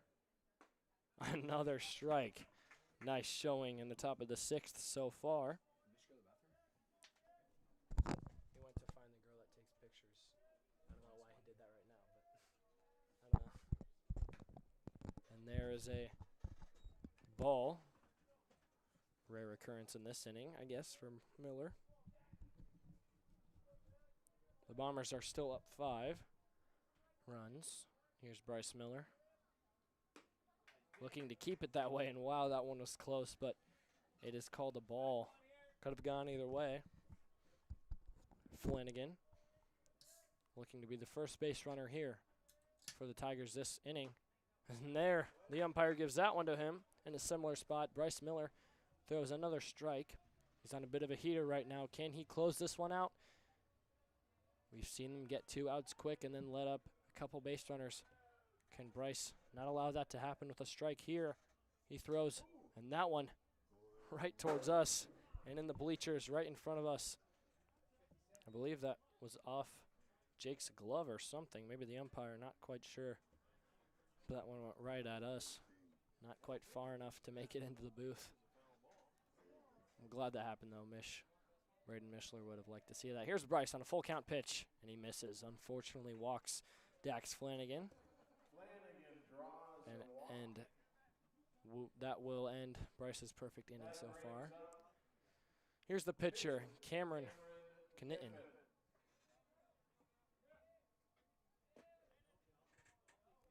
another strike. Nice showing in the top of the 6th so far. He went to find the girl that takes pictures. I don't know why he did that right now, but I don't know. And there is a ball. Rare occurrence in this inning, I guess, for Miller. The Bombers are still up 5 runs. Here's Bryce Miller, looking to keep it that way, and wow, that one was close, but it is called a ball. Could have gone either way. Flanagan looking to be the first base runner here for the Tigers this inning. And there, the umpire gives that one to him in a similar spot. Bryce Miller throws another strike. He's on a bit of a heater right now. Can he close this one out? We've seen him get 2 outs quick and then let up a couple base runners. Can Bryce not allow that to happen with a strike here? He throws, and that one right towards us and in the bleachers right in front of us. I believe that was off Jake's glove or something. Maybe the umpire, not quite sure. But that one went right at us. Not quite far enough to make it into the booth. I'm glad that happened, though. Braden Mishler would have liked to see that. Here's Bryce on a full count pitch, and he misses. Unfortunately, walks Dax Flanagan. And that will end Bryce's perfect inning so far. Here's the pitcher, Cameron Knitton.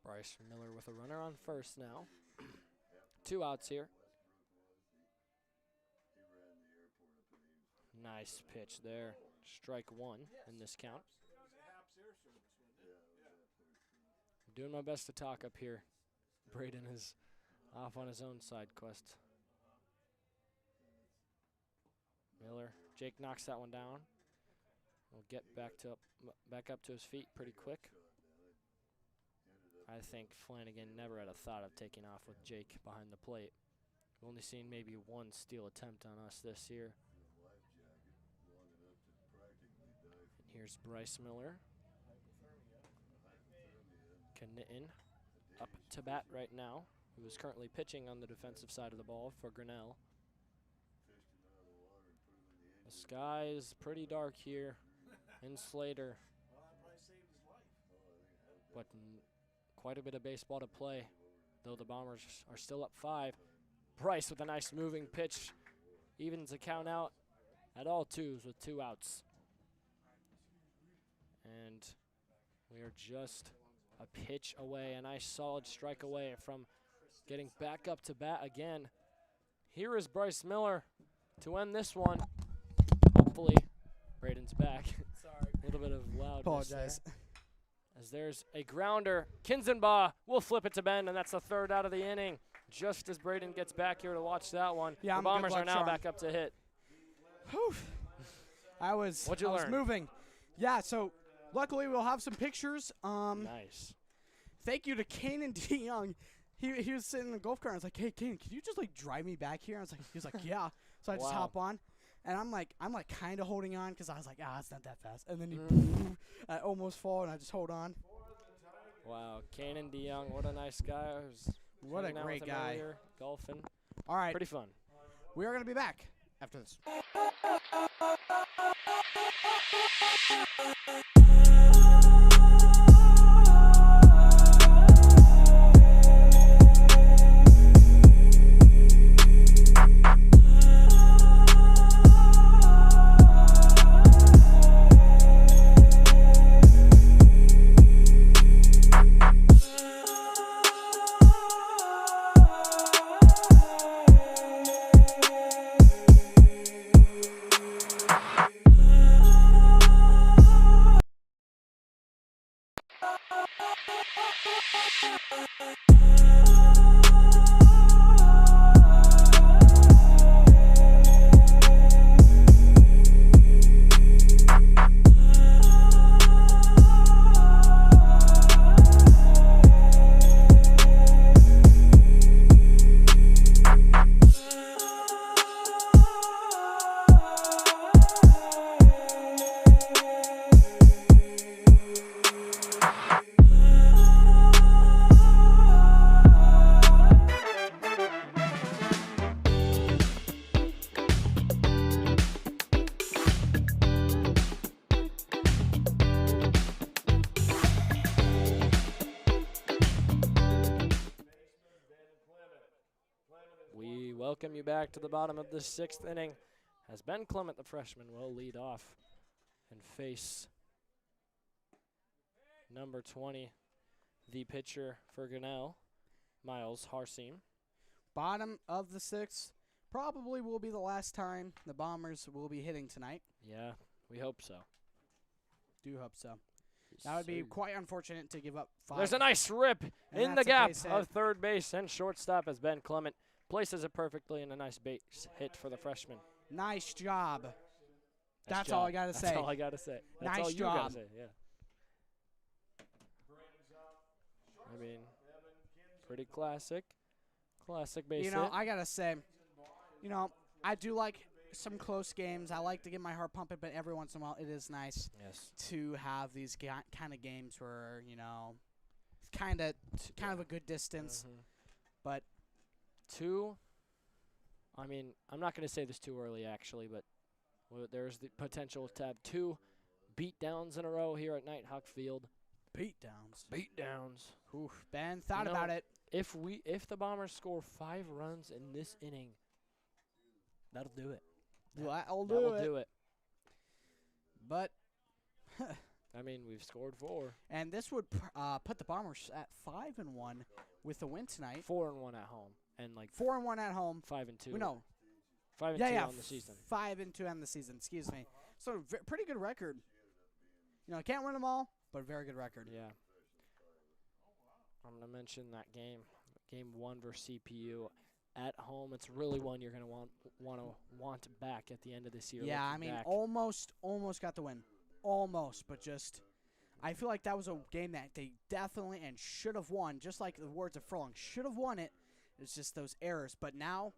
Bryce Miller with a runner on first now. 2 outs here. Nice pitch there. Strike 1 in this count. I'm doing my best to talk up here. Braden is off on his own side quest. Miller, Jake knocks that one down. Will get back up to his feet pretty quick. I think Flanagan never had a thought of taking off with Jake behind the plate. We've only seen maybe 1 steal attempt on us this year. And here's Bryce Miller. Knitton up to bat right now, who is currently pitching on the defensive side of the ball for Grinnell. The sky is pretty dark here in Slater, but quite a bit of baseball to play, though the Bombers are still up 5. Bryce with a nice moving pitch, evens the count out at all 2s with 2 outs. And we are just a pitch away, a nice solid strike away from getting back up to bat again. here is Bryce Miller to end this one. Hopefully, Braden's back. Sorry. A little bit of loudness Apologize. there. As there's a grounder. Kinzenbaugh will flip it to Ben, and that's the third out of the inning. Just as Braden gets back here to watch that one. Yeah, the I'm Bombers good are luck now charm. back up to hit. Whew. I was learn? moving. Yeah, so luckily we'll have some pictures. Nice. Thank you to Kanan DeYoung. He was sitting in the golf cart. I was like, hey, Kanan, can you just like drive me back here? He was like, yeah. So I just Wow. hop on, and I'm like kind of holding on because I was like, it's not that fast. And then I almost fall, and I just hold on. Wow, Kanan DeYoung, what a nice guy. I was What a hanging out great with him guy. earlier, golfing. All right, Pretty fun. we are gonna be back after this. We welcome you back to the bottom of the sixth inning as Ben Clement, the freshman, will lead off and face number 20, the pitcher for Grinnell, Miles Harseem. Bottom of the sixth. Probably will be the last time the Bombers will be hitting tonight. Yeah, we hope so. Do hope so. That would be quite unfortunate to give up 5. There's a nice rip And in the that's a gap base hit. of third base and shortstop as Ben Clement places it perfectly in a nice base hit for the freshman. Nice job. Nice That's job. all I gotta say. That's all I got to say. That's Nice all you got job. to say, yeah. I mean, pretty classic. Classic base You know, hit. I gotta say, I do like some close games. I like to get my heart pumping, but every once in a while it is nice Yes. to have these kind of games where, it's kind of a good distance. Mhm. But I mean, I'm not going to say this too early, actually, but there's the potential to have 2 beatdowns in a row here at Nighthawk Field. beatdowns. Beatdowns. Oof, Ben thought You know, about it. If the Bombers score 5 runs in this inning, that'll do it. That'll That will do it. But I mean, we've scored 4. and this would put the Bombers at 5-1 with the win tonight. 4-1 at home, and like 4-1 at home. 5-2. No, 5-2 yeah, on the season. 5-2 on the season. Excuse me. So pretty good record. Can't win them all, but very good record. Yeah. I'm going to mention that game 1 versus CPU at home. It's really one you're going to want back at the end of this year. Yeah, I looking mean, back. almost got the win. Almost, but just I feel like that was a game that they definitely and should have won, just like the words of Furlong. Should have won it. It's just those errors. But now,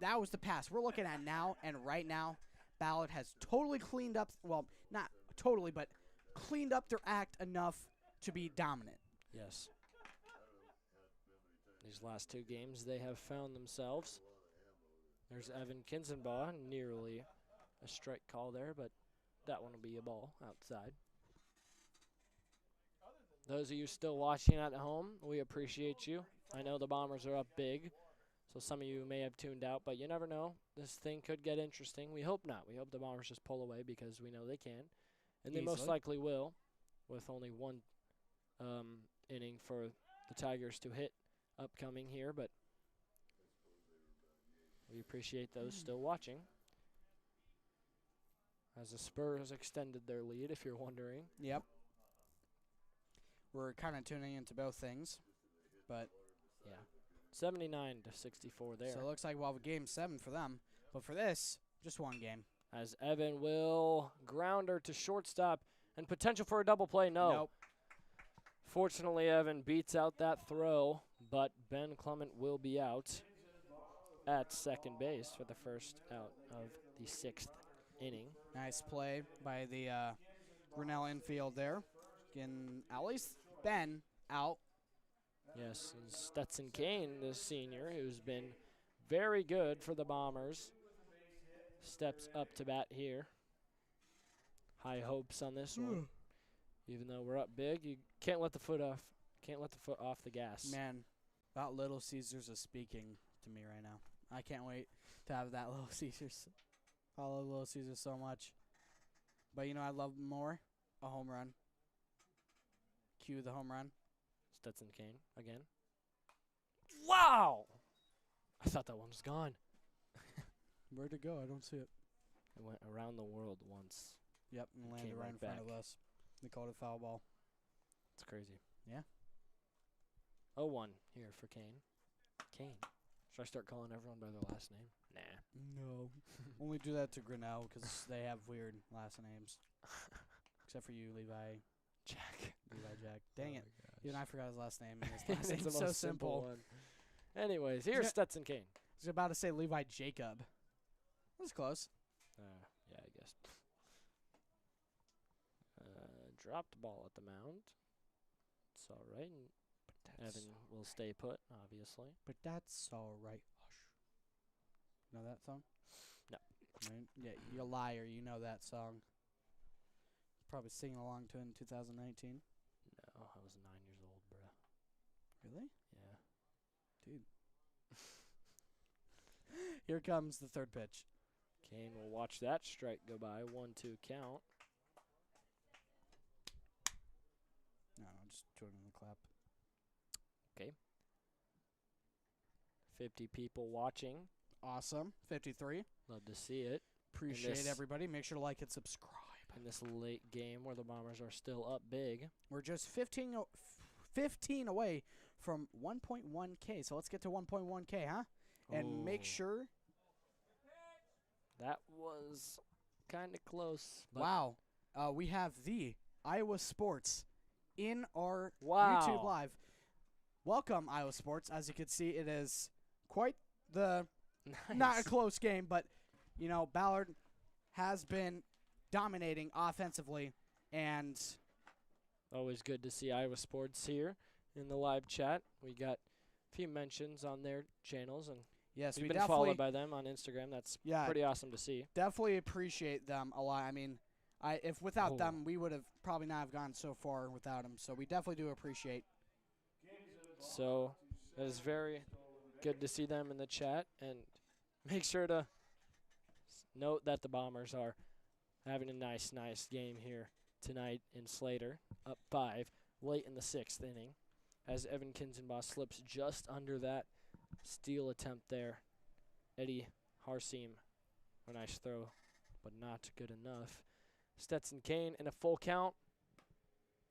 that was the past. We're looking at now, and right now, Ballard has totally cleaned up, well, not totally, but cleaned up their act enough to be dominant. Yes. These last 2 games, they have found themselves. There's Evan Kinzenbaugh, nearly a strike call there, but that one will be a ball outside. Those of you still watching at home, we appreciate you. I know the Bombers are up big, so some of you may have tuned out, but you never know. This thing could get interesting. We hope not. We hope the Bombers just pull away because we know they can, and they most Easily. likely will, with only 1 inning for the Tigers to hit upcoming here, but We appreciate those still watching. As the Spurs extended their lead, if you're wondering. Yep. We're kind of tuning into both things, but 79 to 64 there. so it looks like we'll have a game 7 for them. But for this, just one game. As Evan will grounder to shortstop and potential for a double play. No. Nope. Fortunately, Evan beats out that throw, but Ben Clement will be out at second base for the first out of the 6th inning. Nice play by the Grinnell infield there. Getting at least Ben out. Yes, and Stetson Kane, the senior, who's been very good for the Bombers, steps up to bat here. High hopes on this one. Even though we're up big, you can't let the foot off. Can't let the foot off the gas. Man, that Little Caesars is speaking to me right now. I can't wait to have that Little Caesars. I love Little Caesars so much. But you know I love more? A home run. Cue the home run. Stetson Kane again. Wow! I thought that one was gone. Where'd it go? I don't see it. It went around the world once. Yep, and landed Came right right in front back. of us. They called it foul ball. It's crazy. Yeah. 0-1 here for Kane. Kane. Should I start calling everyone by their last name? Nah. No. Only do that to Grinnell because they have weird last names. Except for you, Levi. Jack. Levi Jack. Dang it. Oh Even I forgot his last name. And his last It's name's the so most simple. one. Anyways, here's Yeah. Stetson Kane. I was about to say Levi Jacob. That's close. Yeah, I guess. Dropped the ball at the mound. It's all right. And Evan will stay put, obviously. But that's all right. Hush. Know that song? No. Right? Yeah, you're a liar. You know that song. Probably singing along to it in 2019. No, I was 9 years old, bruh. Really? Yeah. Dude. Here comes the third pitch. Kane will watch that strike go by. 1-2 count. No, just joining the clap. 50 people watching. Awesome. 53. Love to see it. Appreciate this- everybody. Make sure to like and subscribe. In this late game where the Bombers are still up big. We're just 15 away from 1.1K. So let's get to 1.1K, huh? And make Oh. sure. That was kind of close. but Wow. We have the Iowa Sports in our Wow. YouTube Live. Welcome, Iowa Sports. As you can see, it is quite the Nice. not a close game, but, you know, Ballard has been dominating offensively, and Always good to see Iowa Sports here in the live chat. We got a few mentions on their channels, and yes, we've we been definitely followed by them on Instagram. That's yeah, pretty awesome to see. definitely appreciate them a lot. I mean, if without Oh. them, we would have probably not have gone so far without them. So we definitely do appreciate. So that is very good to see them in the chat. And make sure to note that the Bombers are having a nice game here tonight in Slater, up 5, late in the 6th inning, as Evan Kinzenbaugh slips just under that steal attempt there. Eddie Harseem, a nice throw, but not good enough. Stetson Kane in a full count,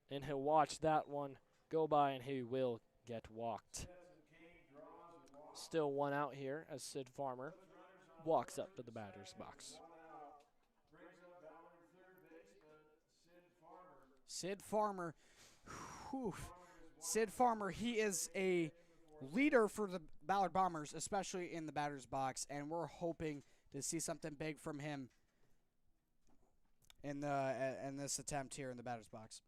and he'll watch that one go by, and he will get walked. Still one out here as Sid Farmer walks up to the batter's box. Sid Farmer, whew. Sid Farmer, he is a leader for the Ballard Bombers, especially in the batter's box, and we're hoping to see something big from him in this attempt here in the batter's box.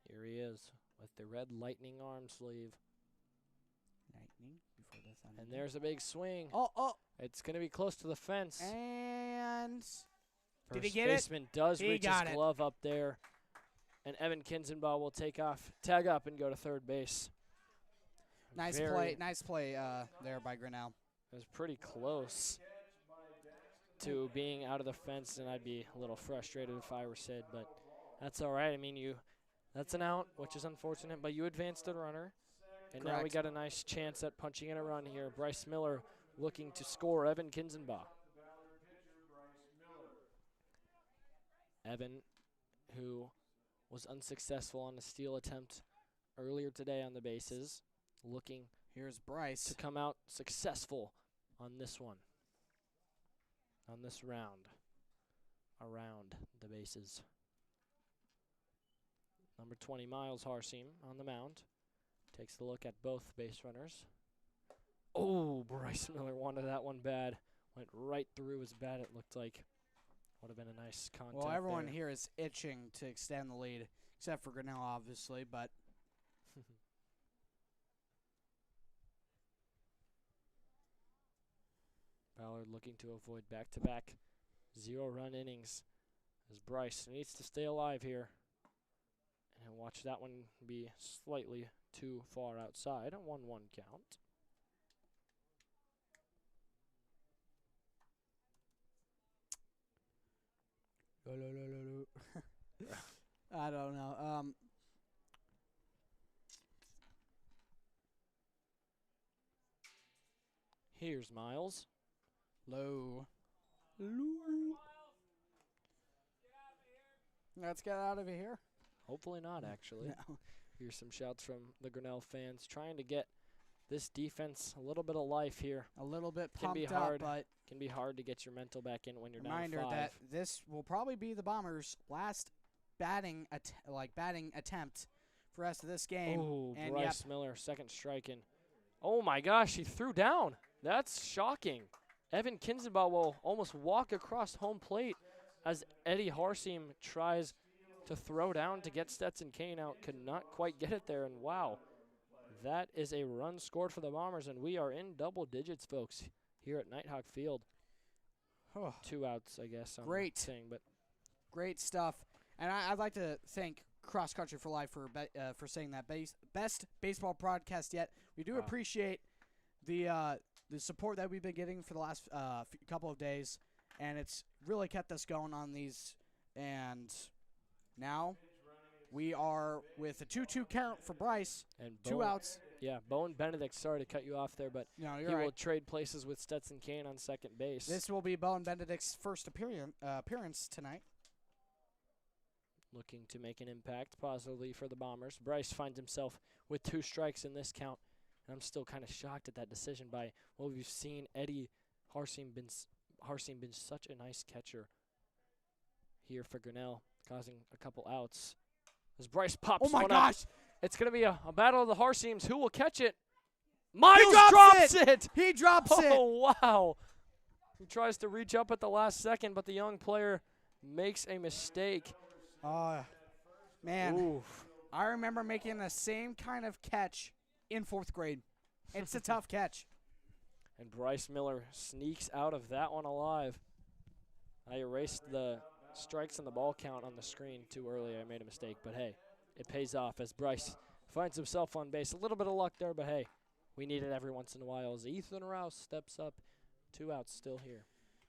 Here he is with the red lightning arm sleeve. Lightning before the thunder. And there's a big swing. Oh, It's going to be close to the fence. and did he First get it? baseman does He reach got his it. glove up there. And Evan Kinzenbaugh will tag up and go to third base. nice Very- play there by Grinnell. It was pretty close to being out of the fence, and I'd be a little frustrated if I were Sid, but that's all right. I mean, that's an out, which is unfortunate, but you advanced a runner, and now we Correct. got a nice chance at punching in a run here. Bryce Miller looking to score Evan Kinzenbaugh. Evan, who was unsuccessful on a steal attempt earlier today on the bases, looking Here's Bryce. to come out successful on this one, on this round, around the bases. Number 20, Miles Harseem on the mound. Takes a look at both base runners. Oh, Bryce Miller wanted that one bad. Went right through his bat, it looked like. Would have been a nice contact. Well, everyone there. here is itching to extend the lead, except for Grinnell, obviously, but Ballard looking to avoid back-to-back 0-run innings as Bryce needs to stay alive here. And watch that one be slightly too far outside. A 1-1 count. I don't know. Here's Miles. Low. Let's get out of here. Hopefully not, actually. No. Here's some shouts from the Grinnell fans trying to get this defense a little bit of life here. A little bit Can be pumped up, hard. but Can be hard to get your mental back in when you're reminder down 5. that this will probably be the Bombers' last batting attempt for the rest of this game. Oh, and Bryce Miller, second strike in. Oh my gosh, he threw down. That's shocking. Evan Kinzenbaugh will almost walk across home plate as Eddie Harseem tries to throw down to get Stetson Kane out. Could not quite get it there, and wow. That is a run scored for the Bombers, and we are in double digits, folks, here at Nighthawk Field. Oh, 2 outs, I guess. Great. Saying, but great stuff. And I'd like to thank Cross Country for Life for saying that best baseball broadcast yet. We do appreciate the support that we've been getting for the last couple of days, and it's really kept us going on these. And now we are with a 2-2 count for Bryce. and 2 outs. Yeah, Bowen Benedict, sorry to cut you off there, but No, he you're right. will trade places with Stetson Kane on second base. This will be Bowen Benedict's first appearance tonight. Looking to make an impact positively for the Bombers. Bryce finds himself with 2 strikes in this count. And I'm still kind of shocked at that decision by what we've seen. Eddie Harseem been such a nice catcher here for Grinnell, causing a couple outs. As Bryce pops Oh my one up. gosh! It's going to be a battle of the Harseems. Who will catch it? Miles drops drops it! He drops it. Oh, wow. He tries to reach up at the last second, but the young player makes a mistake. Man, Oof. I remember making the same kind of catch in 4th grade. It's a tough catch. And Bryce Miller sneaks out of that one alive. I erased the strikes and the ball count on the screen too early. I made a mistake, but hey, it pays off as Bryce finds himself on base. A little bit of luck there, but hey, we need it every once in a while as Ethan Rouse steps up. 2 outs still here.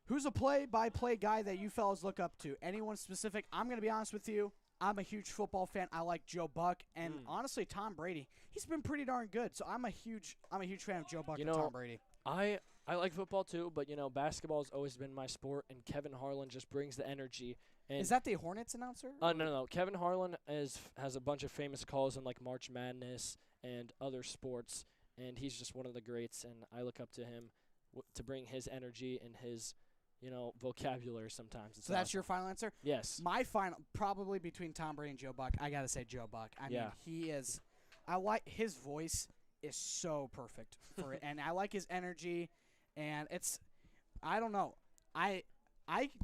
Who's a play-by-play guy that you fellas look up to? Anyone specific? I'm going to be honest with you. I'm a huge football fan. I like Joe Buck, and honestly, Tom Brady. He's been pretty darn good. So I'm a huge fan of Joe Buck and Tom Brady. I like football too, but basketball has always been my sport, and Kevin Harlan just brings the energy. And Is that the Hornets announcer? No. Kevin Harlan has a bunch of famous calls in like March Madness and other sports, and he's just one of the greats. And I look up to him to bring his energy and his vocabulary sometimes. It's So that's awesome. your final answer? Yes. My final, probably between Tom Brady and Joe Buck. I got to say Joe Buck. I mean, he is – I like – his voice is so perfect for it. And I like his energy. And it's – I don't know. I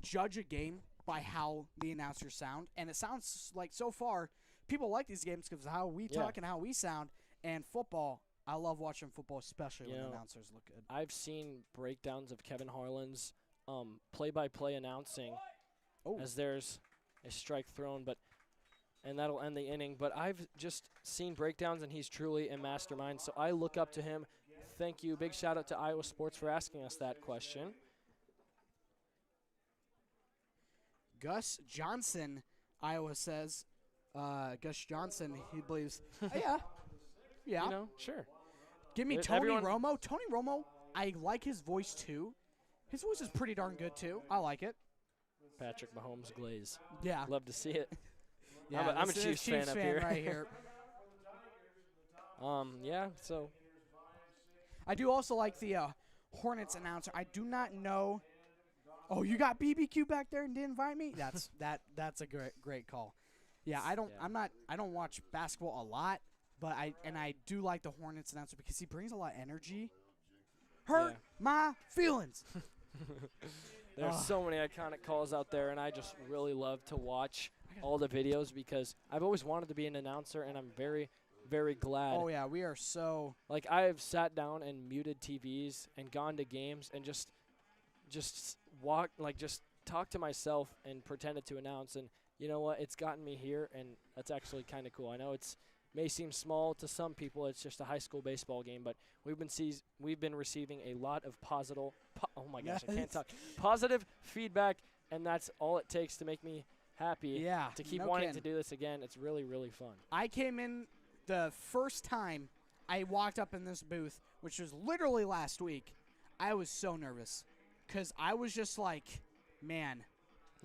judge a game by how the announcers sound. And it sounds like so far people like these games because of how we talk and how we sound. And football, I love watching football, especially when the announcers look good. I've seen breakdowns of Kevin Harlan's play-by-play announcing as there's a strike thrown, and that'll end the inning. But I've just seen breakdowns, and he's truly a mastermind. So I look up to him. Thank you. Big shout-out to Iowa Sports for asking us that question. Gus Johnson, Iowa says. Gus Johnson, he believes. Yeah. Sure. Give me There- Tony everyone- Romo. Tony Romo I like his voice too. His voice is pretty darn good too. I like it. Patrick Mahomes glaze. Yeah. Love to see it. Yeah, I'm a this is Chiefs fan up here. right here. Yeah, so I do also like the Hornets announcer. I do not know. Oh, you got BBQ back there and didn't invite me? That's a great call. Yeah, I don't watch basketball a lot, but I do like the Hornets announcer because he brings a lot of energy. Hurt my feelings. there's so many iconic calls out there, and I just really love to watch all the videos because I've always wanted to be an announcer, and I'm very, very glad. Oh yeah, we are so. Like, I have sat down and muted TVs and gone to games and just talk to myself and pretended to announce, and you know what? It's gotten me here, and that's actually kind of cool. I know it's may seem small to some people. It's just a high school baseball game, but we've been receiving a lot of positive. Oh my gosh, I can't talk. Positive feedback, and that's all it takes to make me happy. Yeah, to keep no wanting kidding. to do this again. It's really, really fun. I came in the first time I walked up in this booth, which was literally last week. I was so nervous because I was just like, man,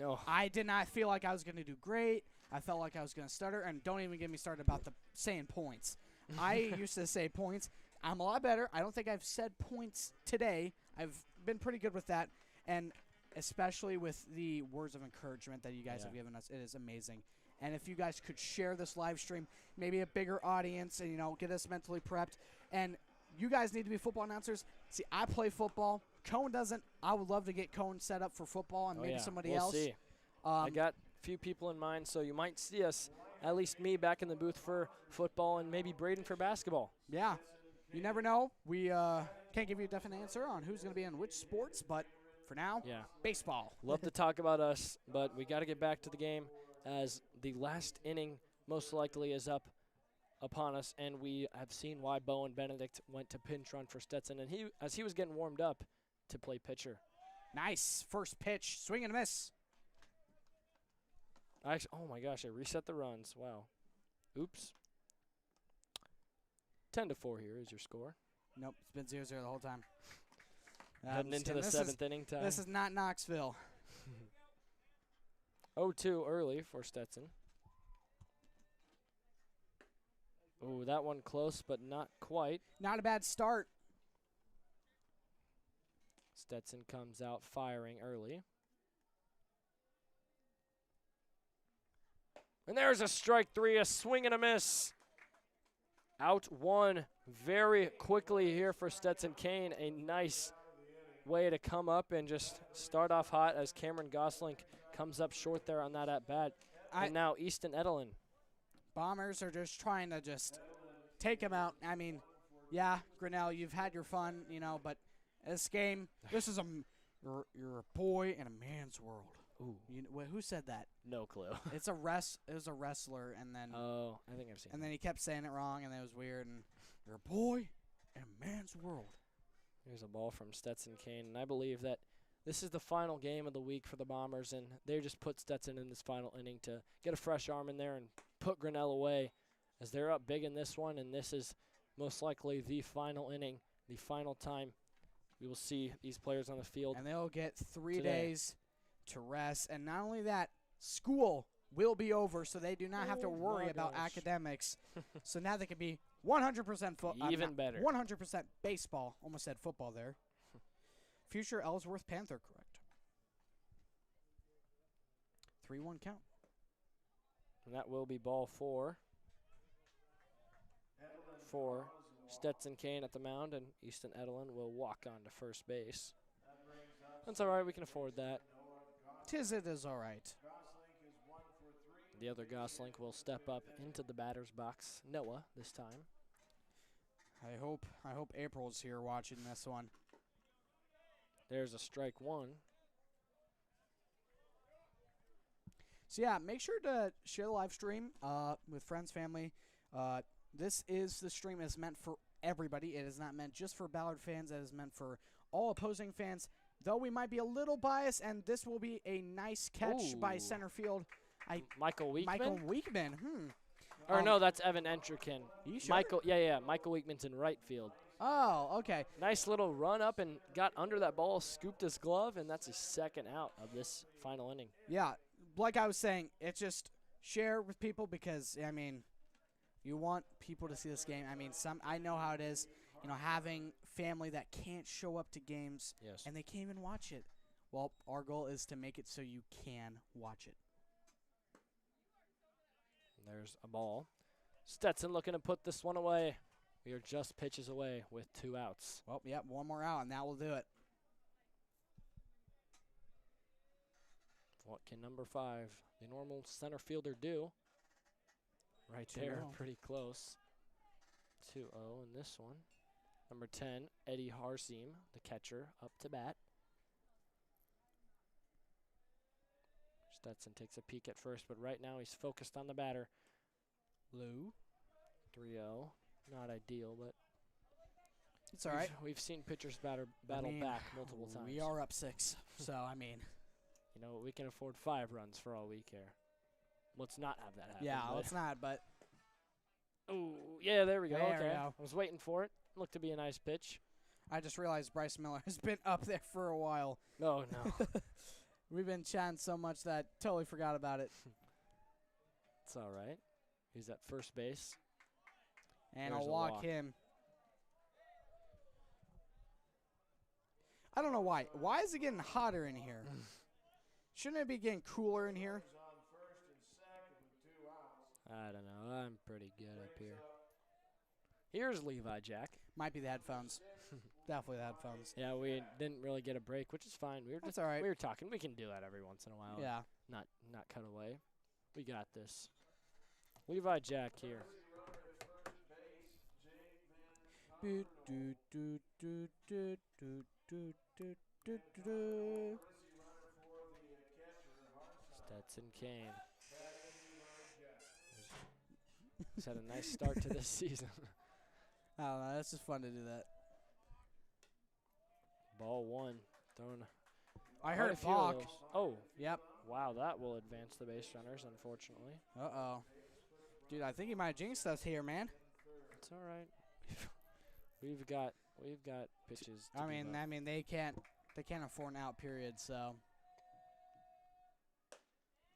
No. I did not feel like I was going to do great. I felt like I was going to stutter, and don't even get me started about the saying points. I used to say points. I'm a lot better. I don't think I've said points today. I've been pretty good with that, and especially with the words of encouragement that you guys have given us. It is amazing. And if you guys could share this live stream, maybe a bigger audience, and, get us mentally prepped. And you guys need to be football announcers. See, I play football. Cone doesn't. I would love to get Cone set up for football and maybe somebody else. We'll see. I got a few people in mind, so you might see us, at least me, back in the booth for football and maybe Braden for basketball. Yeah. You never know. We can't give you a definite answer on who's going to be in which sports, but for now, baseball. Love to talk about us, but we got to get back to the game as the last inning most likely is up upon us, and we have seen why Bowen Benedict went to pinch run for Stetson, and as he was getting warmed up to play pitcher. Nice. First pitch. Swing and a miss. Oh, my gosh, I reset the runs. Wow. Oops. 10-4 here is your score. Nope, it's been 0-0 the whole time. Heading into the seventh inning time. This is not Knoxville. 0-2 early for Stetson. Oh, that one close, but not quite. Not a bad start. Stetson comes out firing early. And there's a strike three, a swing and a miss. Out one very quickly here for Stetson Kane. A nice way to come up and just start off hot as Cameron Gosling comes up short there on that at-bat. And now Easton Edelin. Bombers are just trying to just take him out. I mean, Grinnell, you've had your fun, but this game, this is you're a boy in a man's world. Ooh. Who said that? No clue. It was a wrestler, and then I think I've seen. And then he kept saying it wrong, and it was weird. And you're a boy in a man's world. Here's a ball from Stetson Kane, and I believe that this is the final game of the week for the Bombers, and they just put Stetson in this final inning to get a fresh arm in there and put Grinnell away, as they're up big in this one, and this is most likely the final inning, the final time we will see these players on the field. And they'll get 3 days to rest. And not only that, school will be over, so they do not have to worry about academics. So now they can be 100% even better. 100% baseball. Almost said football there. Future Ellsworth Panther, correct. 3-1 count. And that will be ball four for Stetson Kane at the mound, and Easton Edelin will walk on to first base. That's all right. We can afford that. It is all right. The other Gosling will step up into the batter's box. Noah this time. I hope April's here watching this one. There's a strike one. So make sure to share the live stream with friends, family. The stream is meant for everybody. It is not meant just for Ballard fans. It is meant for all opposing fans. Though we might be a little biased, and this will be a nice catch by center field. Michael Weekman? Michael Weekman. Or no, that's Evan Entrikin. You sure? Michael Weekman's in right field. Oh, okay. Nice little run up and got under that ball, scooped his glove, and that's his second out of this final inning. Yeah, like I was saying, it's just share with people because, I mean, you want people to see this game. I mean, I know how it is, having family that can't show up to games Yes. and they can't even watch it. Well, our goal is to make it so you can watch it. There's a ball. Stetson looking to put this one away. We are just pitches away with 2 outs. Well, yep, one more out, and that will do it. What can number 5, the normal center fielder, do? Right there, 2-0. pretty close. 2-0 in this one. Number 10, Eddie Harseem, the catcher, up to bat. Stetson takes a peek at first, but right now he's focused on the batter. Lou, 3-0. Not ideal, but It's all right. we've seen pitchers battle back multiple times. We are up 6, so, I mean. We can afford 5 runs for all we care. Let's not have that happen. Yeah, but let's not, but. Oh, yeah, there we go. There we Okay. go. I was waiting for it. Looked to be a nice pitch. I just realized Bryce Miller has been up there for a while. Oh, no. We've been chatting so much that I totally forgot about it. It's all right. He's at first base. And There's I'll a walk walk. him. I don't know why. Why is it getting hotter in here? Shouldn't it be getting cooler in here? On first and second with 2 outs. I don't know. I'm pretty good up here. Here's Levi Jack. Might be the headphones. Definitely the headphones. Yeah, we didn't really get a break, which is fine. We were That's just all right. we were talking. We can do that every once in a while. Yeah. Not cut away. We got this. Levi Jack here. Do, do, do, do, do, do, do, do, do, do. Stetson Kane. He's had a nice start to this season. I don't know. It's just fun to do that. Ball 1. Thrown. I quite heard a a few of balk. those. Oh, Yep. wow. That will advance the base runners, unfortunately. Uh-oh. Dude, I think he might have jinxed us here, man. It's all right. We've got pitches. To I give mean, up. they can't afford an out period, so.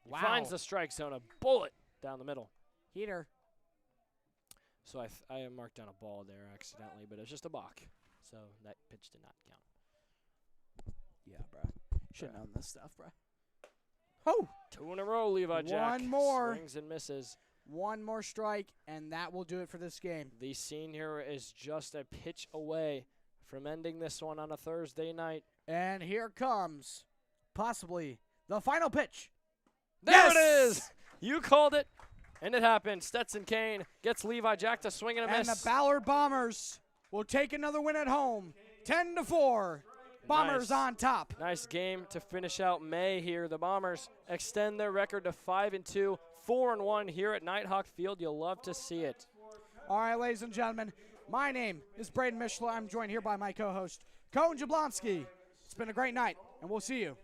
He finds the strike zone, a bullet down the middle. Heater. So I marked down a ball there accidentally, but it was just a balk. So that pitch did not count. Yeah, bro. Should have known this stuff, bro. Oh! 2 in a row, Levi Jack. One more. Swings and misses. One more strike, and that will do it for this game. The senior is just a pitch away from ending this one on a Thursday night. And here comes, possibly, the final pitch. There it Yes! is! You called it, and it happened. Stetson Kane gets Levi Jack to swing and a And miss. the Ballard Bombers will take another win at home, 10-4. Bombers Nice. on top. Nice game to finish out May here. The Bombers extend their record to 5-2, 4-1 here at Nighthawk Field. You'll love to see it. All right, ladies and gentlemen, my name is Braden Mishler. I'm joined here by my co-host, Cohen Jablonski. It's been a great night, and we'll see you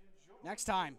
next time.